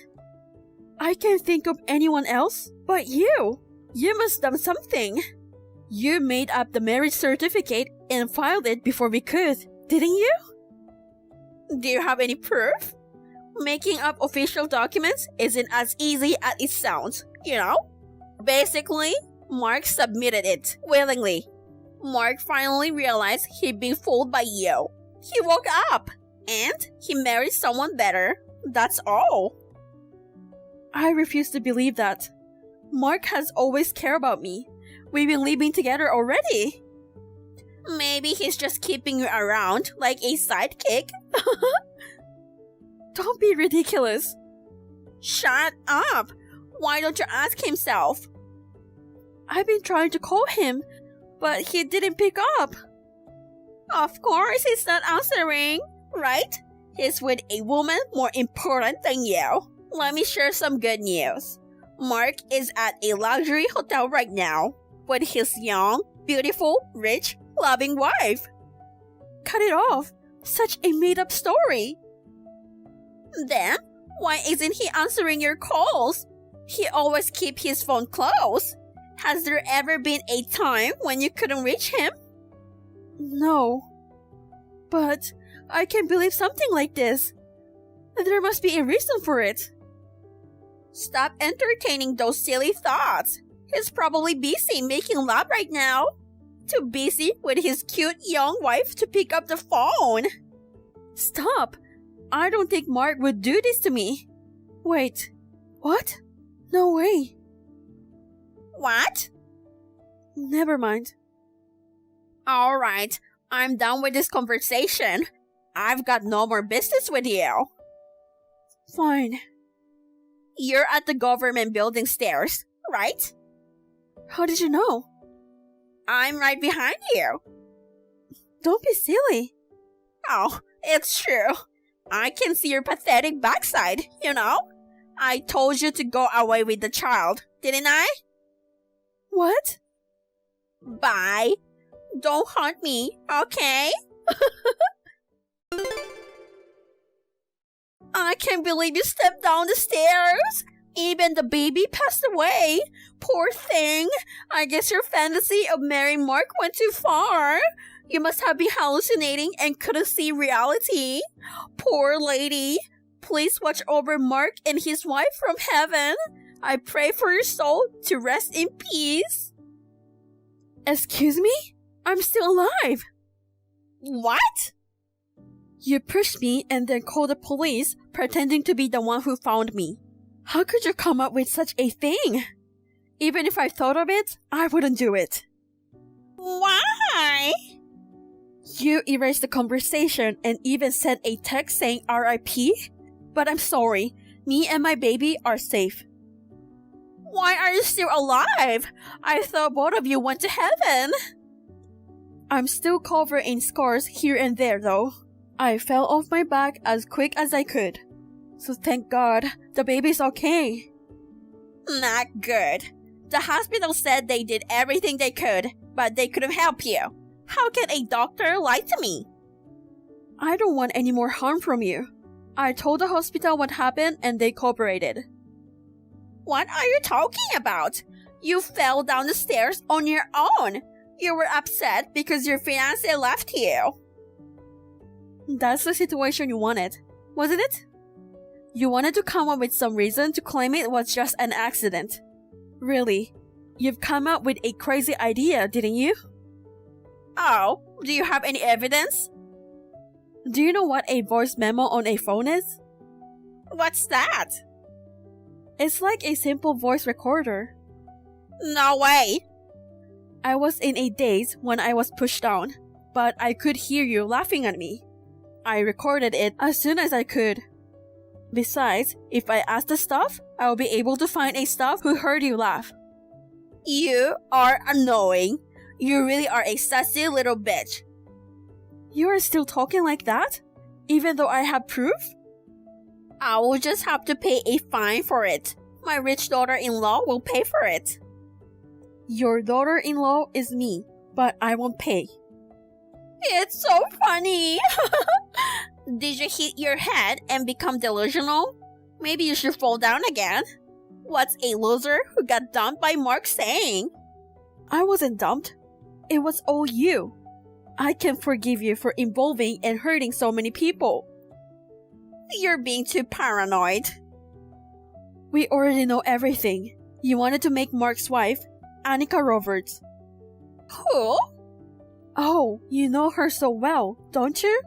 I can't think of anyone else but you. You must have done something. You made up the marriage certificate and filed it before we could, didn't you? Do you have any proof? Making up official documents isn't as easy as it sounds, you know? Basically, Mark submitted it willingly. Mark finally realized he'd been fooled by you. He woke up, and he married someone better. That's all. I refuse to believe that. Mark has always cared about me. We've been living together already. Maybe he's just keeping you around like a sidekick. Don't be ridiculous. Shut up. Why don't you ask himself? I've been trying to call him, but he didn't pick up. Of course he's not answering, right? He's with a woman more important than you. Let me share some good news. Mark is at a luxury hotel right now with his young, beautiful, rich, loving wife. Cut it off. Such a made-up story. Then, why isn't he answering your calls? He always keeps his phone close. Has there ever been a time when you couldn't reach him? No. But I can't believe something like this. There must be a reason for it. Stop entertaining those silly thoughts. He's probably busy making love right now. Too busy with his cute young wife to pick up the phone. Stop! I don't think Mark would do this to me. Wait, what? No way. What? Never mind. Alright, I'm done with this conversation. I've got no more business with you. Fine. You're at the government building stairs, right? How did you know? I'm right behind you. Don't be silly. Oh, it's true. I can see your pathetic backside, you know? I told you to go away with the child, didn't I? What? Bye. Don't haunt me, okay? I can't believe you stepped down the stairs. Even the baby passed away. Poor thing. I guess your fantasy of marrying Mark went too far. You must have been hallucinating and couldn't see reality. Poor lady. Please watch over Mark and his wife from heaven. I pray for your soul to rest in peace. Excuse me? I'm still alive. What? You pushed me and then called the police, pretending to be the one who found me. How could you come up with such a thing? Even if I thought of it, I wouldn't do it. Why? You erased the conversation and even sent a text saying RIP? But I'm sorry, me and my baby are safe. Why are you still alive? I thought both of you went to heaven. I'm still covered in scars here and there though. I fell off my back as quick as I could. So thank God, the baby's okay. Not good. The hospital said they did everything they could, but they couldn't help you. How can a doctor lie to me? I don't want any more harm from you. I told the hospital what happened and they cooperated. What are you talking about? You fell down the stairs on your own. You were upset because your fiancé left you. That's the situation you wanted, wasn't it? You wanted to come up with some reason to claim it was just an accident. Really, you've come up with a crazy idea, didn't you? Oh, do you have any evidence? Do you know what a voice memo on a phone is? What's that? It's like a simple voice recorder. No way! I was in a daze when I was pushed down, but I could hear you laughing at me. I recorded it as soon as I could. Besides, if I ask the staff, I'll be able to find a staff who heard you laugh. You are annoying. You really are a sassy little bitch. You are still talking like that? Even though I have proof? I will just have to pay a fine for it. My rich daughter-in-law will pay for it. Your daughter-in-law is me, but I won't pay. It's so funny. Did you hit your head and become delusional? Maybe you should fall down again. What's a loser who got dumped by Mark saying? I wasn't dumped. It was all you. I can forgive you for involving and hurting so many people. You're being too paranoid. We already know everything. You wanted to make Mark's wife, Annika Roberts. Who? Oh, you know her so well, don't you?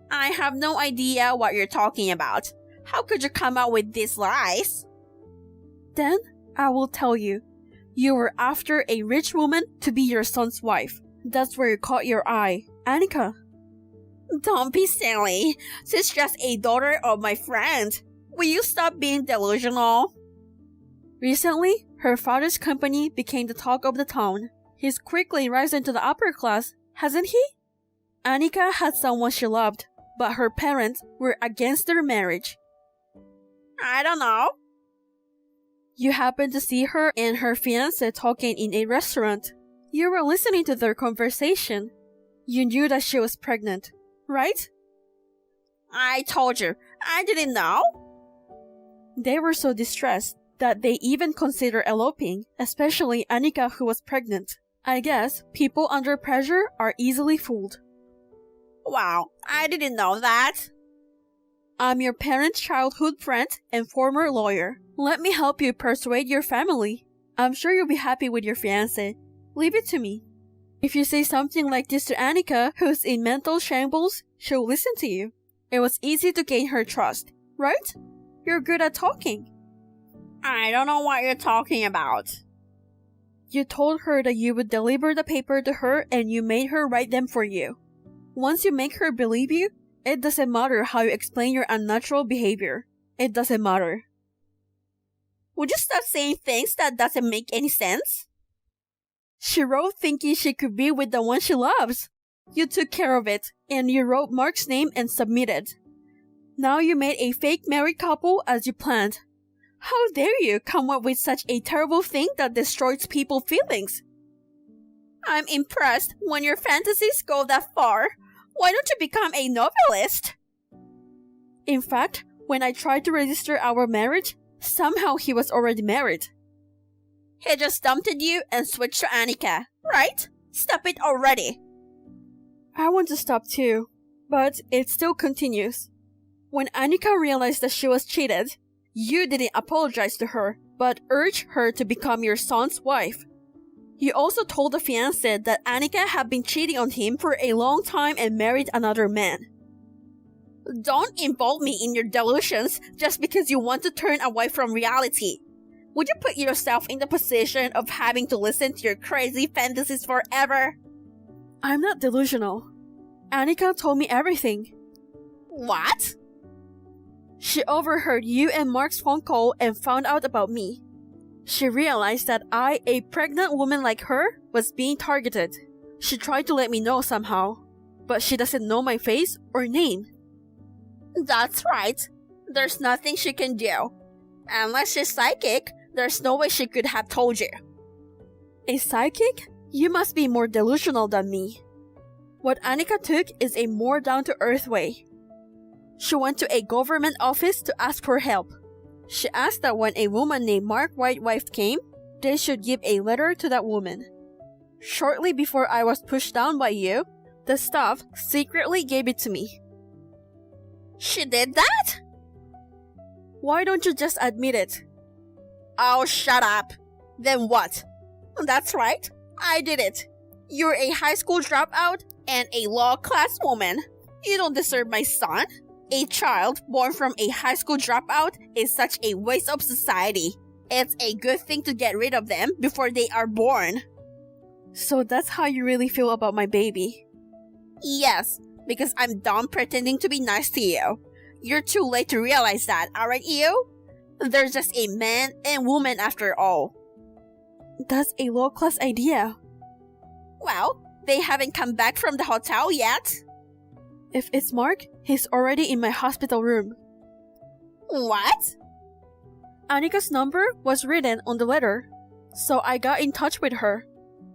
I have no idea what you're talking about. How could you come out with these lies? Then, I will tell you. You were after a rich woman to be your son's wife. That's where you caught your eye, Annika. Don't be silly. She's just a daughter of my friend. Will you stop being delusional? Recently, her father's company became the talk of the town. He's quickly rising to the upper class, hasn't he? Annika had someone she loved, but her parents were against their marriage. I don't know. You happened to see her and her fiancé talking in a restaurant. You were listening to their conversation. You knew that she was pregnant, right? I told you, I didn't know. They were so distressed that they even considered eloping, especially Annika, who was pregnant. I guess people under pressure are easily fooled. Wow, I didn't know that. I'm your parents' childhood friend and former lawyer. Let me help you persuade your family. I'm sure you'll be happy with your fiancé. Leave it to me. If you say something like this to Annika, who's in mental shambles, she'll listen to you. It was easy to gain her trust, right? You're good at talking. I don't know what you're talking about. You told her that you would deliver the paper to her and you made her write them for you. Once you make her believe you, it doesn't matter how you explain your unnatural behavior. It doesn't matter. Would you stop saying things that doesn't make any sense? She wrote thinking she could be with the one she loves. You took care of it, and you wrote Mark's name and submitted. Now you made a fake married couple as you planned. How dare you come up with such a terrible thing that destroys people's feelings? I'm impressed when your fantasies go that far. Why don't you become a novelist? In fact, when I tried to register our marriage, somehow he was already married. He just dumped you and switched to Annika, right? Stop it already. I want to stop too, but it still continues. When Annika realized that she was cheated, you didn't apologize to her, but urged her to become your son's wife. You also told the fiancé that Annika had been cheating on him for a long time and married another man. Don't involve me in your delusions just because you want to turn away from reality. Would you put yourself in the position of having to listen to your crazy fantasies forever? I'm not delusional. Annika told me everything. What? She overheard you and Mark's phone call and found out about me. She realized that I, a pregnant woman like her, was being targeted. She tried to let me know somehow, but she doesn't know my face or name. That's right. There's nothing she can do. Unless she's psychic, there's no way she could have told you. A psychic? You must be more delusional than me. What Annika took is a more down-to-earth way. She went to a government office to ask for help. She asked that when a woman named Mark White's wife came, they should give a letter to that woman. Shortly before I was pushed down by you, the staff secretly gave it to me. She did that? Why don't you just admit it? Oh, shut up. Then what? That's right. I did it. You're a high school dropout and a law class woman. You don't deserve my son. A child born from a high school dropout is such a waste of society. It's a good thing to get rid of them before they are born. So that's how you really feel about my baby? Yes, because I'm done pretending to be nice to you. You're too late to realize that, aren't you? They're just a man and woman after all. That's a low-class idea. Well, they haven't come back from the hotel yet. If it's Mark, he's already in my hospital room. What? Annika's number was written on the letter, so I got in touch with her.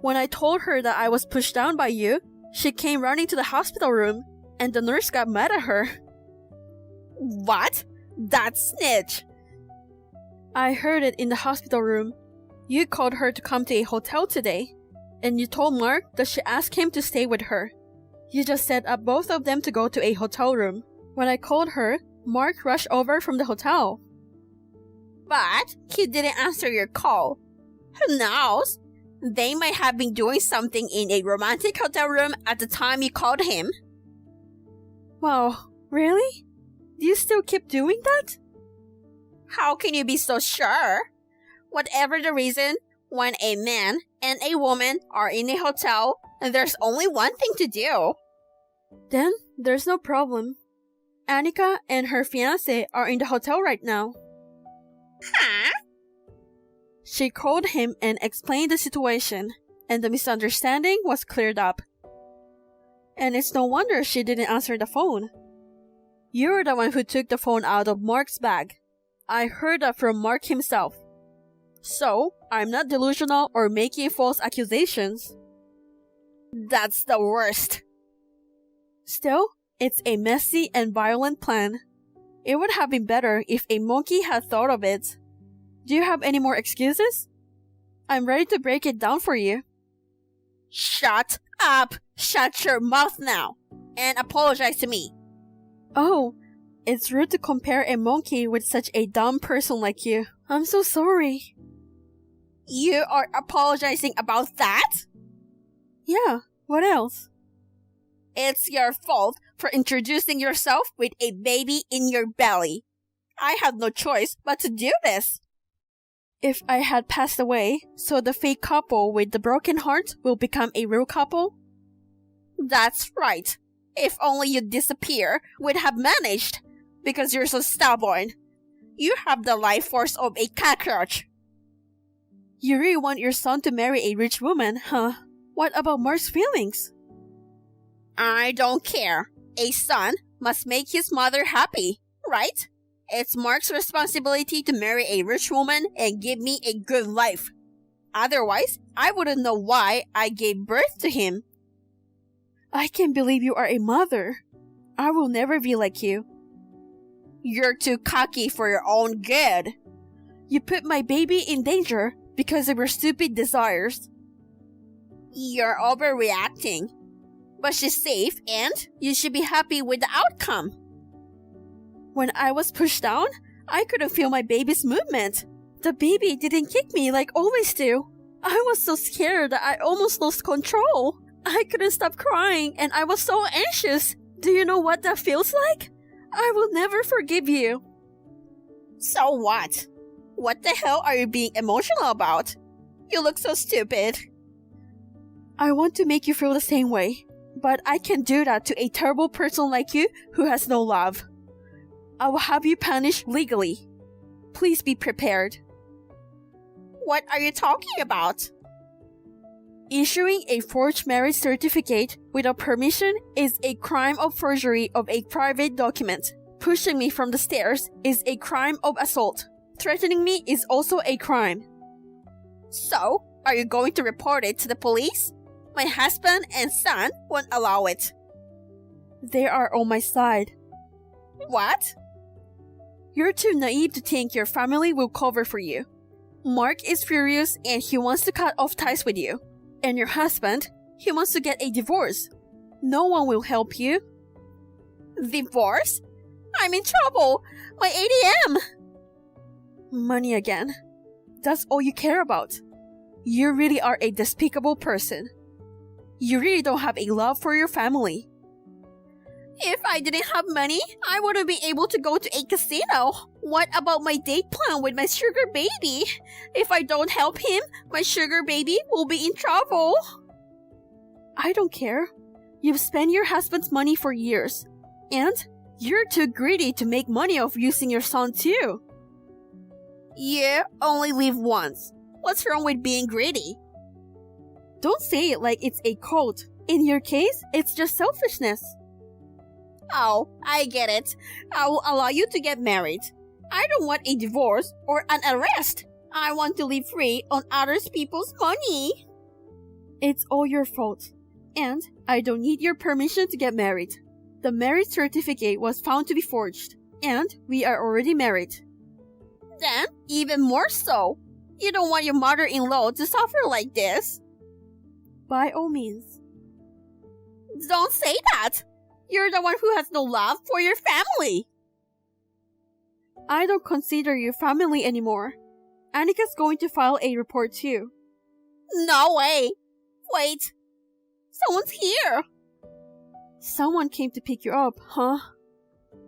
When I told her that I was pushed down by you, she came running to the hospital room, and the nurse got mad at her. What? That snitch! I heard it in the hospital room. You called her to come to a hotel today, and you told Mark that she asked him to stay with her. You just set up both of them to go to a hotel room. When I called her, Mark rushed over from the hotel. But he didn't answer your call. Who knows? They might have been doing something in a romantic hotel room at the time you called him. Wow, really? Do you still keep doing that? How can you be so sure? Whatever the reason, when a man and a woman are in a hotel, there's only one thing to do. Then there's no problem. Annika and her fiancé are in the hotel right now. Huh? She called him and explained the situation, and the misunderstanding was cleared up. And it's no wonder she didn't answer the phone. You're the one who took the phone out of Mark's bag. I heard that from Mark himself. So, I'm not delusional or making false accusations. That's the worst. Still, it's a messy and violent plan. It would have been better if a monkey had thought of it. Do you have any more excuses? I'm ready to break it down for you. Shut up! Shut your mouth now! And apologize to me. Oh, it's rude to compare a monkey with such a dumb person like you. I'm so sorry. You are apologizing about that? Yeah, what else? It's your fault for introducing yourself with a baby in your belly. I had no choice but to do this. If I had passed away, so the fake couple with the broken heart will become a real couple? That's right. If only you disappear, we'd have managed. Because you're so stubborn. You have the life force of a cockroach. You really want your son to marry a rich woman, huh? What about Mark's feelings? I don't care. A son must make his mother happy, right? It's Mark's responsibility to marry a rich woman and give me a good life. Otherwise, I wouldn't know why I gave birth to him. I can't believe you are a mother. I will never be like you. You're too cocky for your own good. You put my baby in danger because of your stupid desires. You're overreacting. But she's safe and you should be happy with the outcome. When I was pushed down, I couldn't feel my baby's movement. The baby didn't kick me like always do. I was so scared that I almost lost control. I couldn't stop crying and I was so anxious. Do you know what that feels like? I will never forgive you. So what? What the hell are you being emotional about? You look so stupid. I want to make you feel the same way, but I can't do that to a terrible person like you who has no love. I will have you punished legally. Please be prepared. What are you talking about? Issuing a forged marriage certificate without permission is a crime of forgery of a private document. Pushing me from the stairs is a crime of assault. Threatening me is also a crime. So, are you going to report it to the police? My husband and son won't allow it. They are on my side. What? You're too naive to think your family will cover for you. Mark is furious and he wants to cut off ties with you. And your husband, he wants to get a divorce. No one will help you. Divorce? I'm in trouble. My ATM. Money again. That's all you care about. You really are a despicable person. You really don't have a love for your family. If I didn't have money, I wouldn't be able to go to a casino. What about my date plan with my sugar baby? If I don't help him, my sugar baby will be in trouble. I don't care. You've spent your husband's money for years. And You're too greedy to make money off using your son too. You only live once. What's wrong with being greedy? Don't say it like it's a cult. In your case, it's just selfishness. Oh, I get it. I will allow you to get married. I don't want a divorce or an arrest. I want to live free on other people's money. It's all your fault. And I don't need your permission to get married. The marriage certificate was found to be forged, and we are already married. Then, even more so. You don't want your mother-in-law to suffer like this. By all means. Don't say that. You're the one who has no love for your family. I don't consider you family anymore. Annika's going to file a report too. No way. Wait. Someone's here. Someone came to pick you up, huh?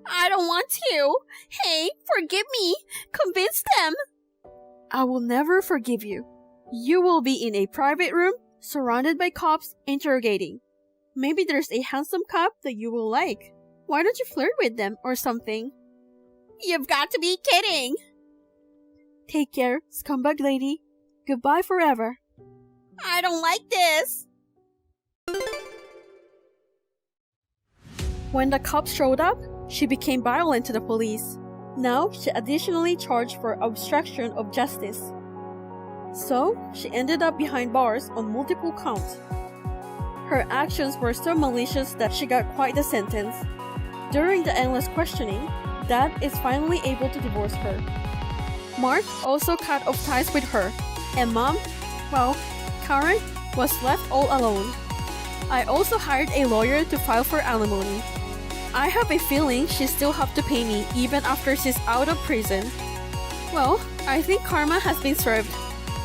I don't want to. Hey, forgive me. Convince them. I will never forgive you. You will be in a private room, surrounded by cops, interrogating. Maybe there's a handsome cop that you will like. Why don't you flirt with them or something? You've got to be kidding. Take care, scumbag lady. Goodbye forever. I don't like this. When the cops showed up, she became violent to the police. Now, she additionally charged for obstruction of justice. So, she ended up behind bars on multiple counts. Her actions were so malicious that she got quite the sentence. During the endless questioning, Dad is finally able to divorce her. Mark also cut off ties with her, and Mom, well, Karen was left all alone. I also hired a lawyer to file for alimony. I have a feeling she still have to pay me even after she's out of prison. Well, I think karma has been served.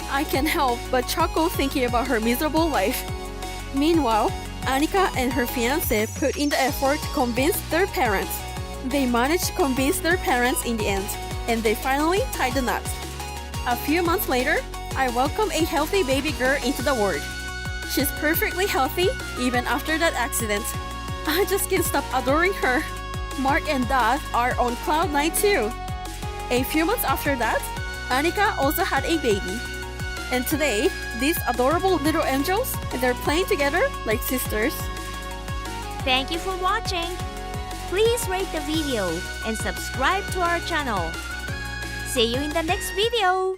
I can't help but chuckle thinking about her miserable life. Meanwhile, Annika and her fiancé put in the effort to convince their parents. They managed to convince their parents in the end, and they finally tied the knot. A few months later, I welcome a healthy baby girl into the world. She's perfectly healthy even after that accident. I just can't stop adoring her. Mark and Dad are on cloud 9 too. A few months after that, Annika also had a baby. And today, these adorable little angels, they're playing together like sisters. Thank you for watching. Please rate the video and subscribe to our channel. See you in the next video.